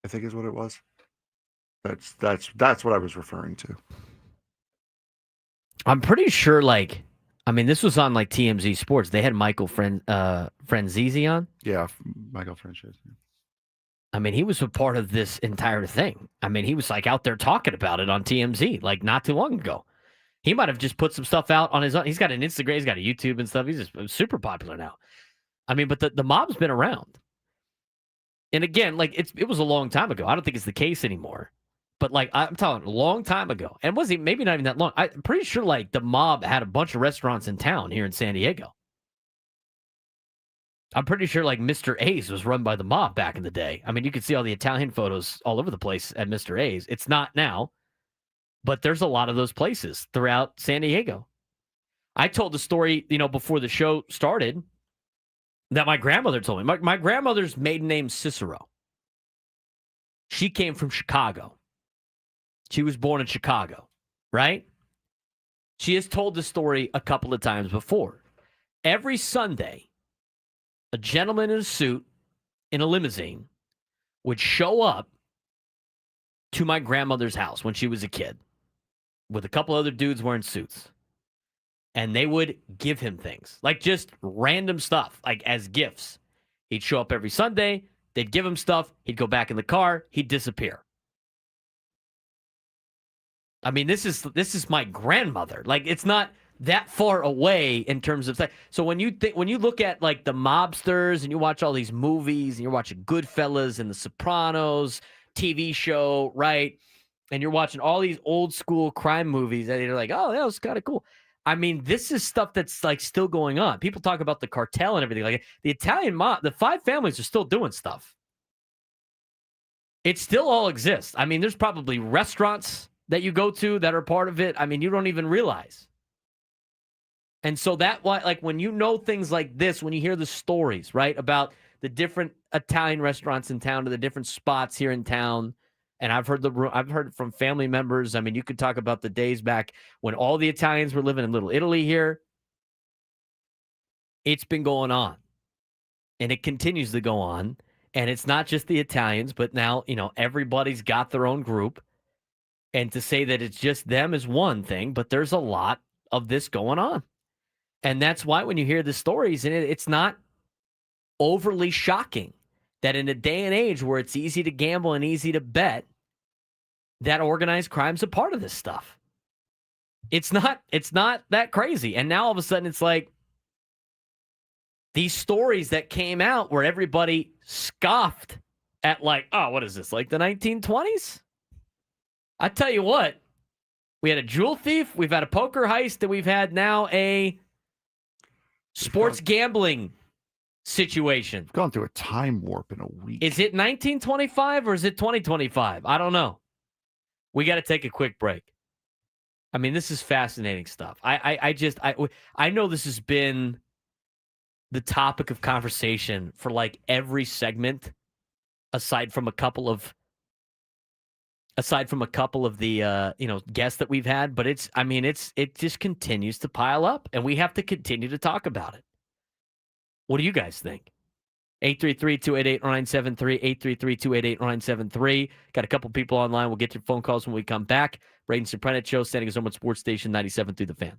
I think is what it was. That's what I was referring to. I'm pretty sure, this was on TMZ Sports. They had Michael Franzese on. Yeah, Michael Franzese. He was a part of this entire thing. He was out there talking about it on TMZ not too long ago. He might have just put some stuff out on his own. He's got an Instagram, he's got a YouTube and stuff. He's just super popular now. But the mob's been around. And again, it was a long time ago. I don't think it's the case anymore. But I'm telling you, a long time ago. And was he maybe not even that long? I'm pretty sure the mob had a bunch of restaurants in town here in San Diego. I'm pretty sure Mr. A's was run by the mob back in the day. You could see all the Italian photos all over the place at Mr. A's. It's not now. But there's a lot of those places throughout San Diego. I told the story, before the show started that my grandmother told me. My grandmother's maiden name's Cicero. She came from Chicago. She was born in Chicago, right? She has told the story a couple of times before. Every Sunday, a gentleman in a suit in a limousine would show up to my grandmother's house when she was a kid with a couple other dudes wearing suits. And they would give him things, just random stuff, as gifts. He'd show up every Sunday. They'd give him stuff. He'd go back in the car. He'd disappear. This is my grandmother. It's not that far away in terms of so when you look at the mobsters and you watch all these movies and you're watching Goodfellas and The Sopranos TV show, right? And you're watching all these old school crime movies and you're oh, that was kind of cool. This is stuff that's still going on. People talk about the cartel and everything. The Italian mob, the five families are still doing stuff. It still all exists. There's probably restaurants that you go to that are part of it. You don't even realize. And so that why, when you know things like this, when you hear the stories, right, about the different Italian restaurants in town, to the different spots here in town, and I've heard it from family members. You could talk about the days back when all the Italians were living in Little Italy here. It's been going on, and it continues to go on. And it's not just the Italians, but now everybody's got their own group. And to say that it's just them is one thing, but there's a lot of this going on. And that's why when you hear the stories, and it's not overly shocking that in a day and age where it's easy to gamble and easy to bet, that organized crime's a part of this stuff. It's not that crazy. And now all of a sudden it's these stories that came out where everybody scoffed at oh, what is this? The 1920s? I tell you what, we had a jewel thief, we've had a poker heist, and we've had now a sports gambling situation. We've gone through a time warp in a week. Is it 1925 or is it 2025? I don't know. We got to take a quick break. This is fascinating stuff. I know this has been the topic of conversation for every segment, aside from a couple of the guests that we've had, but it just continues to pile up, and we have to continue to talk about it. What do you guys think? 833-288-0973, 833-288-0973. Got a couple people online. We'll get your phone calls when we come back. Braden Surprenant Show, San Diego Zone Sports Station 97 through the Fan.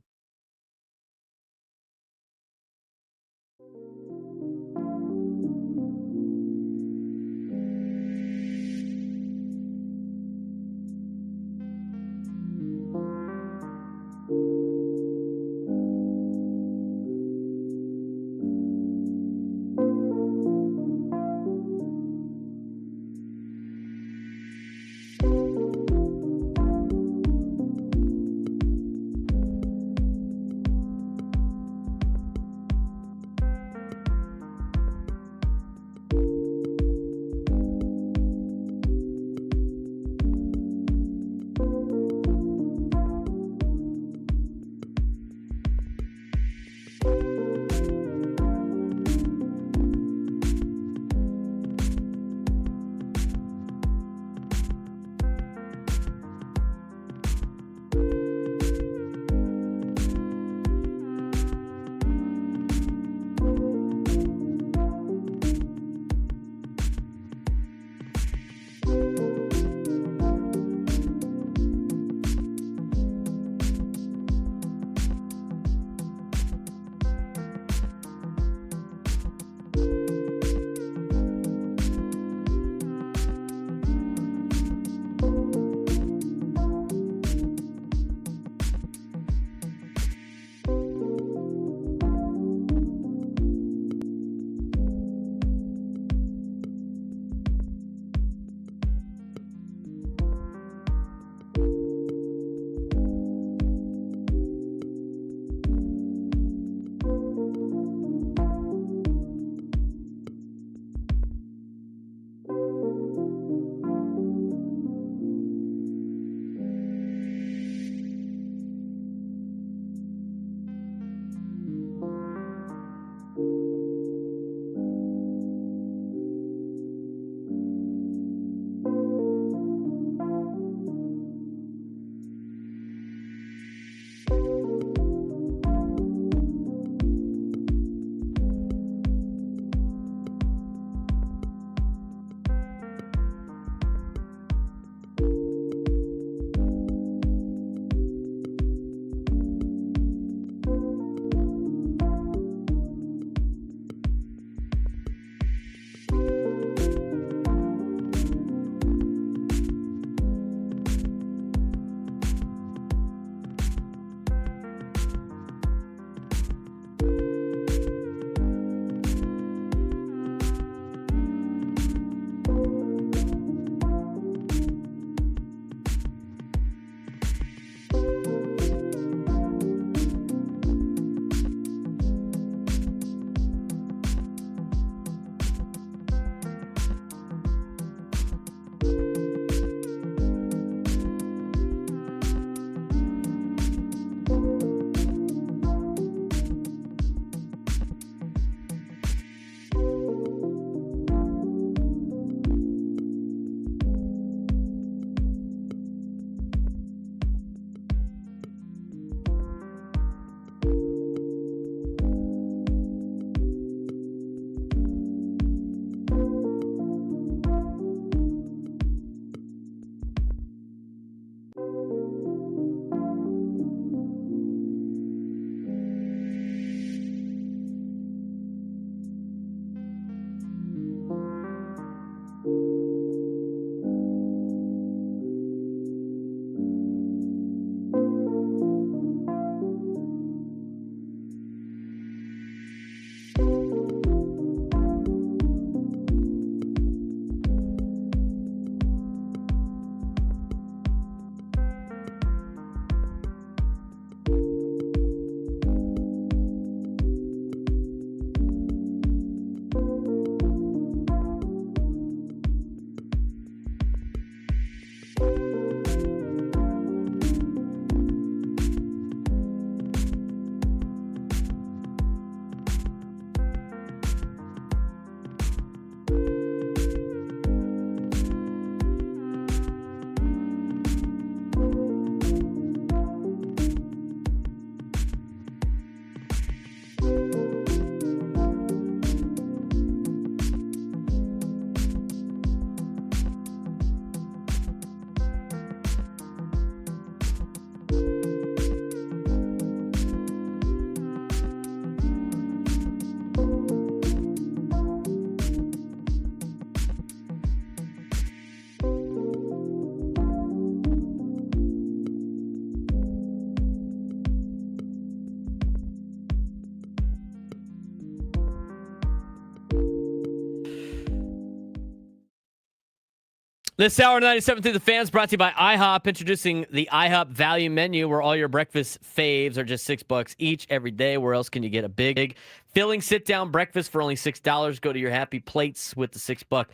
This hour, 97 through the Fans, brought to you by IHOP, introducing the IHOP value menu, where all your breakfast faves are just $6 each every day. Where else can you get a big, filling sit-down breakfast for only $6? Go to your happy plates with the $6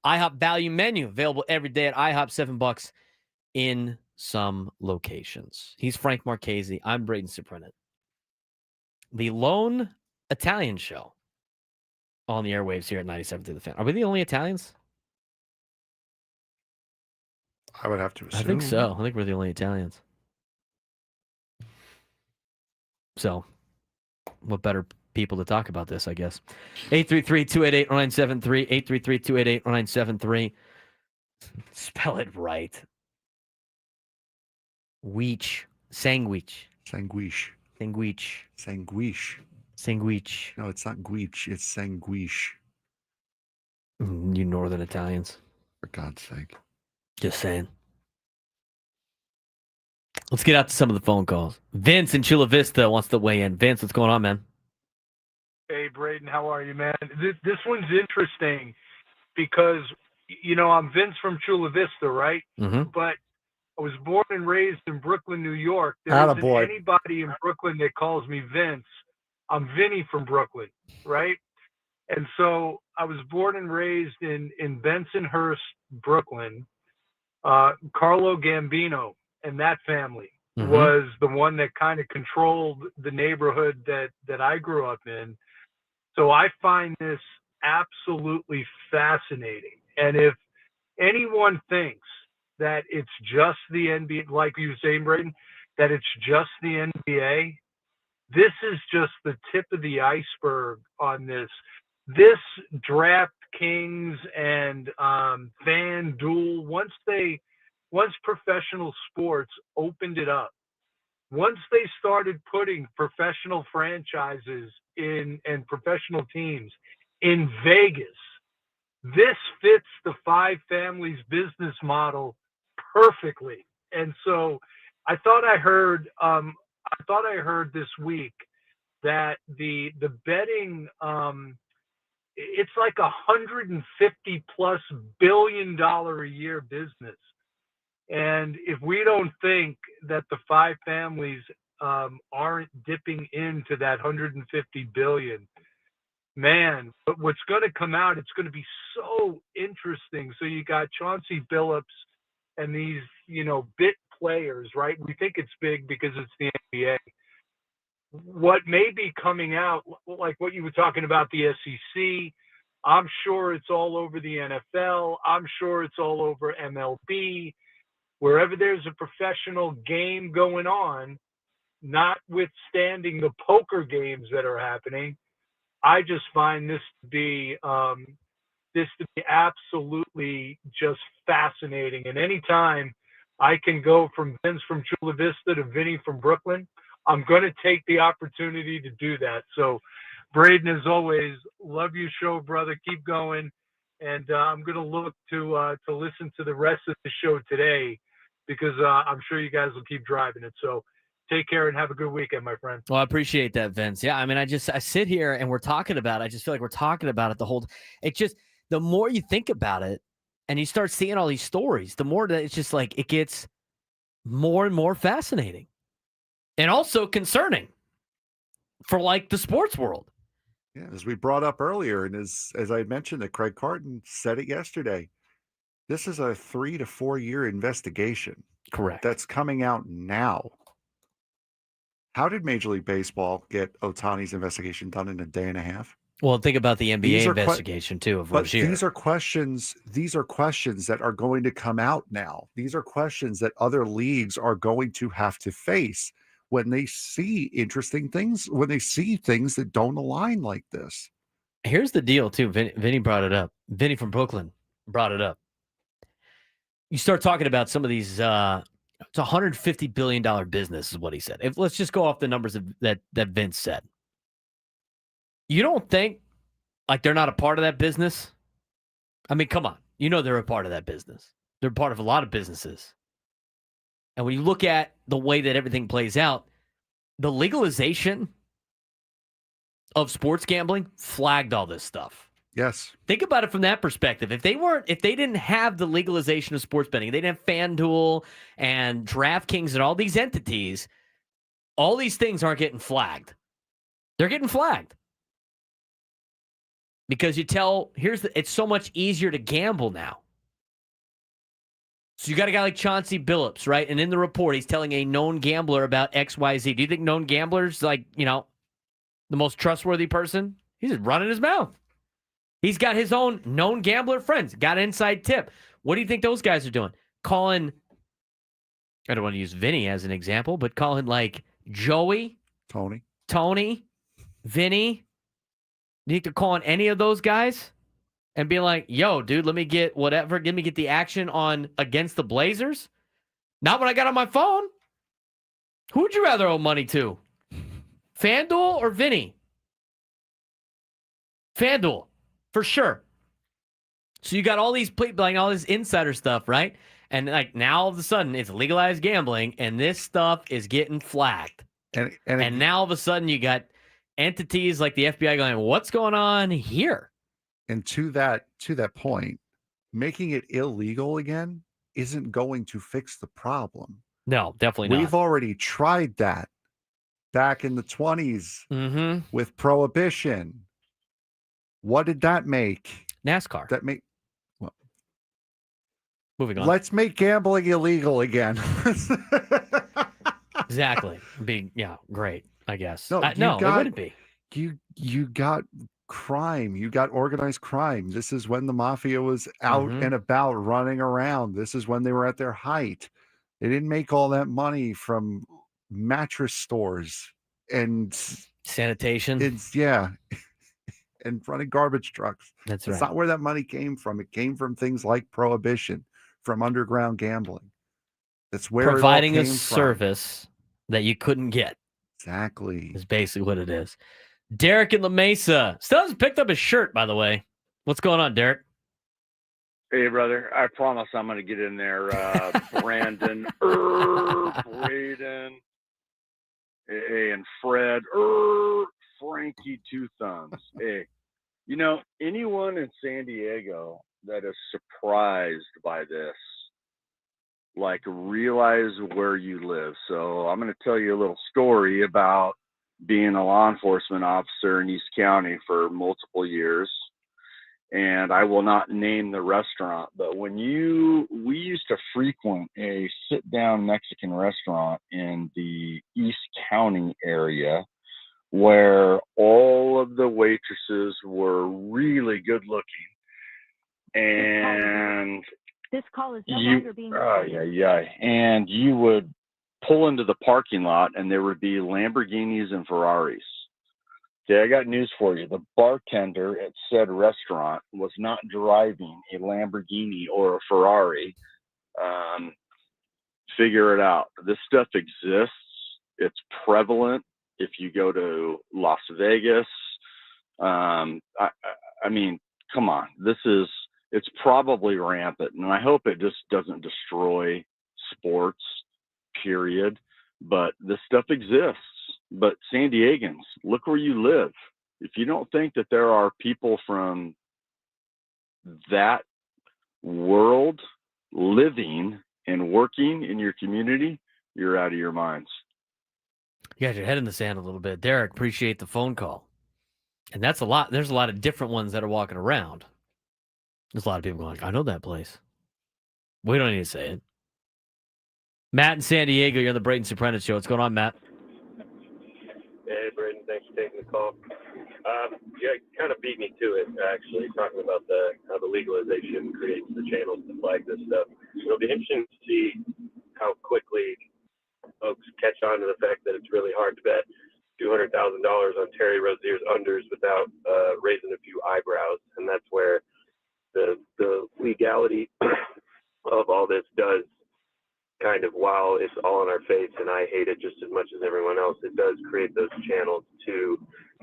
IHOP value menu, available every day at IHOP, $7 in some locations. He's Frank Marchese. I'm Braden Surprenant. The lone Italian show on the airwaves here at 97 through the Fan. Are we the only Italians? I would have to assume. I think so. I think we're the only Italians. So, what better people to talk about this, I guess. 833-288-0973. 833-288-0973. Spell it right. Weech. Sandwich. Sanguiche. Sanguich. Sanguiche. Sanguich. No, it's not guiche. It's sanguiche. You northern Italians. For God's sake. Just saying. Let's get out to some of the phone calls. Vince in Chula Vista wants to weigh in. Vince, what's going on, man? Hey, Braden, how are you, man? This one's interesting because, you know, I'm Vince from Chula Vista, right? Mm-hmm. But I was born and raised in Brooklyn, New York. There isn't anybody in Brooklyn that calls me Vince. I'm Vinny from Brooklyn, right? And so I was born and raised in Bensonhurst, Brooklyn. Carlo Gambino and that family was the one that kind of controlled the neighborhood that I grew up in. So I find this absolutely fascinating. And if anyone thinks that it's just the NBA, like you were saying, Braden, that it's just the NBA, this is just the tip of the iceberg on this. This DraftKings and FanDuel, once professional sports opened it up, once they started putting professional franchises in and professional teams in Vegas, this fits the Five Families business model perfectly. And so I thought I heard this week that the betting it's like $150+ billion a year business. And if we don't think that the Five Families aren't dipping into that 150 billion, man, but what's going to come out, it's going to be so interesting. So you got Chauncey Billups and these, you know, bit players, right? We think it's big because it's the NBA. What may be coming out, like what you were talking about, the SEC, I'm sure it's all over the NFL. I'm sure it's all over MLB. Wherever there's a professional game going on, notwithstanding the poker games that are happening, I just find this to be absolutely just fascinating. And anytime I can go from Vince from Chula Vista to Vinny from Brooklyn, I'm going to take the opportunity to do that. So, Braden, as always, love your show, brother. Keep going. And I'm going to look to listen to the rest of the show today because I'm sure you guys will keep driving it. So take care and have a good weekend, my friend. Well, I appreciate that, Vince. Yeah, I mean, I sit here and we're talking about it. I just feel like we're talking about it the more you think about it and you start seeing all these stories, the more that it's just like it gets more and more fascinating and also concerning for like the sports world. Yeah, as we brought up earlier, and as I mentioned, that Craig Carton said it yesterday, this is a 3 to 4 year investigation. Correct. That's coming out now. How did Major League Baseball get Ohtani's investigation done in a day and a half? Well, think about the NBA investigation too of Rozier. These are questions that are going to come out now. These are questions that other leagues are going to have to face when they see interesting things, when they see things that don't align like this. Here's the deal, too. Vinny brought it up. Vinny from Brooklyn brought it up. You start talking about some of these, it's a $150 billion business is what he said. Let's just go off the numbers that Vince said. You don't think like they're not a part of that business? I mean, come on. You know they're a part of that business. They're part of a lot of businesses. And when you look at the way that everything plays out, the legalization of sports gambling flagged all this stuff. Yes. Think about it from that perspective. If they didn't have the legalization of sports betting, they didn't have FanDuel and DraftKings and all these entities, all these things aren't getting flagged. They're getting flagged. Because it's so much easier to gamble now. So you got a guy like Chauncey Billups, right? And in the report, he's telling a known gambler about XYZ. Do you think known gambler's the most trustworthy person? He's just running his mouth. He's got his own known gambler friends, got an inside tip. What do you think those guys are doing? Calling, I don't want to use Vinny as an example, but calling like Joey, Tony, Vinny. Do you think they're calling any of those guys and being like, yo, dude, let me get whatever. Let me get the action on against the Blazers? Not what I got on my phone. Who would you rather owe money to? FanDuel or Vinny? FanDuel. For sure. So you got all these all this insider stuff, right? And now all of a sudden it's legalized gambling, and this stuff is getting flagged. And now all of a sudden you got entities like the FBI going, "What's going on here?" And to that point, making it illegal again isn't going to fix the problem. No, definitely not. We've already tried that back in the 20s with prohibition. What did that make? NASCAR. Moving on. Let's make gambling illegal again. Exactly. Great, I guess. No, it wouldn't be. You got crime. You got organized crime. This is when the mafia was out and about running around. This is when they were at their height. They didn't make all that money from mattress stores and sanitation. And running garbage trucks. That's right. It's not where that money came from. It came from things like prohibition, from underground gambling. That's where providing it all a came service that you couldn't get. Exactly. Is basically what it is. Derek in La Mesa still hasn't picked up his shirt, by the way. What's going on, Derek? Hey, brother. I promise I'm going to get in there. Brandon, Braden, and Fred, Frankie Two Thumbs. Hey, anyone in San Diego that is surprised by this, realize where you live. So I'm going to tell you a little story about being a law enforcement officer in East County for multiple years. And I will not name the restaurant, but we used to frequent a sit-down Mexican restaurant in the East County area, where all of the waitresses were really good looking. And this call is no longer being recorded. And you would pull into the parking lot and there would be Lamborghinis and Ferraris. Okay, I got news for you. The bartender at said restaurant was not driving a Lamborghini or a Ferrari. Figure it out. This stuff exists. It's prevalent. If you go to Las Vegas, I mean, come on. It's probably rampant, and I hope it just doesn't destroy sports, period. But this stuff exists. But San Diegans, look where you live. If you don't think that there are people from that world living and working in your community, you're out of your minds. You got your head in the sand a little bit. Derek, appreciate the phone call. And that's a lot. There's a lot of different ones that are walking around. There's a lot of people going, I know that place. We don't need to say it. Matt in San Diego, you're on the Braden Surprenant Show. What's going on, Matt? Hey, Braden, thanks for taking the call. You kind of beat me to it, actually, talking about how the legalization creates the channels to flag this stuff. It'll be interesting to see how quickly folks catch on to the fact that it's really hard to bet $200,000 on Terry Rozier's unders without raising a few eyebrows, and that's where the legality of all this does kind of, while it's all in our face and I hate it just as much as everyone else, it does create those channels to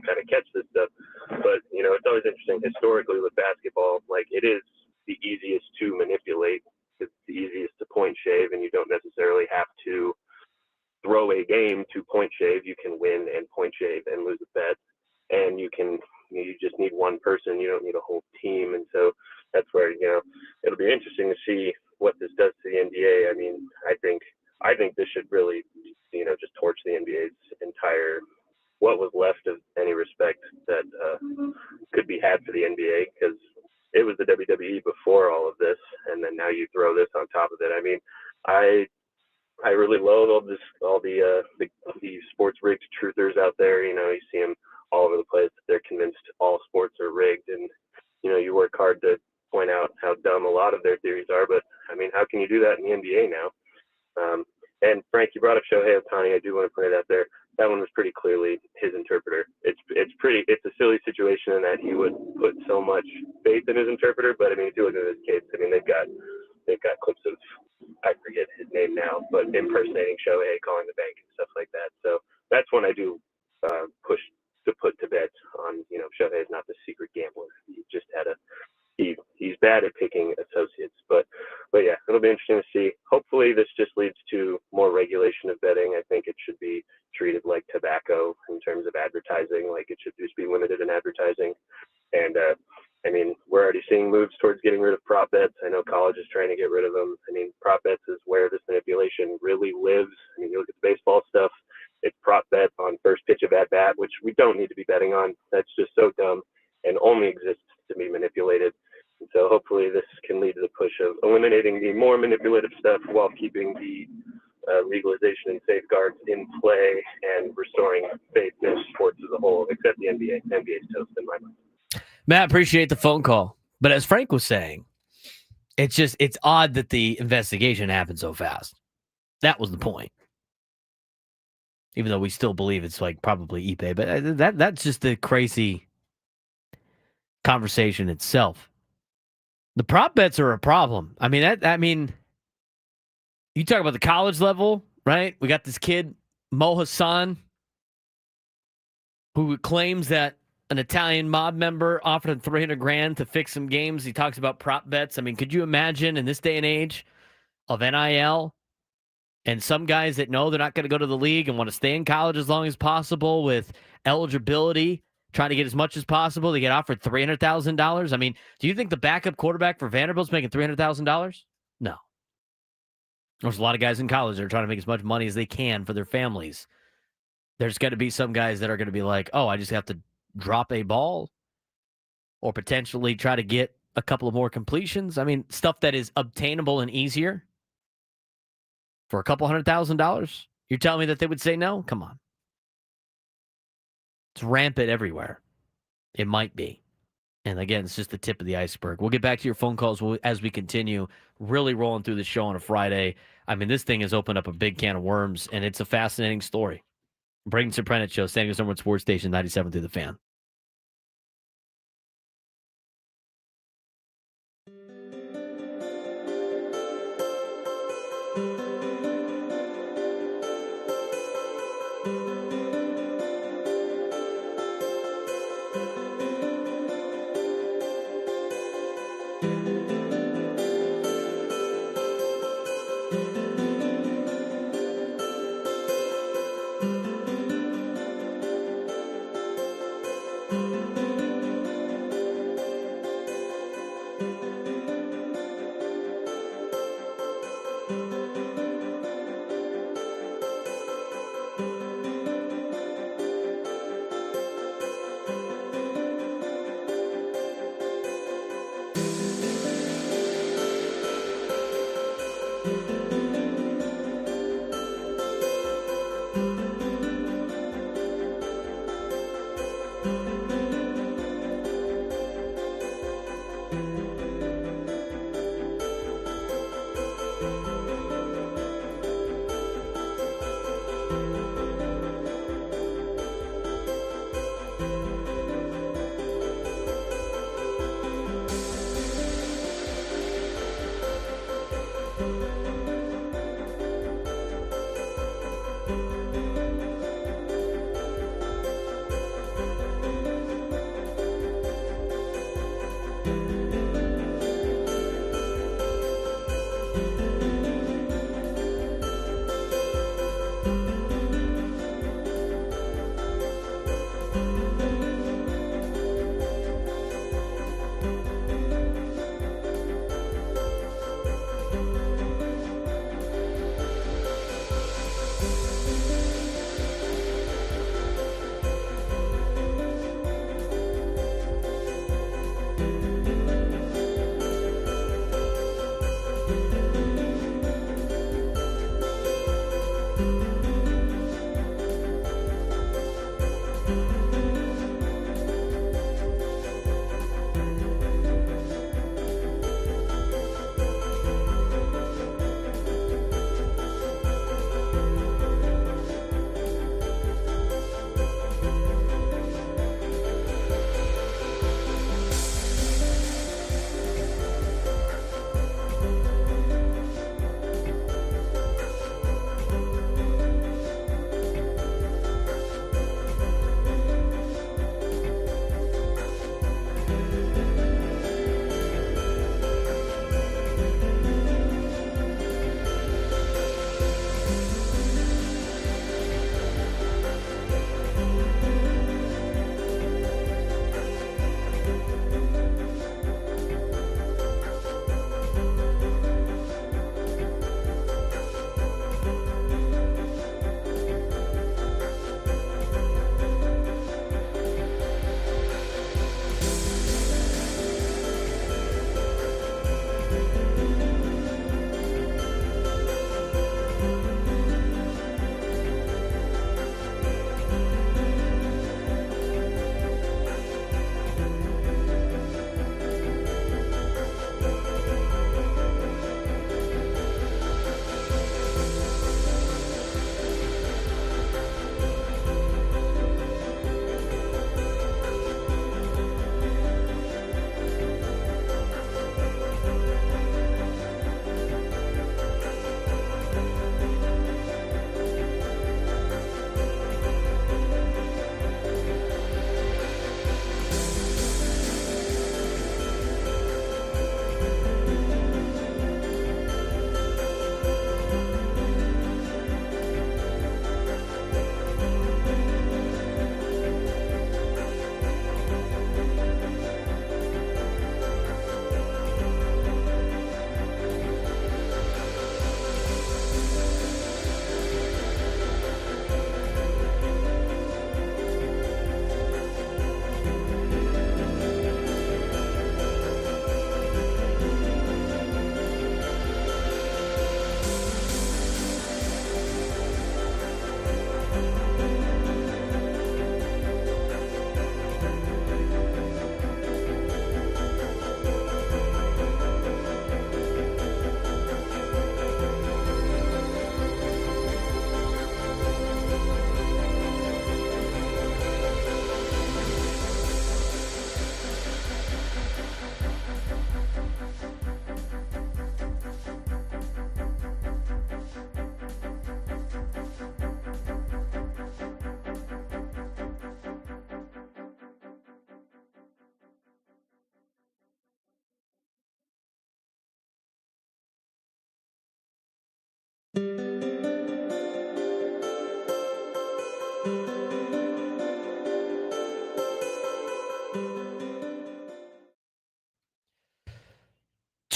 kind of catch this stuff. But, it's always interesting historically with basketball, it is the easiest to manipulate. It's the easiest to point shave, and you don't necessarily have to throw a game to point shave. You can win and point shave and lose a bet. And when you just need one person, you don't need a whole team. And so that's where, it'll be interesting to see what this does to the NBA. I mean, I think this should really, just torch the NBA's entire, what was left of any respect that could be had for the NBA, because it was the WWE before all of this, and then now you throw this on top of it. I mean, I really loathe all the sports rigged truthers out there. You see them all over the place. They're convinced all sports are rigged, and you work hard to point out how dumb a lot of their theories are. But I mean, how can you do that in the NBA now? And Frank, you brought up Shohei Ohtani. I do want to put it out there. That one was pretty clearly his interpreter. It's a silly situation in that he would put so much faith in his interpreter. But I mean, if you look at his case, I mean, they've got clips of, I forget his name now, but impersonating Shohei, calling the bank and stuff like that. So that's when I do push to put to bed on, Shohei is not the secret gambler. He just he's bad at picking associates. But yeah, it'll be interesting to see. Hopefully this just leads to more regulation of betting. I think it should be treated like tobacco in terms of advertising. Like, it should just be limited in advertising. And I mean, we're already seeing moves towards getting rid of prop bets. I know college is trying to get rid of them. I mean, prop bets is where this manipulation really lives. I mean, you look at the baseball stuff, it's prop bet on first pitch of at bat, which we don't need to be betting on. That's just so dumb and only exists to be manipulated. And so hopefully this can lead to the push of eliminating the more manipulative stuff while keeping the legalization and safeguards in play and restoring faith in sports as a whole, except the NBA. NBA's toast in my mind. Matt, appreciate the phone call. But as Frank was saying, it's odd that the investigation happened so fast. That was the point. Even though we still believe it's like probably eBay, but that's just the crazy conversation itself. The prop bets are a problem. I mean, you talk about the college level, right? We got this kid, Mo Hassan, who claims that an Italian mob member offered him $300,000 to fix some games. He talks about prop bets. I mean, could you imagine in this day and age of NIL and some guys that know they're not going to go to the league and want to stay in college as long as possible with eligibility, trying to get as much as possible, they get offered $300,000? I mean, do you think the backup quarterback for Vanderbilt's making $300,000? No. There's a lot of guys in college that are trying to make as much money as they can for their families. There's got to be some guys that are going to be like, oh, I just have to drop a ball or potentially try to get a couple of more completions. I mean, stuff that is obtainable and easier for a couple $100,000. You're telling me that they would say no? Come on. It's rampant everywhere. It might be. And again, it's just the tip of the iceberg. We'll get back to your phone calls as we continue really rolling through the show on a Friday. I mean, this thing has opened up a big can of worms, and it's a fascinating story. Braden Surprenant Show, San Diego Summer Sports Station 97 through the Fan.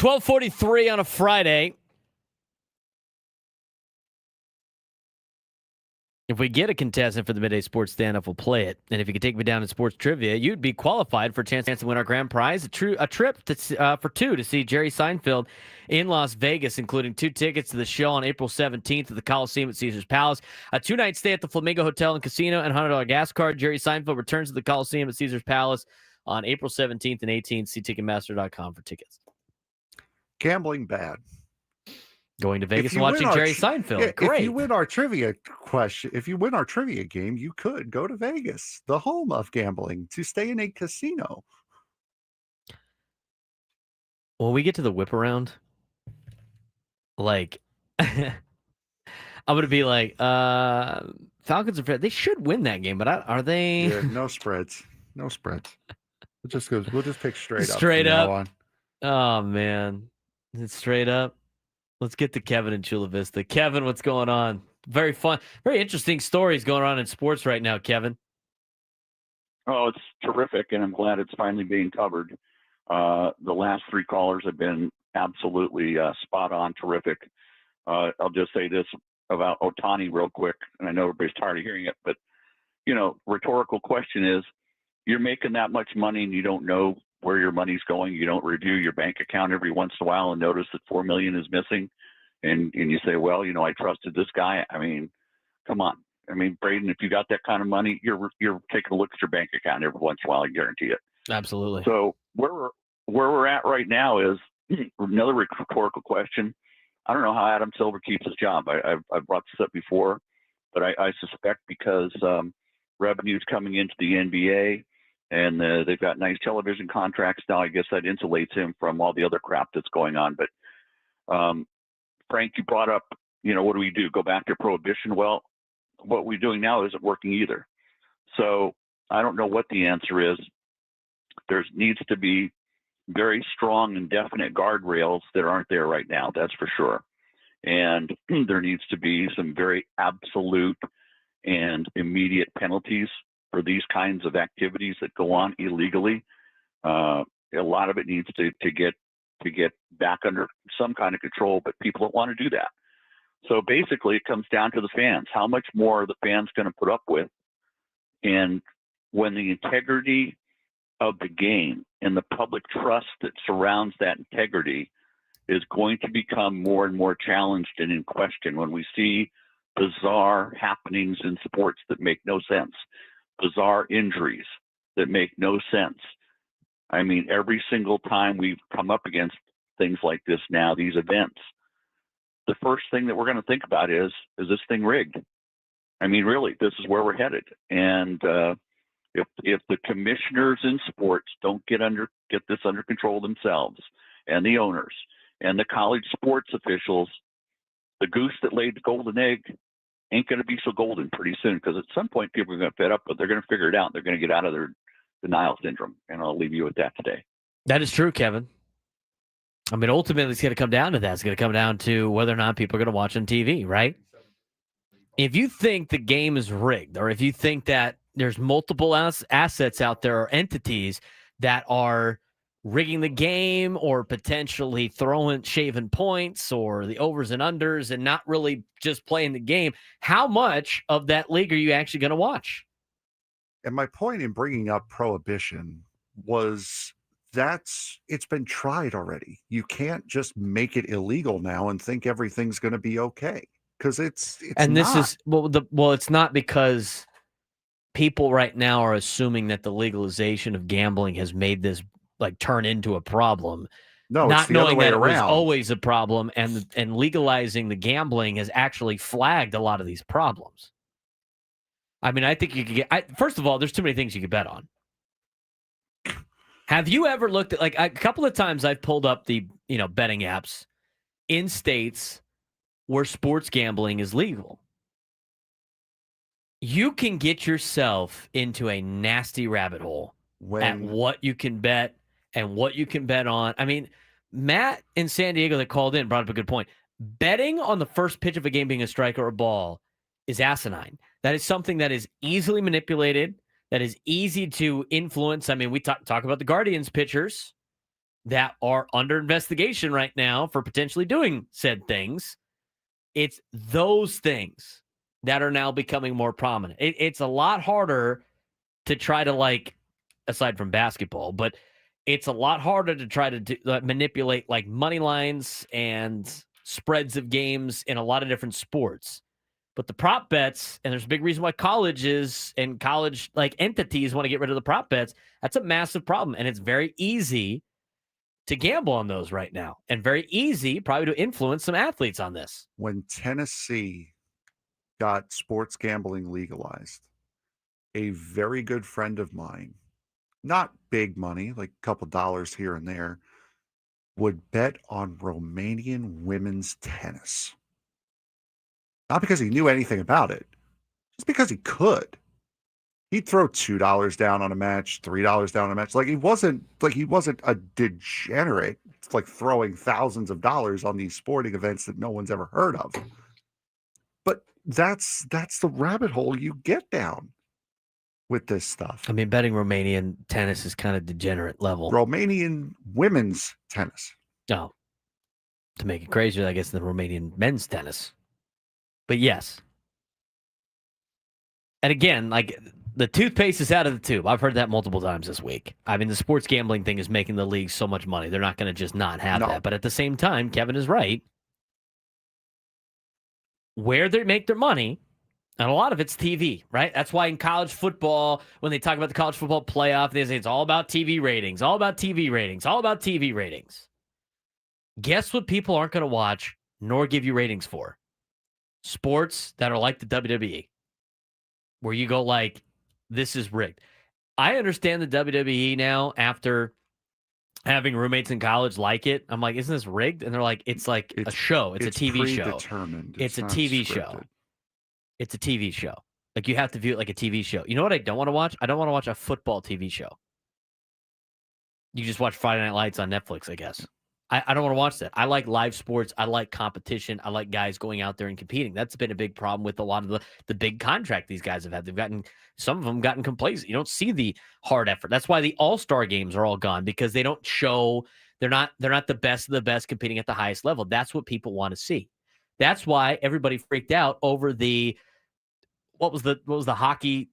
12:43 on a Friday. If we get a contestant for the Midday Sports Stand-Up, we'll play it. And if you could take me down in sports trivia, you'd be qualified for a chance to win our grand prize, a trip for two to see Jerry Seinfeld in Las Vegas, including 2 tickets to the show on April 17th at the Coliseum at Caesars Palace, a 2-night stay at the Flamingo Hotel and Casino, and $100 gas card. Jerry Seinfeld returns to the Coliseum at Caesars Palace on April 17th and 18th. See Ticketmaster.com for tickets. Gambling bad. Going to Vegas and watching Jerry Seinfeld. Yeah, great. If you win our trivia game, you could go to Vegas, the home of gambling, to stay in a casino. When we get to the whip around, like, I'm going to be like, Falcons are they should win that game, but are they? Yeah, no spreads. No spreads. We'll just pick straight up. Straight up. Oh, man. It's straight up. Let's get to Kevin in Chula Vista. Kevin, what's going on? Very fun, very interesting stories going on in sports right now, Kevin. Oh, it's terrific, and I'm glad it's finally being covered. The last 3 callers have been absolutely spot on, terrific. I'll just say this about Ohtani real quick, and I know everybody's tired of hearing it, but, rhetorical question is, you're making that much money and you don't know where your money's going. You don't review your bank account every once in a while and notice that $4 million is missing. And you say, well, I trusted this guy. I mean, come on. I mean, Braden, if you got that kind of money, you're taking a look at your bank account every once in a while. I guarantee it. Absolutely. So where we're at right now is another rhetorical question. I don't know how Adam Silver keeps his job. I've brought this up before, but I suspect because revenue's coming into the NBA, and they've got nice television contracts now. I guess that insulates him from all the other crap that's going on. But Frank, you brought up, what do we do? Go back to prohibition? Well, what we're doing now isn't working either. So I don't know what the answer is. There needs to be very strong and definite guardrails that aren't there right now. That's for sure. And there needs to be some very absolute and immediate penalties for these kinds of activities that go on illegally. A lot of it needs to get back under some kind of control, but people don't want to do that. So basically it comes down to the fans. How much more are the fans going to put up with? And when the integrity of the game and the public trust that surrounds that integrity is going to become more and more challenged and in question, when we see bizarre happenings in sports that make no sense, bizarre injuries that make no sense. I mean, every single time we've come up against things like this now, these events, the first thing that we're going to think about is this thing rigged? I mean, really, this is where we're headed. And if the commissioners in sports don't get this under control themselves, and the owners and the college sports officials, the goose that laid the golden egg ain't going to be so golden pretty soon, because at some point people are going to fed up, but they're going to figure it out. They're going to get out of their denial syndrome. And I'll leave you with that today. That is true, Kevin. I mean, ultimately, it's going to come down to that. It's going to come down to whether or not people are going to watch on TV, right? If you think the game is rigged, or if you think that there's multiple assets out there or entities that are rigging the game or potentially shaving points or the overs and unders and not really just playing the game, how much of that league are you actually going to watch? And my point in bringing up prohibition was it's been tried already. You can't just make it illegal now and think everything's going to be okay, because it's and this not. is it's not, because people right now are assuming that the legalization of gambling has made this turn into a problem. No, not it's the knowing other way that it was around. always a problem, and legalizing the gambling has actually flagged a lot of these problems. I mean, I think you could get. First of all, there's too many things you could bet on. Have you ever looked at a couple of times? I've pulled up the betting apps in states where sports gambling is legal. You can get yourself into a nasty rabbit hole at what you can bet and what you can bet on. I mean, Matt in San Diego that called in brought up a good point. Betting on the first pitch of a game being a strike or a ball is asinine. That is something that is easily manipulated, that is easy to influence. I mean, we talk about the Guardians pitchers. that are under investigation right now for potentially doing said things. It's those things that are now becoming more prominent. It's a lot harder to try to, like, aside from basketball, but it's a lot harder to try to manipulate like money lines and spreads of games in a lot of different sports. But the prop bets, and there's a big reason why colleges and college like entities want to get rid of the prop bets. That's a massive problem. And it's very easy to gamble on those right now, and very easy probably to influence some athletes on this. When Tennessee got sports gambling legalized, a very good friend of mine, not big money, like a couple dollars here and there, would bet on Romanian women's tennis. Not because he knew anything about it, just because he could. He'd throw $2 down on a match, $3 down on a match. Like he wasn't a degenerate. It's like throwing thousands of dollars on these sporting events that no one's ever heard of. But that's the rabbit hole you get down with this stuff. I mean, betting Romanian tennis is kind of degenerate level. Romanian women's tennis. No. To make it crazier, I guess, than Romanian men's tennis. But yes. And again, like, the toothpaste is out of the tube. I've heard that multiple times this week. I mean, the sports gambling thing is making the league so much money. They're not going to just not have that. But at the same time, Kevin is right. Where they make their money, and a lot of it's TV, right? That's why in college football, when they talk about the college football playoff, they say it's all about TV ratings, all about TV ratings, all about TV ratings. Guess what people aren't going to watch nor give you ratings for? Sports that are like the WWE, where you go like, this is rigged. I understand the WWE now after having roommates in college like it. I'm like, isn't this rigged? And they're like, it's like a show. It's a TV show. Predetermined. It's a TV show. It's a TV show. Like, you have to view it like a TV show. You know what I don't want to watch? I don't want to watch a football TV show. You just watch Friday Night Lights on Netflix, I guess. I don't want to watch that. I like live sports. I like competition. I like guys going out there and competing. That's been a big problem with a lot of the big contract these guys have had. Some of them gotten complacent. You don't see the hard effort. That's why the all-star games are all gone, because they don't show, they're not the best of the best competing at the highest level. That's what people want to see. That's why everybody freaked out over what was the hockey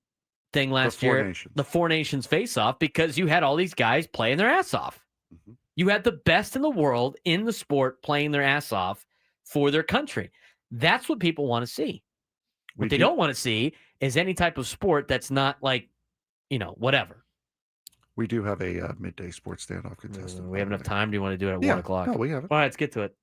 thing last year? The Four Nations face-off, because you had all these guys playing their ass off. Mm-hmm. You had the best in the world in the sport playing their ass off for their country. That's what people want to see. What they don't want to see is any type of sport that's not like, whatever. We do have a midday sports standoff contestant. We have enough time. Do you want to do it at 1 o'clock? No, we have it. All right, let's get to it.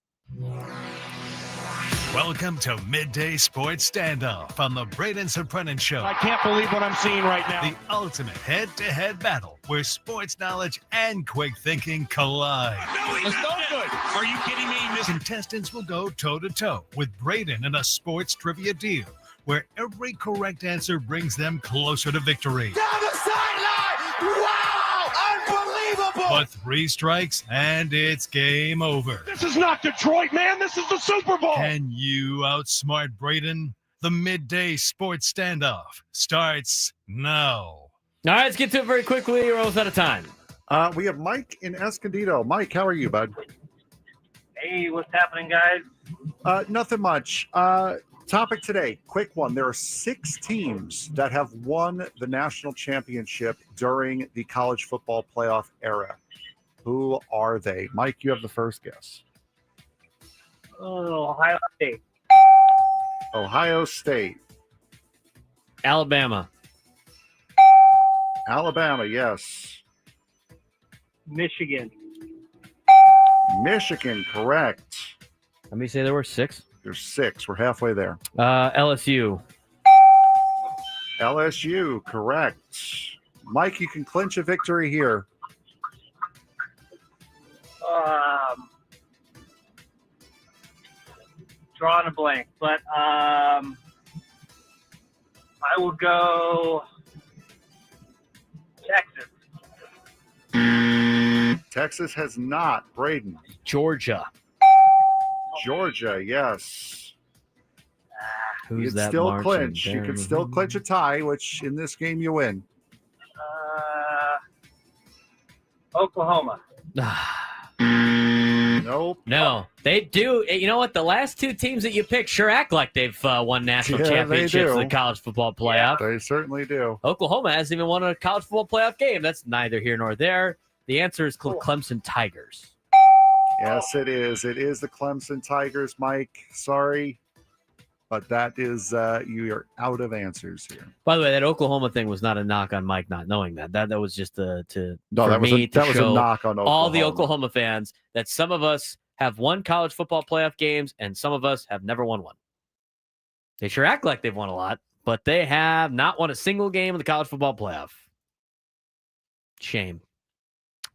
Welcome to Midday Sports Standoff on the Braden Surprenant Show. I can't believe what I'm seeing right now. The ultimate head-to-head battle where sports knowledge and quick thinking collide. No, it's no good. Are you kidding me? Contestants will go toe-to-toe with Braden in a sports trivia deal where every correct answer brings them closer to victory. Down the sideline! Wow! Unbelievable! But 3 strikes and it's game over. This is not Detroit, man. This is the Super Bowl. Can you outsmart Braden? The Midday Sports Standoff starts now. All right, let's get to it very quickly. We're almost out of time. We have Mike in Escondido. Mike, how are you, bud? Hey, what's happening, guys? Nothing much. Topic today, quick one. There are 6 teams that have won the national championship during the college football playoff era. Who are they? Mike, you have the first guess. Oh, Ohio State. Ohio State. Alabama. Alabama, yes. Michigan. Michigan, correct. Let me say there were 6. There's 6. We're halfway there. LSU. LSU, correct. Mike, you can clinch a victory here. Drawing a blank, but I will go Texas. Texas has not. Braden. Georgia. Georgia, yes. Who's you can that still marching? clinch. You can still clinch a tie, which in this game you win. Oklahoma. Nope. No, they do. You know what? The last two teams that you picked sure act like they've won national Yeah, they championships in the do. college football playoff. They certainly do. Oklahoma hasn't even won a college football playoff game. That's neither here nor there. The answer is Clemson Tigers. Yes, it is. It is the Clemson Tigers, Mike. Sorry, but that is you are out of answers here. By the way, that Oklahoma thing was not a knock on Mike not knowing that. That was just that was a knock on Oklahoma. All the Oklahoma fans that some of us have won college football playoff games and some of us have never won one. They sure act like they've won a lot, but they have not won a single game in the college football playoff. Shame.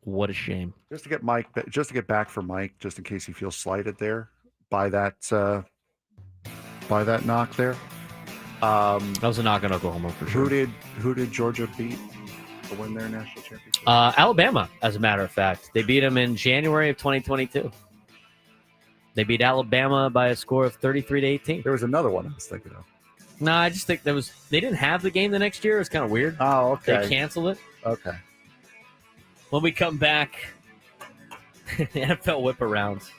What a shame. Just to get back for Mike, just in case he feels slighted there by that knock there. That was a knock on Oklahoma for sure. Who did Georgia beat to win their national championship? Alabama, as a matter of fact. They beat them in January of 2022. They beat Alabama by a score of 33-18. There was another one I was thinking of. No, I just think they didn't have the game the next year. It's kind of weird. Oh, okay. They canceled it. Okay. When we come back, NFL whip arounds.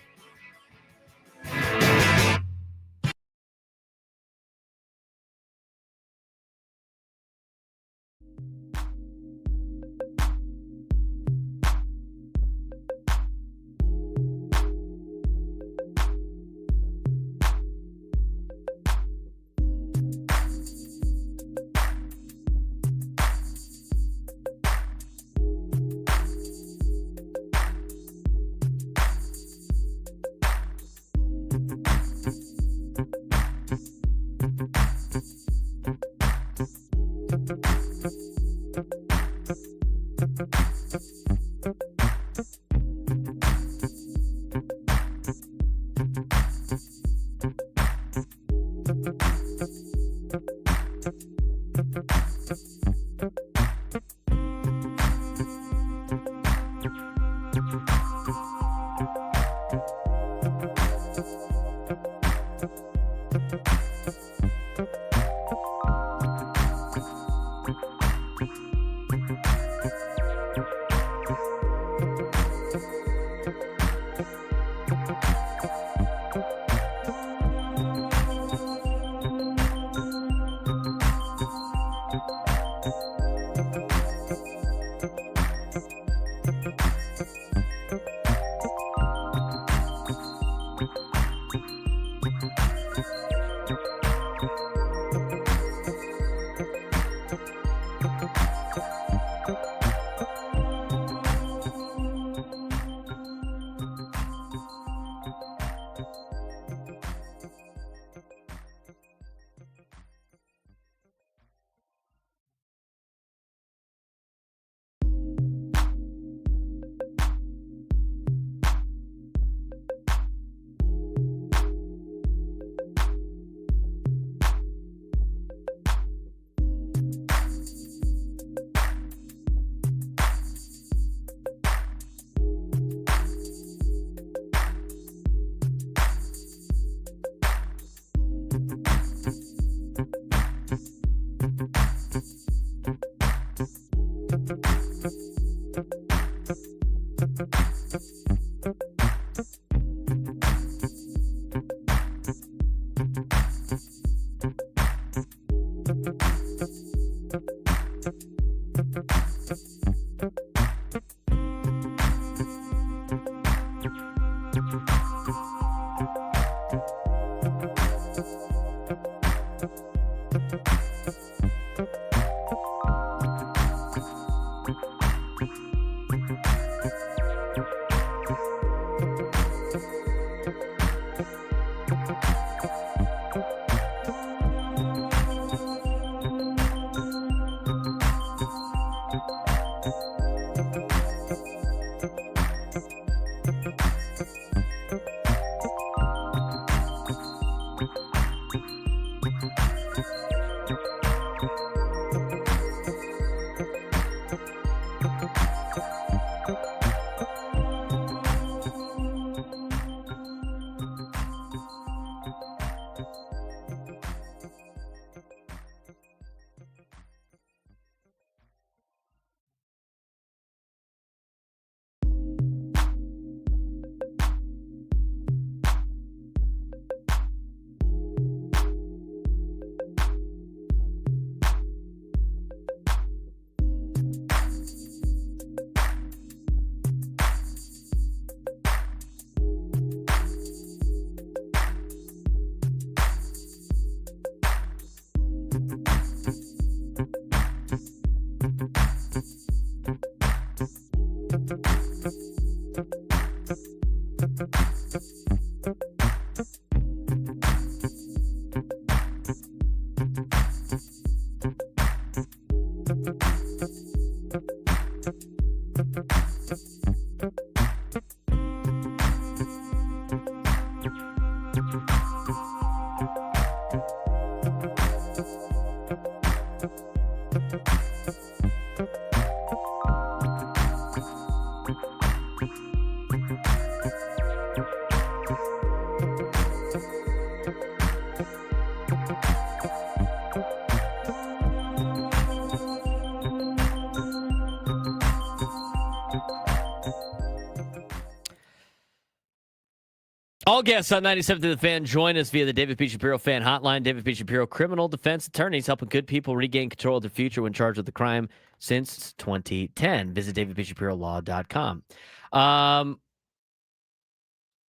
All guests on 97 to the Fan join us via the David P. Shapiro Fan Hotline. David P. Shapiro, criminal defense attorneys helping good people regain control of their future when charged with the crime since 2010. Visit davidpshapirolaw.com.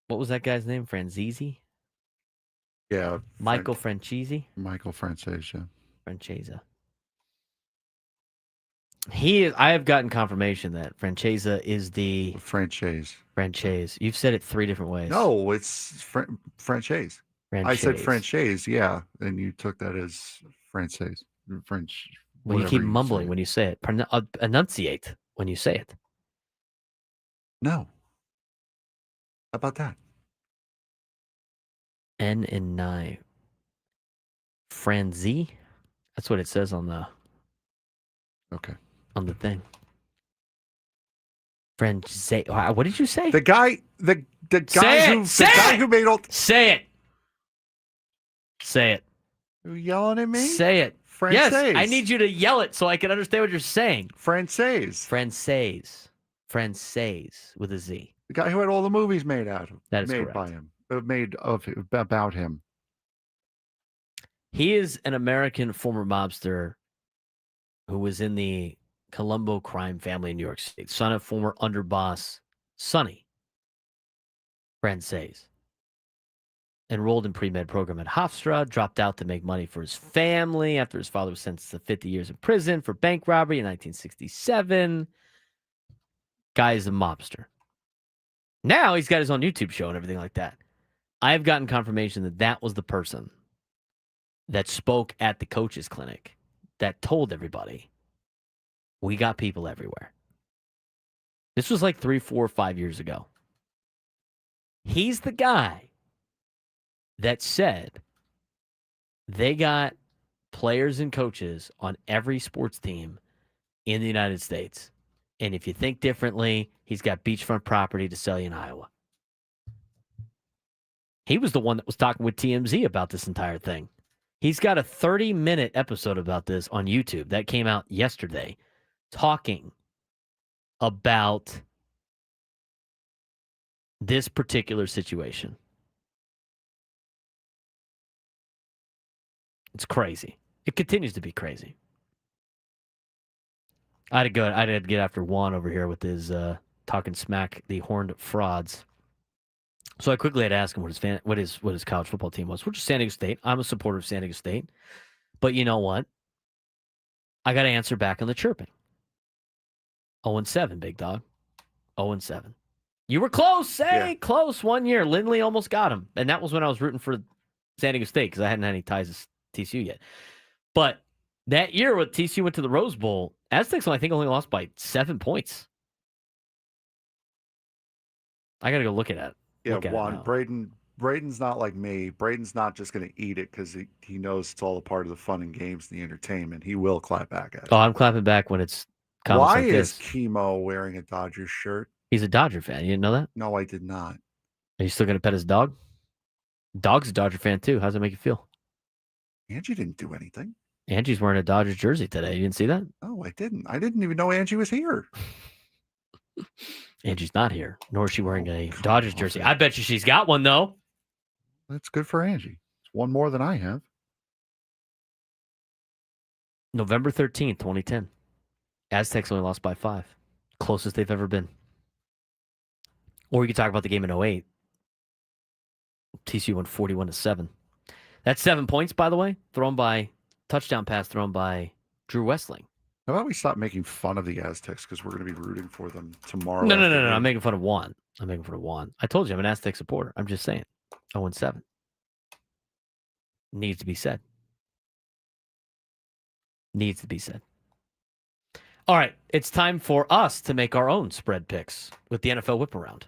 What was that guy's name? Franzese? Yeah. Michael Francese? Michael Francesa. Francesa. I have gotten confirmation that Francesa is the Franchise. You've said it 3 different ways. No, it's franchise. I said franchise, yeah, and you took that as franchise. French. Well, you keep mumbling when you say it. Enunciate when you say it. No. How about that? N and I. Franzi? That's what it says on the thing. Franzi. What did you say? The guy who made all. Say it. Say it. You yelling at me? Say it. Francaise. Yes, I need you to yell it so I can understand what you're saying. Francaise. Francaise with a Z. The guy who had all the movies made correct. by him, about him. He is an American former mobster who was in the Colombo crime family in New York State, son of former underboss Sonny Francaise. Enrolled in pre-med program at Hofstra, dropped out to make money for his family after his father was sentenced to 50 years in prison for bank robbery in 1967. Guy is a mobster. Now he's got his own YouTube show and everything like that. I have gotten confirmation that that was the person that spoke at the coaches clinic that told everybody, we got people everywhere. This was like 3, 4, 5 years ago. He's the guy that said they got players and coaches on every sports team in the United States. And if you think differently, he's got beachfront property to sell you in Iowa. He was the one that was talking with TMZ about this entire thing. He's got a 30-minute episode about this on YouTube that came out yesterday, talking about this particular situation. It's crazy. It continues to be crazy. I had to get after Juan over here with his talking smack, the horned frauds. So I quickly had to ask him what his college football team was, which is San Diego State. I'm a supporter of San Diego State. But you know what? I got to answer back on the chirping. 0-7, big dog. 0-7. You were close. Close 1 year. Lindley almost got him. And that was when I was rooting for San Diego State because I hadn't had any ties to TCU yet. But that year when TCU went to the Rose Bowl, Aztecs, I think, only lost by 7 points. I got to go look at it. Yeah, Juan, Braden's not like me. Braden's not just going to eat it because he knows it's all a part of the fun and games and the entertainment. He will clap back at it. Oh, I'm clapping back when it's Why like is this. Chemo wearing a Dodgers shirt? He's a Dodger fan. You didn't know that? No, I did not. Are you still going to pet his dog? Dog's a Dodger fan, too. How does it make you feel? Angie didn't do anything. Angie's wearing a Dodgers jersey today. You didn't see that? No, I didn't. I didn't even know Angie was here. Angie's not here, nor is she wearing a Dodgers jersey. I bet you she's got one, though. That's good for Angie. It's one more than I have. November 13th, 2010. Aztecs only lost by 5. Closest they've ever been. Or we could talk about the game in 08. TCU won 41-7. That's 7 points, by the way, touchdown pass thrown by Drew Westling. How about we stop making fun of the Aztecs because we're going to be rooting for them tomorrow? No. I'm making fun of one. I told you I'm an Aztec supporter. I'm just saying. 0-7. Needs to be said. All right. It's time for us to make our own spread picks with the NFL whip around.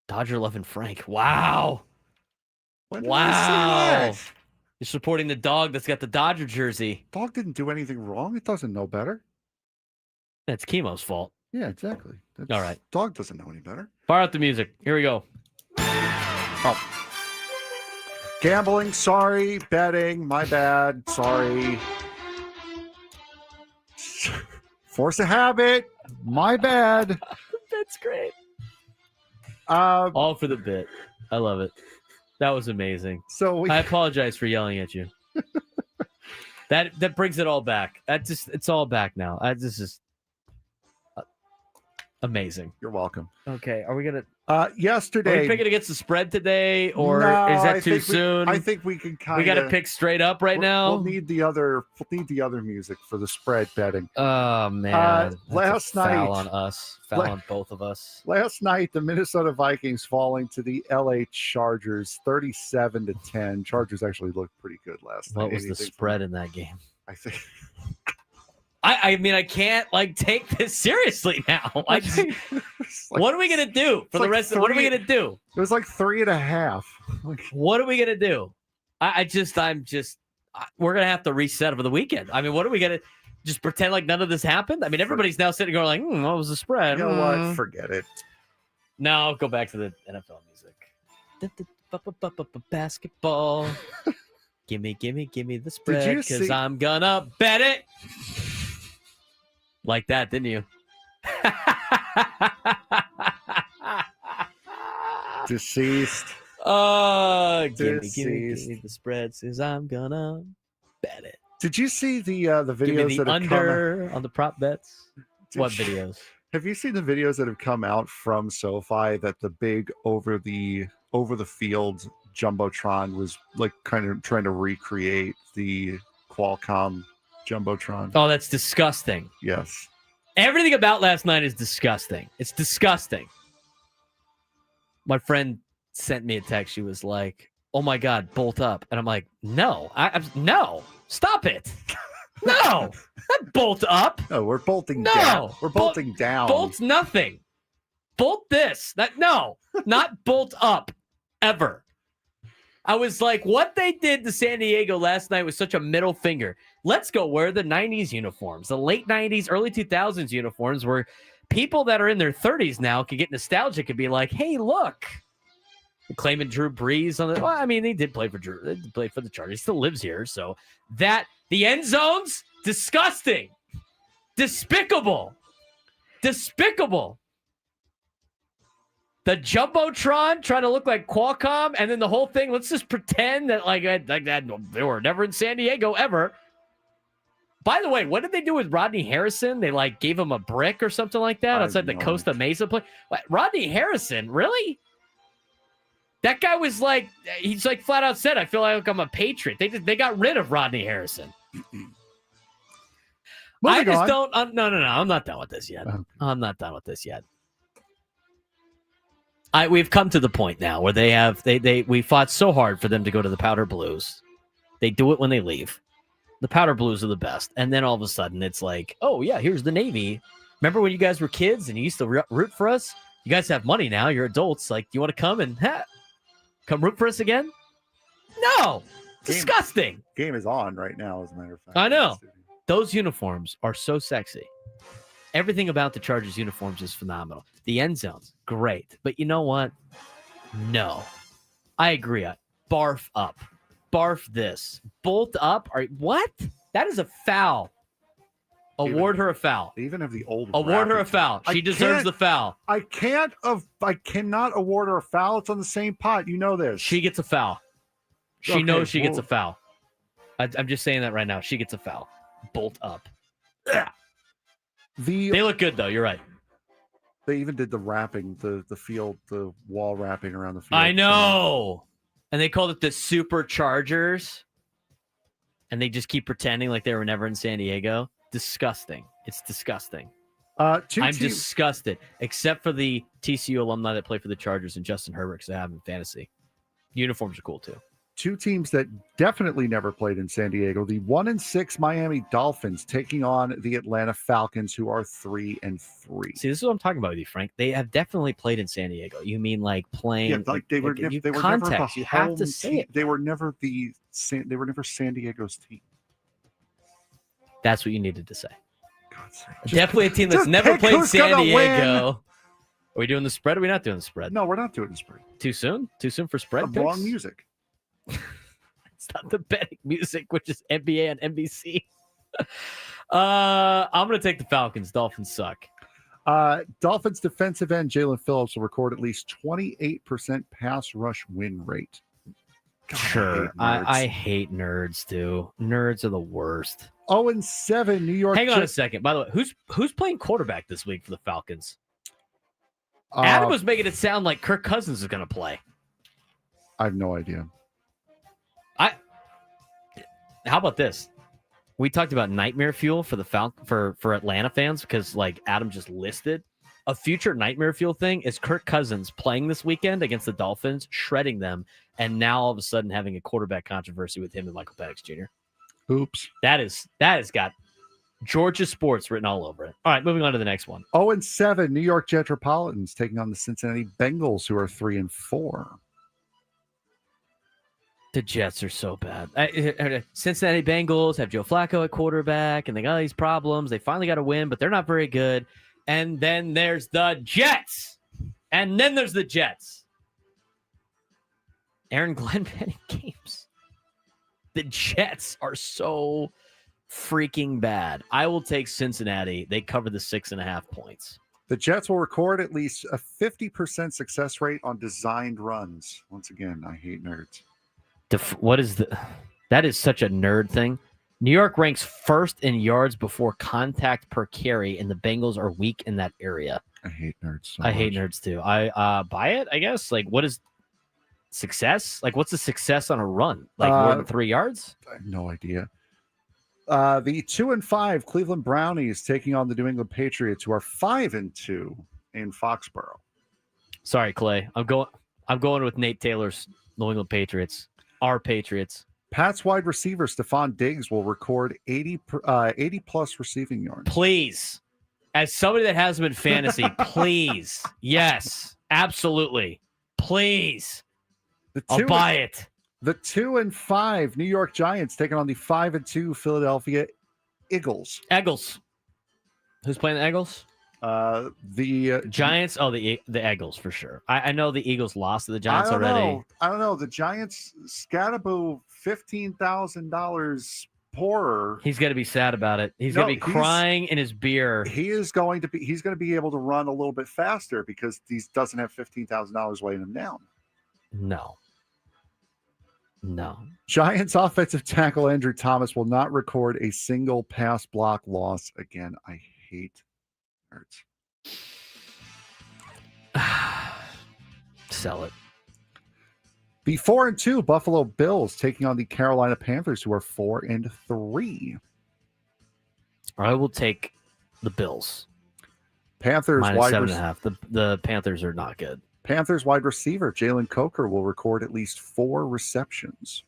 Dodger loving Frank. Wow. Wow. You're supporting the dog that's got the Dodger jersey. Dog didn't do anything wrong. It doesn't know better. That's Chemo's fault. Yeah, exactly. All right. Dog doesn't know any better. Fire out the music. Here we go. Oh. Gambling, sorry. Betting, my bad. Sorry. Force a habit, my bad. That's great. All for the bit. I love it. That was amazing. So I apologize for yelling at you. That brings it all back. It's all back now. This is amazing. You're welcome. Okay, are we gonna? Yesterday, are we picking against the spread today, or no, is that too soon? I think we can kind of. We got to pick straight up now. We'll need the other music for the spread betting. Oh man! Last night, foul on us. Foul on both of us. Last night, the Minnesota Vikings falling to the LA Chargers, 37-10. Chargers actually looked pretty good last night. What was the spread in that game? I think. I mean, I can't take this seriously now. What are we gonna do for the rest of? What are we gonna do? It was like 3.5. What are we gonna do? We're gonna have to reset for the weekend. I mean, what are we gonna just pretend like none of this happened? I mean, everybody's now sitting going like, what was the spread? You know what? Forget it. No, go back to the NFL music. Basketball. Give me the spread because I'm gonna bet it. Like that, didn't you? Deceased. Give me the spread, says I'm gonna bet it. Did you see the videos Give me the that have under on the prop bets? What videos? Have you seen the videos that have come out from SoFi that the big over the field jumbotron was like kind of trying to recreate the Qualcomm jumbotron? Oh, that's disgusting. Yes. Everything about last night is disgusting. It's disgusting. My friend sent me a text. She was like, "Oh my God, bolt up!" And I'm like, "No, no, stop it, no, not bolt up. No, we're bolting no, down. We're bolting down. Bolt's nothing. Bolt this. No, not bolt up, ever." I was like, what they did to San Diego last night was such a middle finger. Let's go wear the 90s uniforms, the late 90s, early 2000s uniforms where people that are in their 30s now can get nostalgic and be like, hey, look. Claiming Drew Brees on the. Well, I mean, he did play for Drew. They did play for the Chargers. He still lives here. So the end zones, disgusting. Despicable. The Jumbotron trying to look like Qualcomm, and then the whole thing, let's just pretend that like that they were never in San Diego ever. By the way, what did they do with Rodney Harrison? They like gave him a brick or something like that outside the Costa Mesa play. What, Rodney Harrison, really? That guy was like, he's like flat out said, I feel like I'm a Patriot. They got rid of Rodney Harrison. No, I'm not done with this yet. We've come to the point now where we fought so hard for them to go to the Powder Blues. They do it when they leave. The Powder Blues are the best. And then all of a sudden it's like, oh yeah, here's the Navy. Remember when you guys were kids and you used to root for us? You guys have money now. You're adults. Like, you want to come and come root for us again? No. Disgusting. Game is on right now, as a matter of fact. I know. Those uniforms are so sexy. Everything about the Chargers uniforms is phenomenal. The end zones, great. But you know what? No. I agree. Barf up. Barf this. Bolt up. What? That is a foul. Award her a foul. They even have the old. Award her a foul. She deserves the foul. I cannot award her a foul. It's on the same pot. You know this. She gets a foul. She knows she gets a foul. I'm just saying that right now. She gets a foul. Bolt up. Ugh. They look good though. You're right. They even did the wrapping, the field, the wall wrapping around the field. I know. And they called it the Superchargers. And they just keep pretending like they were never in San Diego. Disgusting. It's disgusting. I'm disgusted, except for the TCU alumni that play for the Chargers and Justin Herbert because I have him in fantasy. Uniforms are cool too. Two teams that definitely never played in San Diego. The 1-6 Miami Dolphins taking on the Atlanta Falcons, who are 3-3. See, this is what I'm talking about with you, Frank. They have definitely played in San Diego. You mean like playing? Yeah, like they were never context. You have to say it. They were never San Diego's team. That's what you needed to say. God's sake. Definitely a team that's never played San Diego. Are we doing the spread? Or are we not doing the spread? No, we're not doing the spread. Too soon? Too soon for spread? Wrong music. It's not the betting music, which is NBA and NBC. I'm going to take the Falcons. Dolphins suck. Dolphins defensive end Jalen Phillips will record at least 28% pass rush win rate. God, Sure. I hate nerds, too. Nerds are the worst. 0-7 New York. Hang on a second. By the way, who's playing quarterback this week for the Falcons? Adam was making it sound like Kirk Cousins is going to play. I have no idea. How about this? We talked about nightmare fuel for the for Atlanta fans because like Adam just listed a future nightmare fuel thing is Kirk Cousins playing this weekend against the Dolphins, shredding them, and now all of a sudden having a quarterback controversy with him and Michael Penix Jr. Oops. That has got Georgia sports written all over it. All right, moving on to the next one. 0-7 New York Metropolitans taking on the Cincinnati Bengals, who are 3-4. The Jets are so bad. Cincinnati Bengals have Joe Flacco at quarterback, and they got all these problems. They finally got a win, but they're not very good. And then there's the Jets. Aaron Glenn Penning games. The Jets are so freaking bad. I will take Cincinnati. They cover the 6.5 points. The Jets will record at least a 50% success rate on designed runs. Once again, I hate nerds. That is such a nerd thing. New York ranks first in yards before contact per carry, and the Bengals are weak in that area. I hate nerds. I hate nerds too. I buy it, I guess. Like, what is success? Like, what's the success on a run? Like more than 3 yards? I have no idea. The 2-5 Cleveland Brownies taking on the New England Patriots, who are 5-2 in Foxborough. Sorry, Clay. I'm going with Nate Taylor's New England Patriots. Our Patriots. Pats wide receiver Stephon Diggs will record 80 plus receiving yards. Please. As somebody that has him in fantasy, please. Yes, absolutely. Please. I'll buy it. The 2-5 New York Giants taking on the 5-2 Philadelphia Eagles. Eagles. Who's playing the Eagles? The Giants. Oh, the Eagles for sure. I know the Eagles lost to the Giants already. I don't know. The Giants, Scadaboo, $15,000 poorer. He's going to be sad about it. He's going to be crying in his beer. He's going to be able to run a little bit faster because he doesn't have $15,000 weighing him down. No. Giants offensive tackle Andrew Thomas will not record a single pass block loss again. I hate nerds. Sell it. The 4-2 Buffalo Bills taking on the Carolina Panthers, who are 4-3. I will take the Bills. Panthers minus 7.5. The Panthers are not good. Panthers wide receiver Jalen Coker will record at least 4 receptions.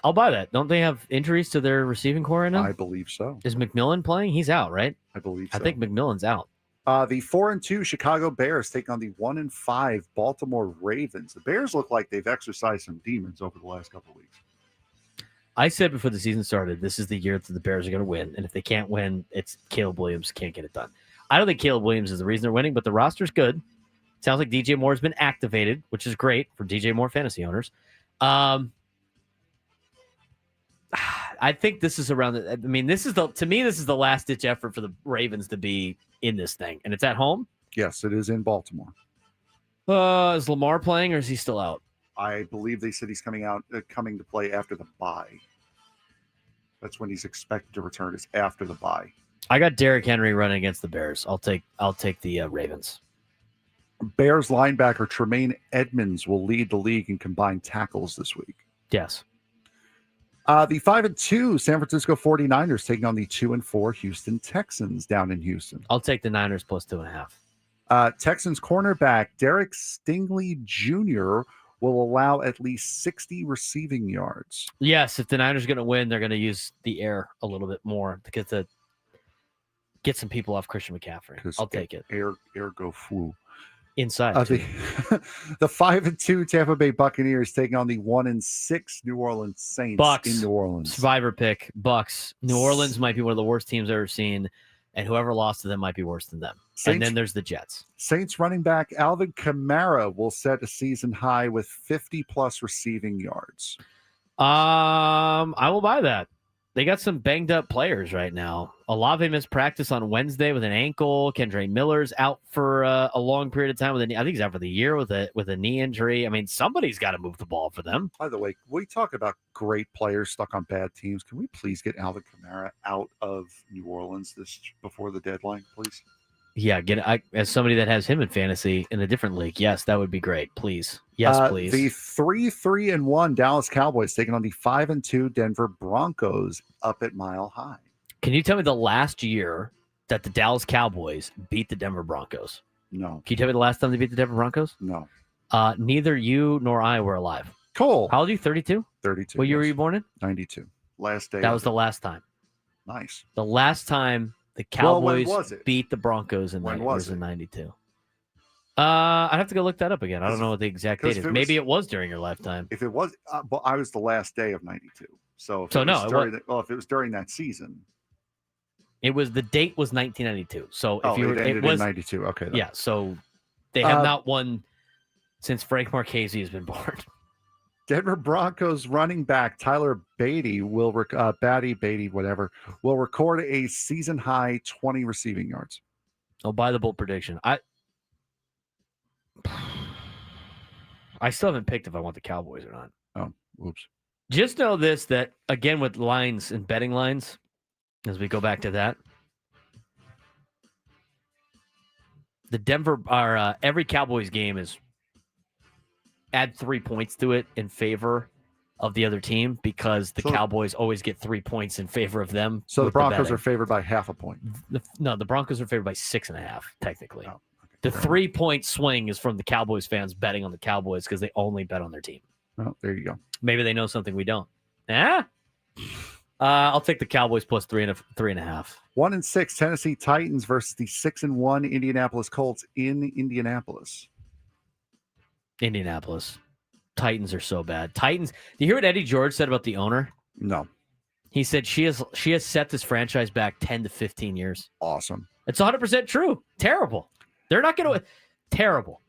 I'll buy that. Don't they have injuries to their receiving core right now? I believe so. Is McMillan playing? He's out, right? I believe so. I think McMillan's out. The 4-2 Chicago Bears take on the 1-5 Baltimore Ravens. The Bears look like they've exercised some demons over the last couple of weeks. I said before the season started, this is the year that the Bears are going to win. And if they can't win, it's Caleb Williams can't get it done. I don't think Caleb Williams is the reason they're winning, but the roster's good. Sounds like DJ Moore has been activated, which is great for DJ Moore fantasy owners. I think this is around the, I mean, this is the last ditch effort for the Ravens to be in this thing. And it's at home? Yes, it is in Baltimore. Is Lamar playing or is he still out? I believe they said he's coming to play after the bye. That's when he's expected to return, is after the bye. I got Derrick Henry running against the Bears. I'll take the Ravens. Bears linebacker Tremaine Edmonds will lead the league in combined tackles this week. Yes. The 5-2 San Francisco 49ers taking on the 2-4 Houston Texans down in Houston. I'll take the Niners plus 2.5. Texans cornerback Derek Stingley Jr. will allow at least 60 receiving yards. Yes, if the Niners are going to win, they're going to use the air a little bit more to get some people off Christian McCaffrey. I'll take it. Air go foo. Inside. The 5-2 Tampa Bay Buccaneers taking on the 1-6 New Orleans Saints Bucks in New Orleans. Survivor pick. Bucks. New Orleans might be one of the worst teams I've ever seen, and whoever lost to them might be worse than them. And then there's the Jets. Saints running back Alvin Kamara will set a season high with 50-plus receiving yards. I will buy that. They got some banged up players right now. Olave missed practice on Wednesday with an ankle. Kendre Miller's out for a long period of time with a knee. I think he's out for the year with a knee injury. I mean, somebody's got to move the ball for them. By the way, we talk about great players stuck on bad teams. Can we please get Alvin Kamara out of New Orleans before the deadline, please? Yeah, as somebody that has him in fantasy in a different league, yes, that would be great. Please. Yes, please. The 3-3-1 Dallas Cowboys taking on the 5-2 Denver Broncos up at Mile High. Can you tell me the last year that the Dallas Cowboys beat the Denver Broncos? No. Can you tell me the last time they beat the Denver Broncos? No. Neither you nor I were alive. Cool. How old are you? 32? 32. What year were you born in? 92. Last day. That was the last time. Nice. The last time the Cowboys when was it? beat the Broncos in When was was it? in 92. I'd have to go look that up again. I don't know what the exact date is. Maybe it was during your lifetime. If it was, but I was the last day of 92. So if it was during that season. The date was 1992. So if it was 92. Okay. Yeah. So they have not won since Frank Marchese has been born. Denver Broncos running back Tyler Beatty will record a season high 20 receiving yards. I'll buy the bold prediction. I still haven't picked if I want the Cowboys or not. Oh, whoops. Just know this, that again with lines and betting lines, as we go back to that, the every Cowboys game is add 3 points to it in favor of the other team because the Cowboys always get 3 points in favor of them. So the Broncos are favored by half a point. The Broncos are favored by 6.5, technically. Oh, okay. The 3-point swing is from the Cowboys fans betting on the Cowboys because they only bet on their team. Oh, there you go. Maybe they know something we don't. I'll take the Cowboys plus 3.5. 1-6 Tennessee Titans versus the 6-1 Indianapolis Colts in Indianapolis. Indianapolis. Titans are so bad. Titans. Do you hear what Eddie George said about the owner? No. He said she has set this franchise back 10 to 15 years. Awesome. It's 100% true. Terrible. They're not going to. Terrible.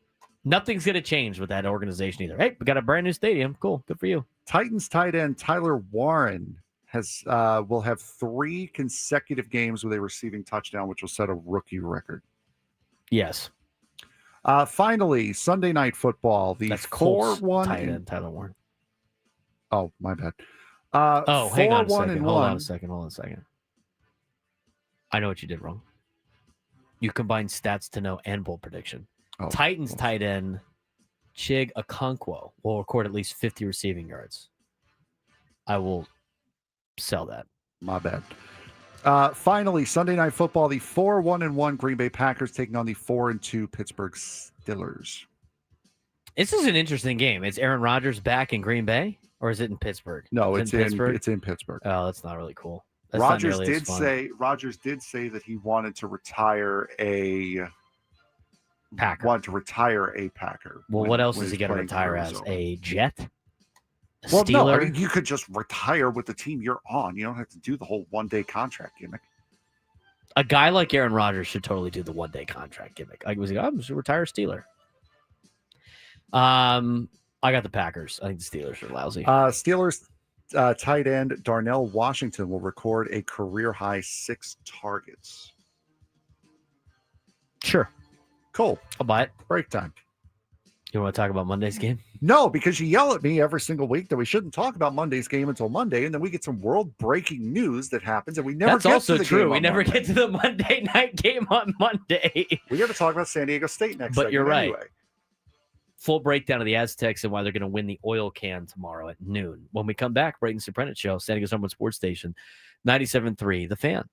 Nothing's going to change with that organization either. Hey, we got a brand new stadium. Cool. Good for you. Titans tight end Tyler Warren will have 3 consecutive games with a receiving touchdown, which will set a rookie record. Yes. Finally, Sunday Night Football. The 4-1 tight end Tyler Warren. Oh, my bad. Hang on a second. Hold on a second. I know what you did wrong. You combined stats to know and bold prediction. Titans tight end Chig Okonkwo will record at least 50 receiving yards. I will sell that. My bad. Finally, Sunday Night Football, the 4-1 Green Bay Packers taking on the 4-2 Pittsburgh Steelers. This is an interesting game. Is Aaron Rodgers back in Green Bay or is it in Pittsburgh? No, it's in Pittsburgh. Oh, that's not really cool. Rodgers did say that he wanted to retire a Packer. Well, what else is he going to retire as? A Jet? Well, Steeler? no, I mean, you could just retire with the team you're on. You don't have to do the whole one-day contract gimmick. A guy like Aaron Rodgers should totally do the one-day contract gimmick. I'm just a retired Steeler. I got the Packers. I think the Steelers are lousy. Steelers tight end Darnell Washington will record a career-high 6 targets. Sure. Cool. I'll buy it. Break time. You want to talk about Monday's game? No, because you yell at me every single week that we shouldn't talk about Monday's game until Monday, and then we get some world-breaking news that happens, and we never That's get also to the true. game We on never Monday. get to the Monday night game on Monday. We got to talk about San Diego State next. But you're right. Anyway. Full breakdown of the Aztecs and why they're going to win the oil can tomorrow at noon. When we come back, Braden Surprenant Show, San Diego Someone Sports Station, 97.3, The Fan.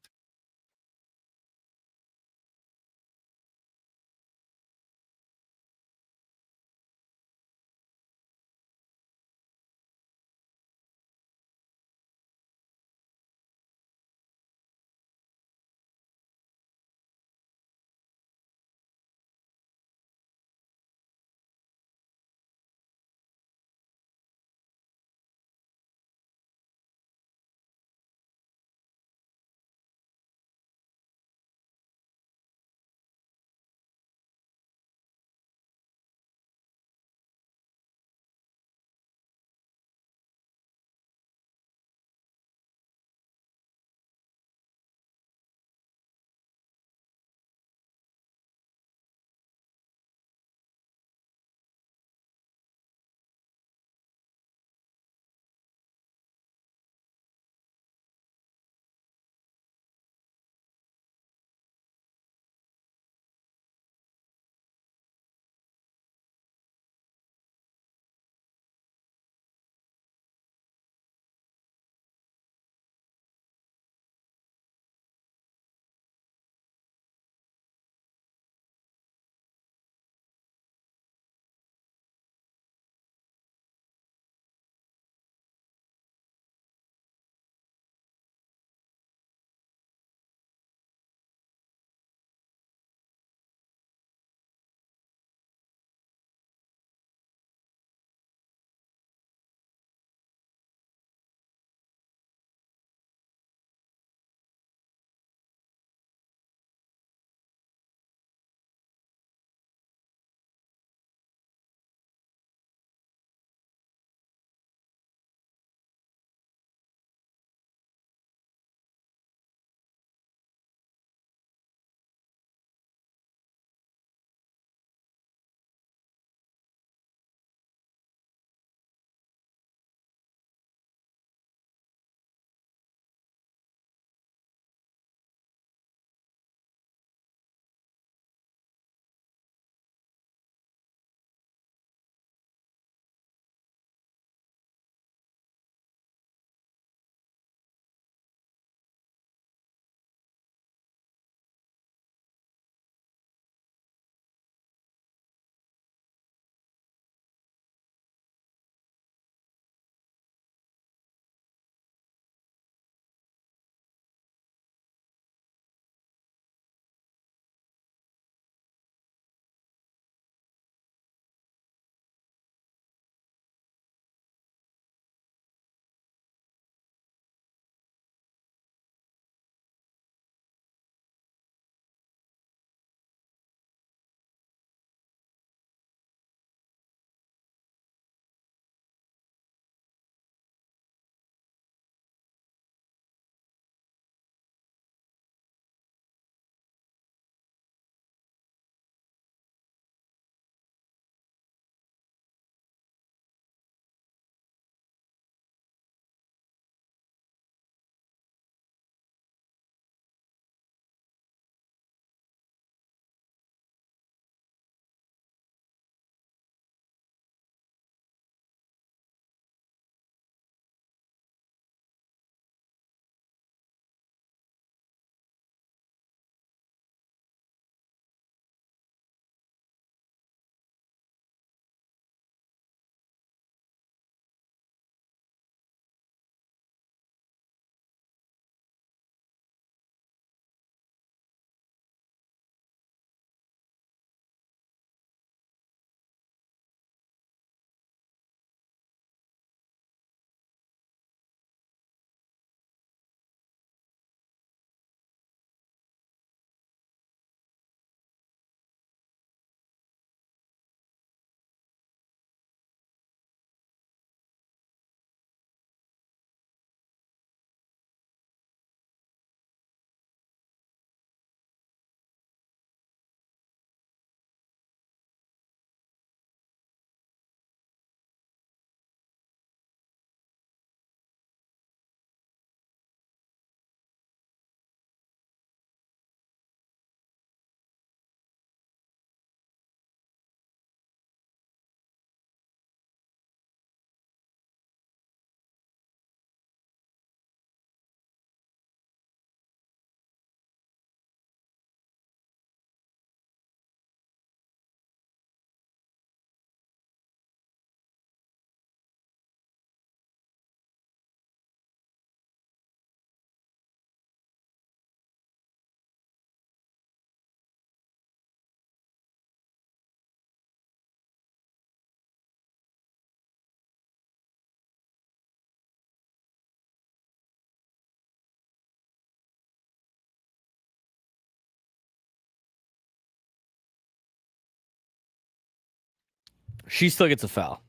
She still gets a foul.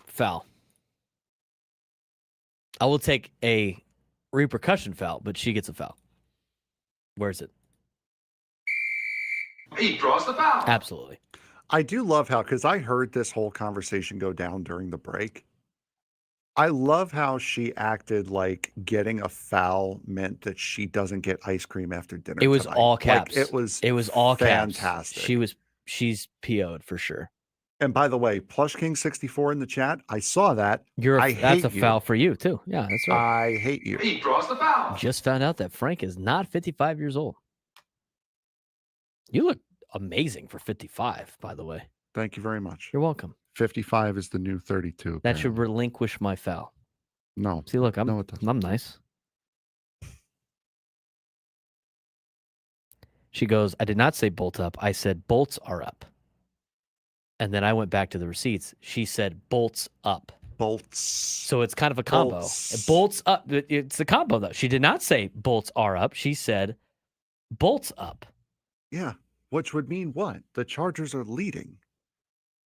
Foul. I will take a repercussion foul, but she gets a foul. Where's it? He draws the foul. Absolutely. I do love how, because I heard this whole conversation go down during the break. I love how she acted like getting a foul meant that she doesn't get ice cream after dinner. It was tonight. all caps. Like, it was all fantastic. Caps. She's PO'd for sure. And by the way, Plush King 64 in the chat. I saw that. That's a foul for you too. Yeah, that's right. I hate you. He draws the foul. Just found out that Frank is not 55 years old. You look amazing for 55, by the way. Thank you very much. You're welcome. 55 is the new 32. That should relinquish my foul. No. See, look, I'm it doesn't. I'm nice. She goes, I did not say bolt up. I said bolts are up. And then I went back to the receipts. She said bolts up. Bolts. So it's kind of a combo. Bolts up. It's a combo, though. She did not say bolts are up. She said bolts up. Yeah. Which would mean what? The Chargers are leading.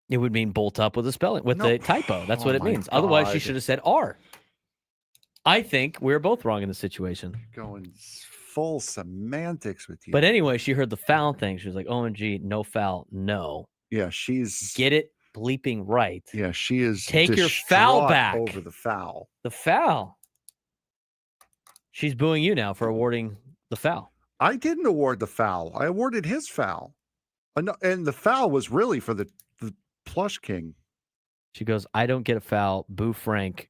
It would mean bolt up with a spelling, with the typo. That's what it means. Otherwise, she should have said R. I think we're both wrong in the situation. Going full semantics with you. But anyway, she heard the foul thing. She was like, OMG, no foul, no. Yeah, she's... Get it bleeping right. Yeah, she is... Take your foul back. Over the foul. The foul. She's booing you now for awarding the foul. I didn't award the foul. I awarded his foul. And the foul was really for the Plush King. She goes, I don't get a foul. Boo Frank.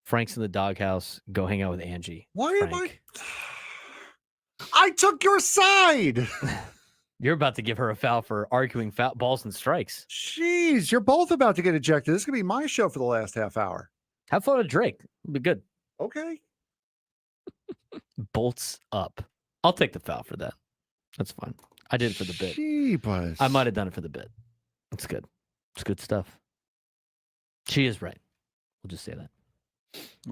Frank's in the doghouse. Go hang out with Angie. Why am I took your side. You're about to give her a foul for arguing foul balls and strikes. Jeez, you're both about to get ejected. This is going to be my show for the last half hour. Have fun with Drake. It'll be good. Okay. Bolts up. I'll take the foul for that. That's fine. I did it for the bit. Jeebus. I might have done it for the bit. It's good. It's good stuff. She is right. We'll just say that.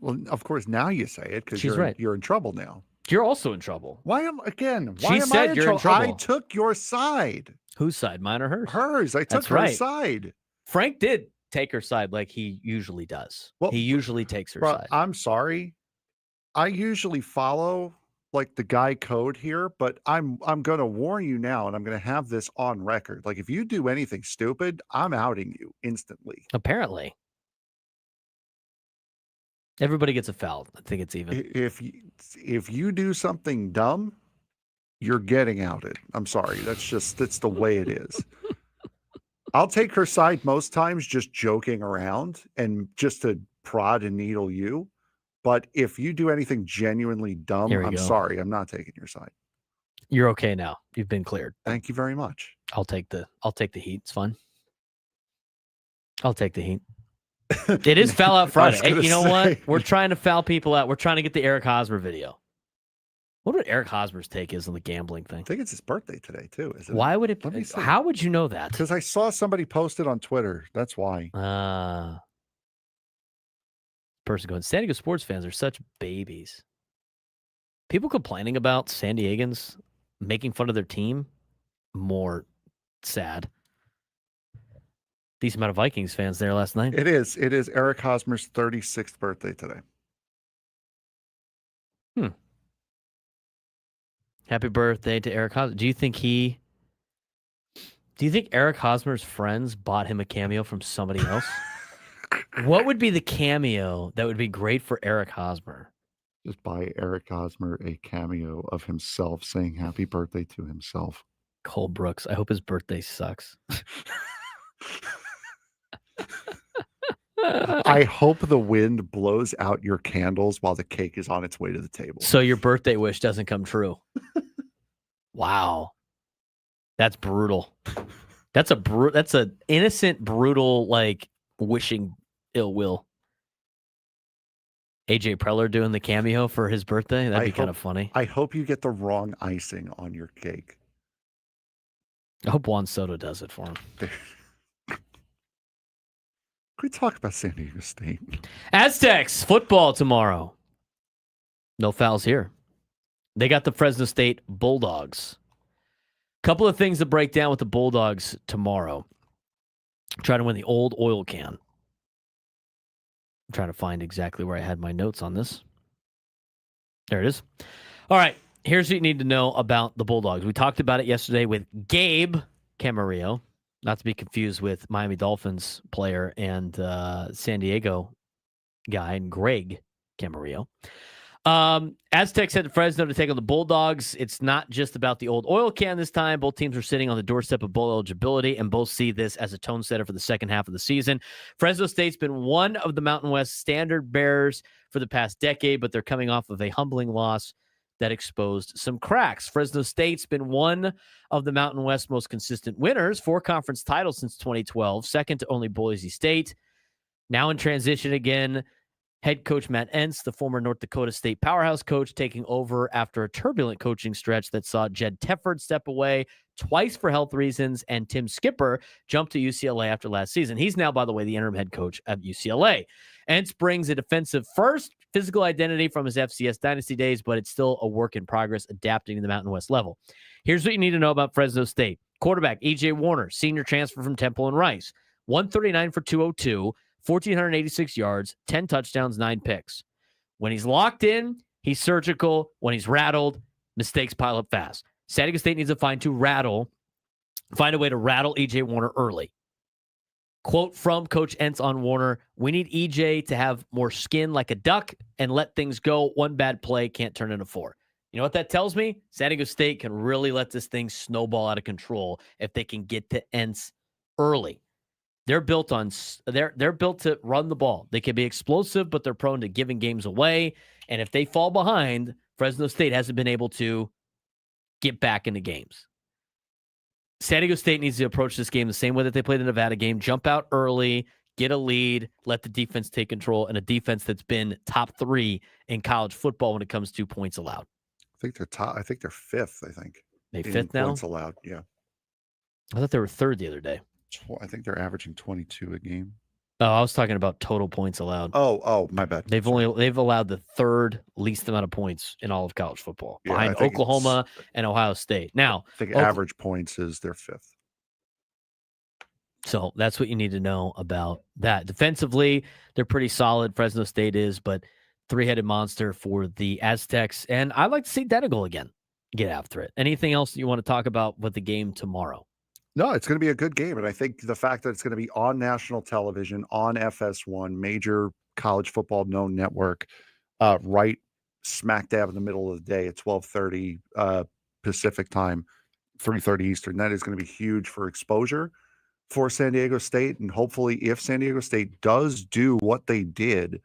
Well, of course, now you say it because right. You're in trouble now. You're also in trouble. Why am She said I in you're trouble? in trouble. I took your side. Whose side? Mine or hers? Hers. I took her side. Frank did take her side like he usually does. Well, he usually takes her side. I'm sorry. I usually follow like the guy code here, but I'm going to warn you now, and I'm going to have this on record. Like if you do anything stupid, I'm outing you instantly. Apparently. Everybody gets a foul. I think it's even. If you do something dumb, you're getting outed. I'm sorry. That's the way it is. I'll take her side most times just joking around and just to prod and needle you. But if you do anything genuinely dumb, I'm sorry. I'm not taking your side. You're okay now. You've been cleared. Thank you very much. I'll take the heat. It's fun. I'll take the heat. It is Foul Out Friday. Hey, you know what? We're trying to foul people out. We're trying to get the Eric Hosmer video. What would Eric Hosmer's take is on the gambling thing? I think it's his birthday today, too. Isn't Why it? would it? How would you know that? Because I saw somebody post it on Twitter. That's why. Person going, San Diego sports fans are such babies. People complaining about San Diegans making fun of their team, more sad. Decent amount of Vikings fans there last night. It is Eric Hosmer's 36th birthday today. Happy birthday to Eric Hosmer. Do you think Eric Hosmer's friends bought him a cameo from somebody else? What would be the cameo that would be great for Eric Hosmer? Just buy Eric Hosmer a cameo of himself saying happy birthday to himself. Cole Brooks. I hope his birthday sucks. I hope the wind blows out your candles while the cake is on its way to the table. So your birthday wish doesn't come true. Wow. That's brutal. That's an innocent, brutal, like wishing ill will. AJ Preller doing the cameo for his birthday. That'd be kind of funny. I hope you get the wrong icing on your cake. I hope Juan Soto does it for him. Can we talk about San Diego State? Aztecs football tomorrow. No fouls here. They got the Fresno State Bulldogs. Couple of things to break down with the Bulldogs tomorrow. Trying to win the old oil can. I'm trying to find exactly where I had my notes on this. There it is. All right. Here's what you need to know about the Bulldogs. We talked about it yesterday with Gabe Camarillo, not to be confused with Miami Dolphins player and San Diego guy, and Greg Camarillo. Aztecs head to Fresno to take on the Bulldogs. It's not just about the old oil can this time. Both teams are sitting on the doorstep of bowl eligibility, and both see this as a tone setter for the second half of the season. Fresno State's been one of the Mountain West standard bearers for the past decade, but they're coming off of a humbling loss that exposed some cracks. Fresno State's been one of the Mountain West most consistent winners, 4 conference titles since 2012, second to only Boise State. Now in transition again, head coach Matt Entz, the former North Dakota State powerhouse coach, taking over after a turbulent coaching stretch that saw Jed Tefford step away twice for health reasons, and Tim Skipper jump to UCLA after last season. He's now, by the way, the interim head coach at UCLA. Entz brings a defensive first physical identity from his FCS dynasty days, but it's still a work in progress adapting to the Mountain West level. Here's what you need to know about Fresno State. Quarterback E.J. Warner, senior transfer from Temple and Rice, 139 for 202, 1,486 yards, 10 touchdowns, 9 picks. When he's locked in, he's surgical. When he's rattled, mistakes pile up fast. San Diego State needs to find a way to rattle E.J. Warner early. Quote from Coach Entz on Warner, "We need EJ to have more skin like a duck and let things go. One bad play can't turn into 4. You know what that tells me? San Diego State can really let this thing snowball out of control if they can get to Entz early. They're built to run the ball. They can be explosive, but they're prone to giving games away. And if they fall behind, Fresno State hasn't been able to get back into games. San Diego State needs to approach this game the same way that they played the Nevada game. Jump out early, get a lead, let the defense take control, and a defense that's been top 3 in college football when it comes to points allowed. I think they're top. I think they're 5th. I think they 5th now. Points allowed. Yeah. I thought they were 3rd the other day. I think they're averaging 22 a game. Oh, I was talking about total points allowed. Oh, my bad. They've allowed the 3rd least amount of points in all of college football, behind I Oklahoma and Ohio State. Now, I think average points is their 5th. So that's what you need to know about that. Defensively, they're pretty solid. Fresno State is, but 3-headed monster for the Aztecs. And I'd like to see Denegal again get after it. Anything else you want to talk about with the game tomorrow? No, it's going to be a good game. And I think the fact that it's going to be on national television, on FS1, major college football known network, right smack dab in the middle of the day at 12:30 Pacific time, 3:30 Eastern, that is going to be huge for exposure for San Diego State. And hopefully if San Diego State does do what they did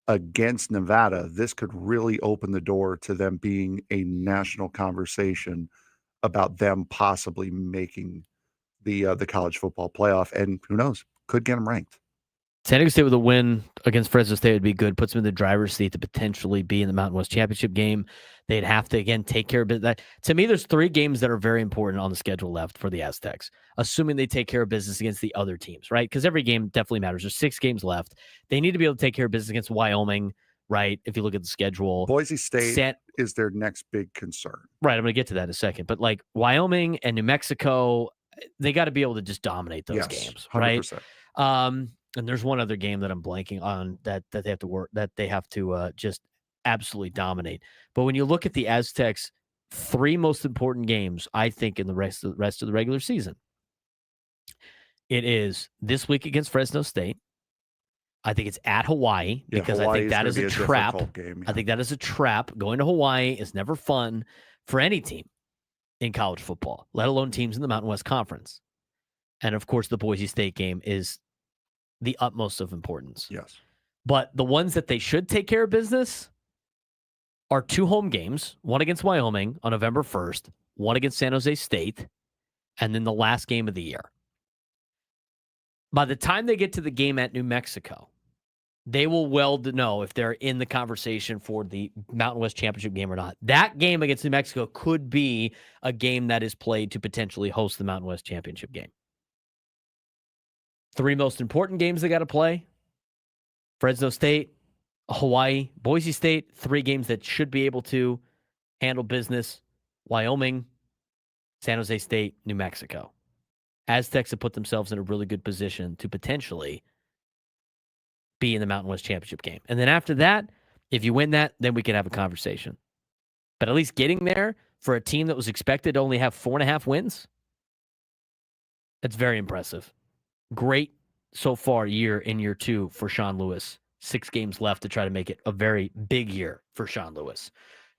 against Nevada, this could really open the door to them being a national conversation about them possibly making the college football playoff, and who knows, could get them ranked. San Diego State with a win against Fresno State would be good. Puts them in the driver's seat to potentially be in the Mountain West Championship game. They'd have to, again, take care of business. To me, there's 3 games that are very important on the schedule left for the Aztecs, assuming they take care of business against the other teams, right? Because every game definitely matters. There's 6 games left. They need to be able to take care of business against Wyoming, right? If you look at the schedule. Boise State is their next big concern. Right, I'm going to get to that in a second. But like Wyoming and New Mexico, they got to be able to just dominate those games, 100%. Right? And there's one other game that I'm blanking on that they have to work, that they have to just absolutely dominate. But when you look at the Aztecs, 3 most important games, I think, in the rest of the regular season, it is this week against Fresno State. I think it's at Hawaii, because I think that is a trap. Game, I think that is a trap. Going to Hawaii is never fun for any team in college football, let alone teams in the Mountain West Conference. And of course, the Boise State game is the utmost of importance. Yes. But the ones that they should take care of business are 2 home games, one against Wyoming on November 1st, one against San Jose State, and then the last game of the year. By the time they get to the game at New Mexico, they will well know if they're in the conversation for the Mountain West Championship game or not. That game against New Mexico could be a game that is played to potentially host the Mountain West Championship game. 3 most important games they got to play: Fresno State, Hawaii, Boise State. 3 games that should be able to handle business: Wyoming, San Jose State, New Mexico. Aztecs have put themselves in a really good position to potentially be in the Mountain West Championship game. And then after that, if you win that, then we can have a conversation. But at least getting there for a team that was expected to only have 4.5 wins, that's very impressive. Great so far year two for Sean Lewis. 6 games left to try to make it a very big year for Sean Lewis.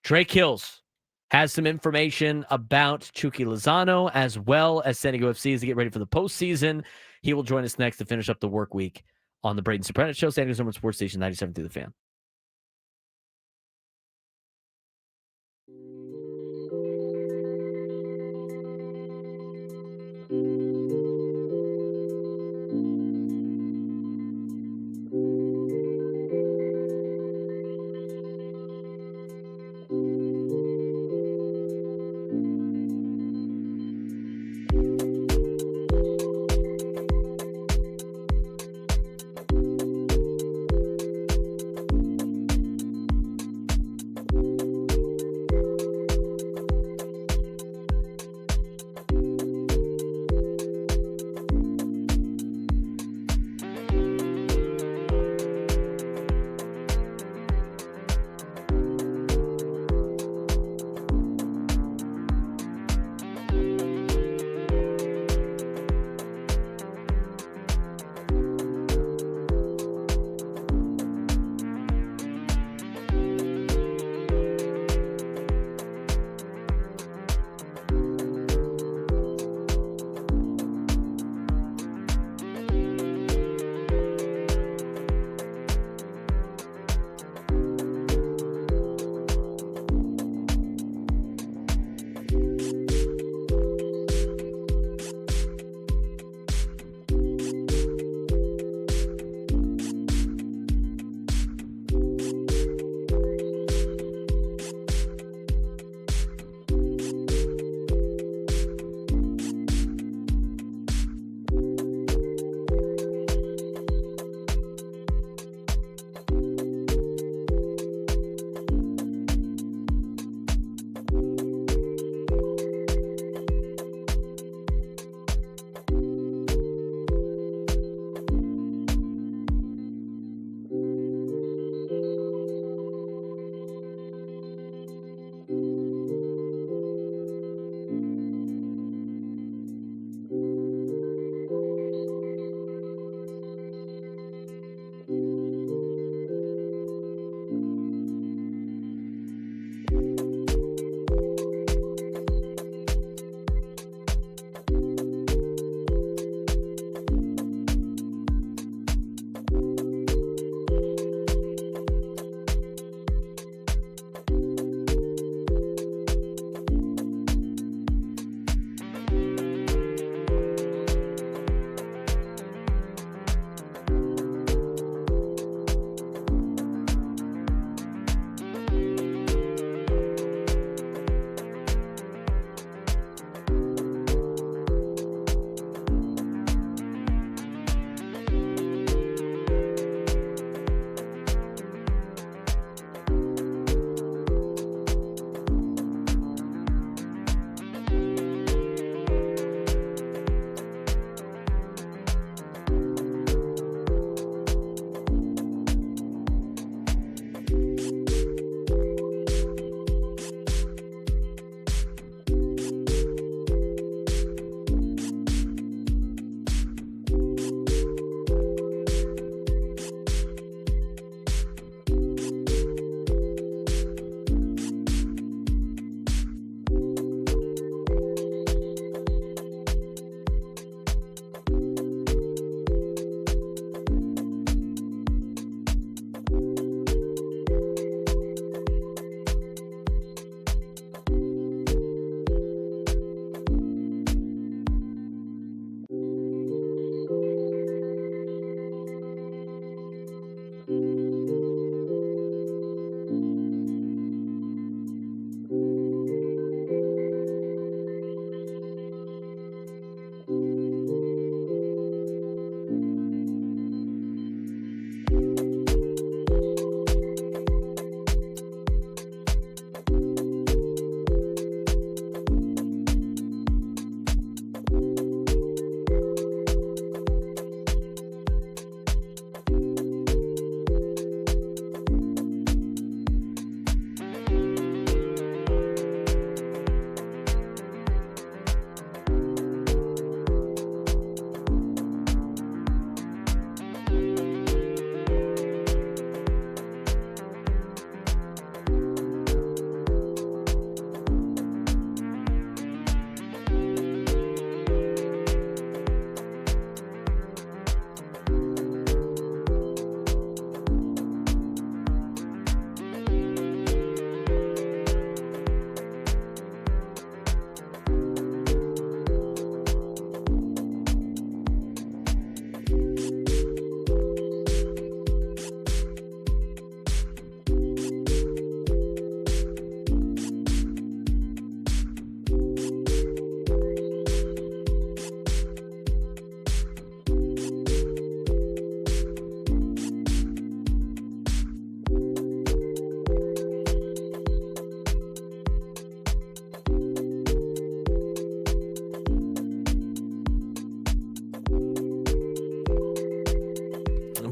Trey Kills has some information about Chucky Lozano as well as San Diego FC as they get ready for the postseason. He will join us next to finish up the work week on the Braden Surprenant Show, San Diego's number 1 sports station, 97 through the Fan.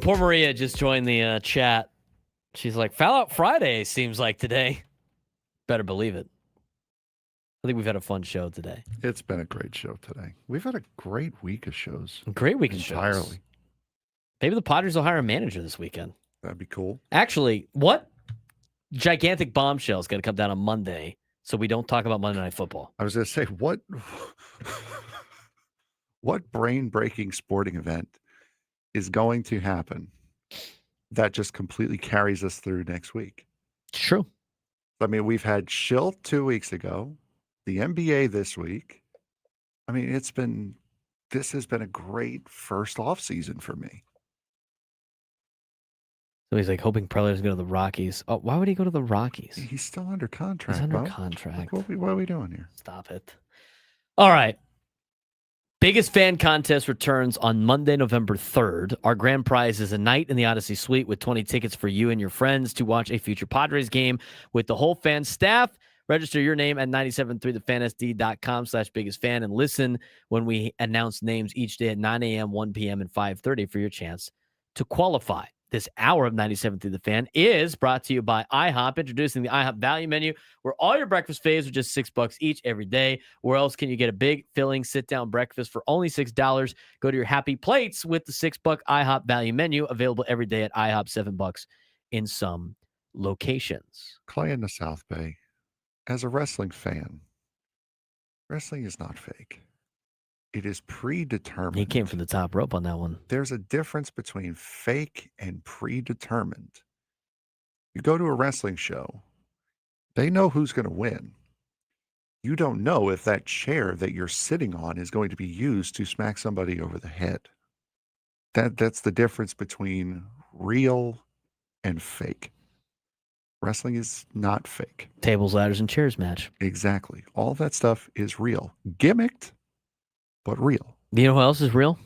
Poor Maria just joined the chat. She's like, Foul Out Friday seems like today. Better believe it. I think we've had a fun show today. It's been a great show today. We've had a great week of shows. A great week of entirely. shows. Maybe the Padres will hire a manager this weekend. That'd be cool. Actually, what gigantic bombshell is going to come down on Monday so we don't talk about Monday Night Football? I was going to say, what brain-breaking sporting event is going to happen that just completely carries us through next week? It's true. I mean, we've had Schill 2 weeks ago, the NBA this week. I mean, this has been a great first off season for me. So he's like hoping Preller doesn't go to the Rockies. Oh, why would he go to the Rockies? He's still under contract. He's under Bo. contract. What are we doing here? Stop it. All right. Biggest Fan Contest returns on Monday, November 3rd. Our grand prize is a night in the Odyssey Suite with 20 tickets for you and your friends to watch a future Padres game with the whole fan staff. Register your name at 973thefansd.com/biggestfan and listen when we announce names each day at 9 a.m., 1 p.m., and 5:30 for your chance to qualify. This hour of 97 Through the Fan is brought to you by IHOP, introducing the IHOP value menu, where all your breakfast faves are just $6 each every day. Where else can you get a big, filling, sit-down breakfast for only $6? Go to your happy plates with the $6 IHOP value menu, available every day at IHOP, $7 in some locations. Clay in the South Bay, as a wrestling fan, wrestling is not fake. It is predetermined. He came from the top rope on that one. There's a difference between fake and predetermined. You go to a wrestling show, they know who's going to win. You don't know if that chair that you're sitting on is going to be used to smack somebody over the head. That's the difference between real and fake. Wrestling is not fake. Tables, ladders, and chairs match. Exactly. All that stuff is real. Gimmicked, but real. Do you know who else is real?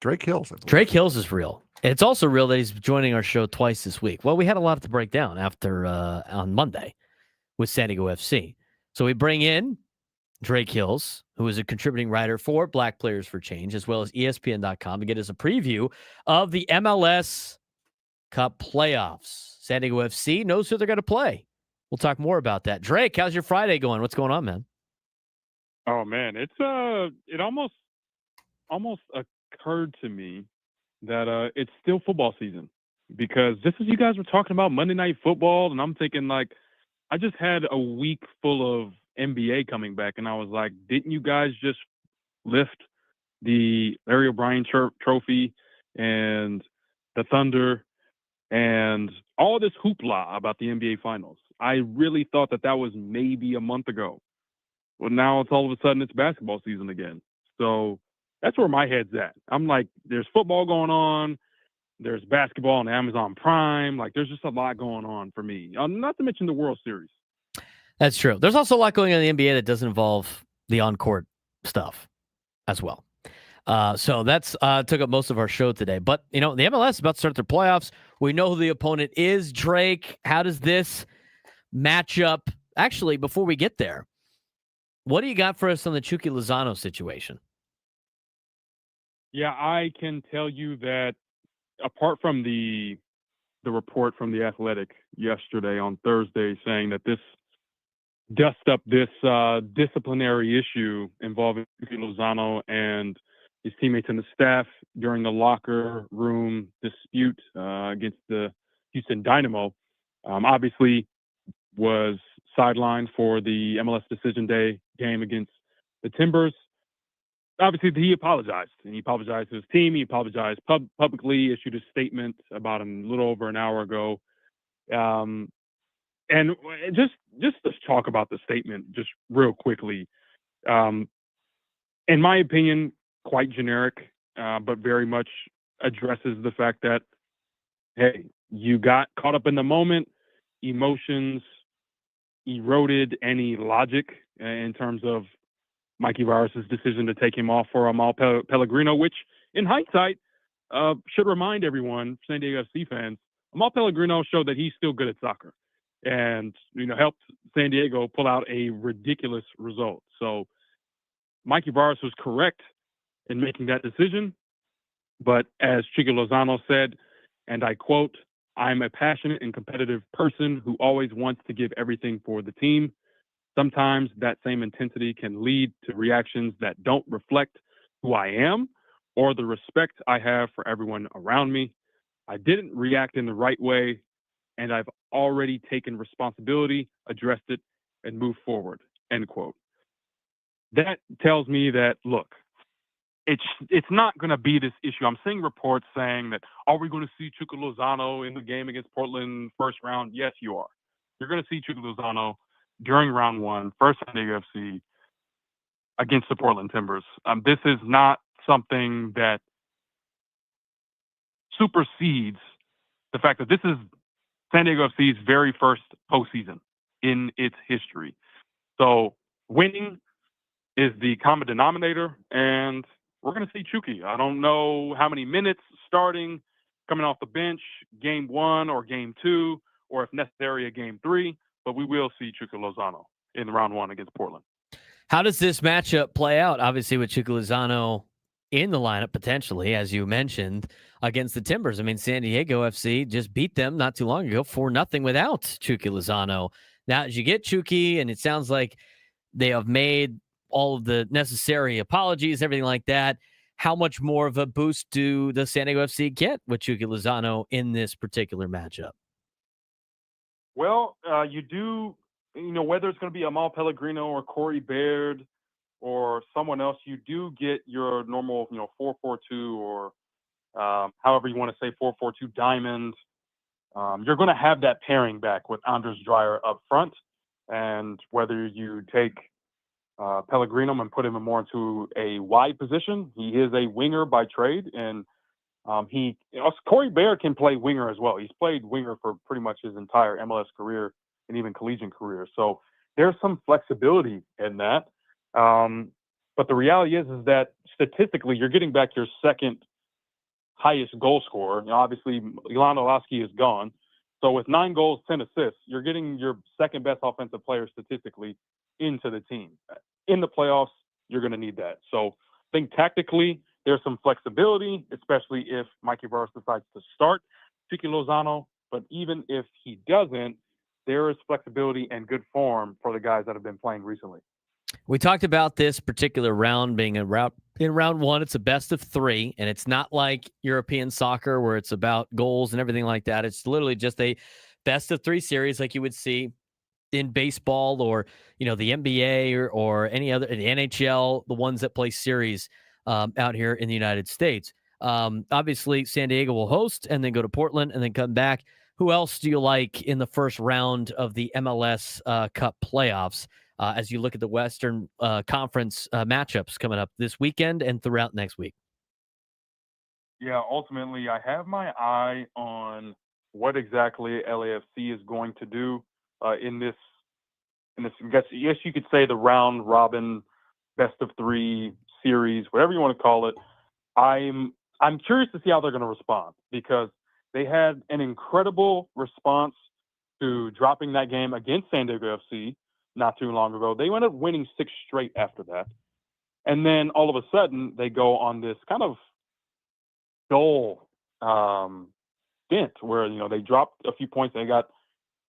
Drake Hills. Drake Hills is real. It's also real that he's joining our show twice this week. Well, we had a lot to break down after on Monday with San Diego FC. So we bring in Drake Hills, who is a contributing writer for Black Players for Change, as well as ESPN.com, to get us a preview of the MLS Cup playoffs. San Diego FC knows who they're going to play. We'll talk more about that. Drake, how's your Friday going? What's going on, man? Oh man, it almost occurred to me that it's still football season, because just as you guys were talking about Monday Night Football, and I'm thinking, like, I just had a week full of NBA coming back, and I was like, didn't you guys just lift the Larry O'Brien trophy and the Thunder and all this hoopla about the NBA Finals? I really thought that was maybe a month ago. Well, now it's all of a sudden it's basketball season again. So that's where my head's at. I'm like, there's football going on, there's basketball on Amazon Prime. Like, there's just a lot going on for me. Not to mention the World Series. That's true. There's also a lot going on in the NBA that doesn't involve the on-court stuff as well. So that's took up most of our show today. But, the MLS is about to start their playoffs. We know who the opponent is. Drake, how does this match up? Actually, before we get there, what do you got for us on the Chucky Lozano situation? Yeah, I can tell you that apart from the report from The Athletic yesterday on Thursday saying that this dust up this disciplinary issue involving Chucky Lozano and his teammates and the staff during the locker room dispute against the Houston Dynamo, obviously was sidelined for the MLS Decision Day game against the Timbers. Obviously, he apologized, and he apologized to his team. He apologized publicly, issued a statement about a little over an hour ago. And just to talk about the statement just real quickly, in my opinion, quite generic, but very much addresses the fact that, hey, you got caught up in the moment, emotions eroded any logic in terms of Mikey Virus's decision to take him off for Amal Pellegrino, which in hindsight should remind everyone, San Diego FC fans, Amal Pellegrino showed that he's still good at soccer and, helped San Diego pull out a ridiculous result. So Mikey Virus was correct in making that decision. But as Chucky Lozano said, and I quote, "I'm a passionate and competitive person who always wants to give everything for the team. Sometimes that same intensity can lead to reactions that don't reflect who I am or the respect I have for everyone around me. I didn't react in the right way, and I've already taken responsibility, addressed it, and moved forward," end quote. That tells me that, look, it's not going to be this issue. I'm seeing reports saying that, are we going to see Chucky Lozano in the game against Portland first round? Yes, you are. You're going to see Chucky Lozano during round one, first San Diego FC against the Portland Timbers. This is not something that supersedes the fact that this is San Diego FC's very first postseason in its history. So winning is the common denominator, and we're going to see Chucky. I don't know how many minutes starting, coming off the bench, game one or game two, or if necessary, a game three, but we will see Chucky Lozano in round one against Portland. How does this matchup play out? Obviously, with Chucky Lozano in the lineup, potentially, as you mentioned, against the Timbers. I mean, San Diego FC just beat them not too long ago 4-0 without Chucky Lozano. Now, as you get Chucky, and it sounds like they have made all of the necessary apologies, everything like that, how much more of a boost do the San Diego FC get with Chucky Lozano in this particular matchup? Well, you do, whether it's going to be Amal Pellegrino or Corey Baird or someone else, you do get your normal, 4-4-2 or however you want to say 4-4-2 diamond. You're going to have that pairing back with Anders Dreyer up front. And whether you take Pellegrino and put him more into a wide position, he is a winger by trade. And Corey Baird can play winger as well. He's played winger for pretty much his entire MLS career and even collegiate career. So there's some flexibility in that. But the reality is that statistically, you're getting back your second highest goal scorer. Obviously, Ilan Olaski is gone. So with 9 goals, 10 assists, you're getting your second best offensive player statistically into the team. In the playoffs, you're going to need that. So I think tactically, there's some flexibility, especially if Mikey Burris decides to start Chucky Lozano. But even if he doesn't, there is flexibility and good form for the guys that have been playing recently. We talked about this particular round being in round one. It's a best of 3, and it's not like European soccer where it's about goals and everything like that. It's literally just a best of 3 series like you would see in baseball or, the NBA or any other, the NHL, the ones that play series out here in the United States. Obviously, San Diego will host and then go to Portland and then come back. Who else do you like in the first round of the MLS Cup playoffs as you look at the Western Conference matchups coming up this weekend and throughout next week? Yeah, ultimately, I have my eye on what exactly LAFC is going to do in this. Yes, you could say the round robin, best of 3 series, whatever you want to call it. I'm curious to see how they're going to respond because they had an incredible response to dropping that game against San Diego FC not too long ago. They ended up winning 6 straight after that. And then all of a sudden, they go on this kind of dull stint where, they dropped a few points. They got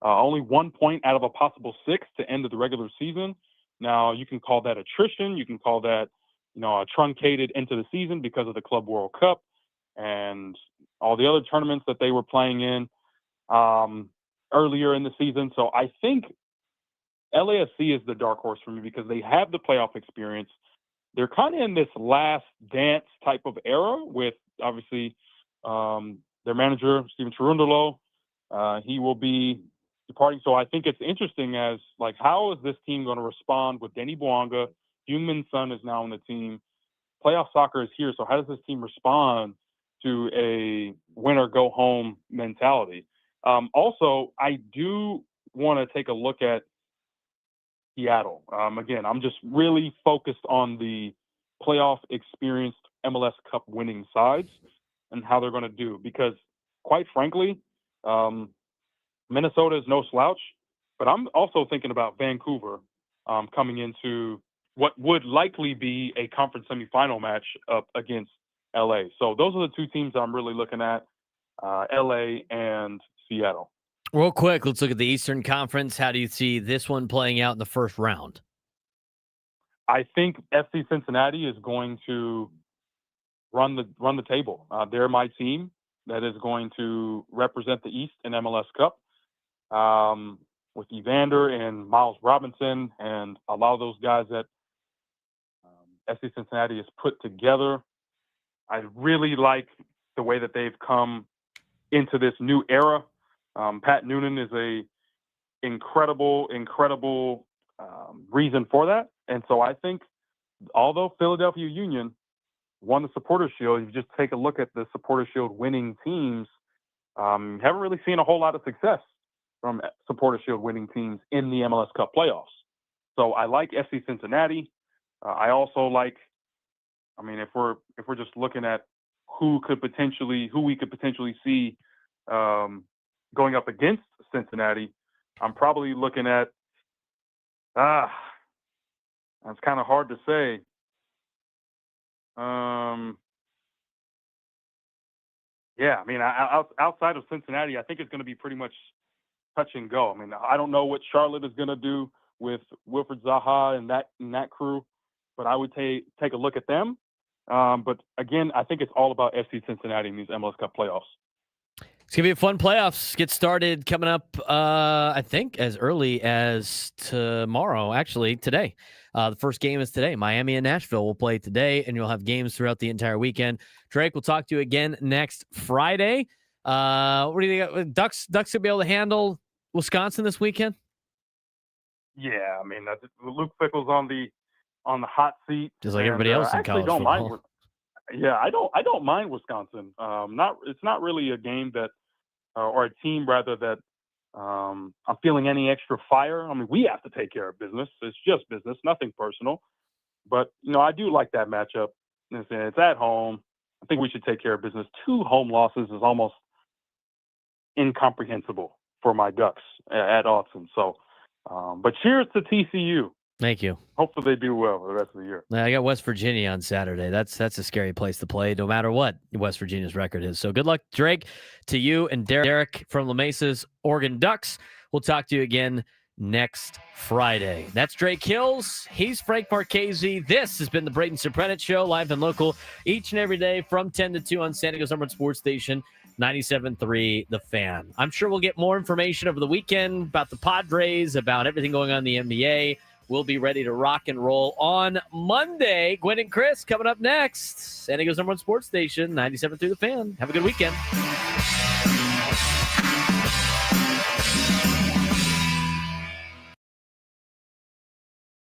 only 1 point out of a possible 6 to end of the regular season. Now, you can call that attrition. You can call that, a truncated into the season because of the Club World Cup and all the other tournaments that they were playing in earlier in the season. So I think LAFC is the dark horse for me because they have the playoff experience. They're kind of in this last dance type of era with, obviously, their manager, Steven Cherundolo. He will be departing. So I think it's interesting as, how is this team going to respond with Denny Bouanga? Heung-min Son is now on the team. Playoff soccer is here. So how does this team respond to a win-or-go-home mentality? Also, I do want to take a look at Seattle. Again, I'm just really focused on the playoff experienced MLS Cup winning sides and how they're going to do because, quite frankly, Minnesota is no slouch, but I'm also thinking about Vancouver coming into what would likely be a conference semifinal match up against LA. So those are the 2 teams I'm really looking at. LA and Seattle. Real quick, let's look at the Eastern Conference. How do you see this one playing out in the first round? I think FC Cincinnati is going to run the table. They're my team that is going to represent the East in MLS Cup. With Evander and Miles Robinson and a lot of those guys that FC Cincinnati has put together. I really like the way that they've come into this new era. Pat Noonan is a incredible reason for that. And so I think although Philadelphia Union won the Supporters Shield, you just take a look at the Supporters Shield winning teams, haven't really seen a whole lot of success from Supporters Shield winning teams in the MLS Cup playoffs. So I like FC Cincinnati. I also like, if we're just looking at who we could potentially see going up against Cincinnati, I'm probably looking at, it's kind of hard to say. Outside of Cincinnati, I think it's going to be pretty much touch and go. I don't know what Charlotte is going to do with Wilfred Zaha and that crew, but I would take a look at them. But again, I think it's all about FC Cincinnati in these MLS Cup playoffs. It's going to be a fun playoffs. Get started coming up, I think, as early as tomorrow, actually, today. The first game is today. Miami and Nashville will play today, and you'll have games throughout the entire weekend. Drake, we'll talk to you again next Friday. What do you think? Ducks will be able to handle Wisconsin this weekend? Yeah, Luke Fickell's on the hot seat, just like everybody else in college football. I don't mind Wisconsin. It's not really a game that, or a team rather that I'm feeling any extra fire. We have to take care of business. It's just business, nothing personal. But I do like that matchup. It's at home. I think we should take care of business. 2 home losses is almost incomprehensible for my Ducks at Autzen. So, but cheers to TCU. Thank you. Hopefully they do well for the rest of the year. I got West Virginia on Saturday. That's a scary place to play, no matter what West Virginia's record is. So good luck, Drake, to you and Derek from La Mesa's Oregon Ducks. We'll talk to you again next Friday. That's Drake Hills. He's Frank Marchese. This has been the Braden Surprenant Show, live and local, each and every day from 10 to 2 on San Diego's #1 sports station, 97.3 The Fan. I'm sure we'll get more information over the weekend about the Padres, about everything going on in the NBA. We'll be ready to rock and roll on Monday. Gwen and Chris coming up next. San Diego's #1 sports station, 97.3 The Fan. Have a good weekend.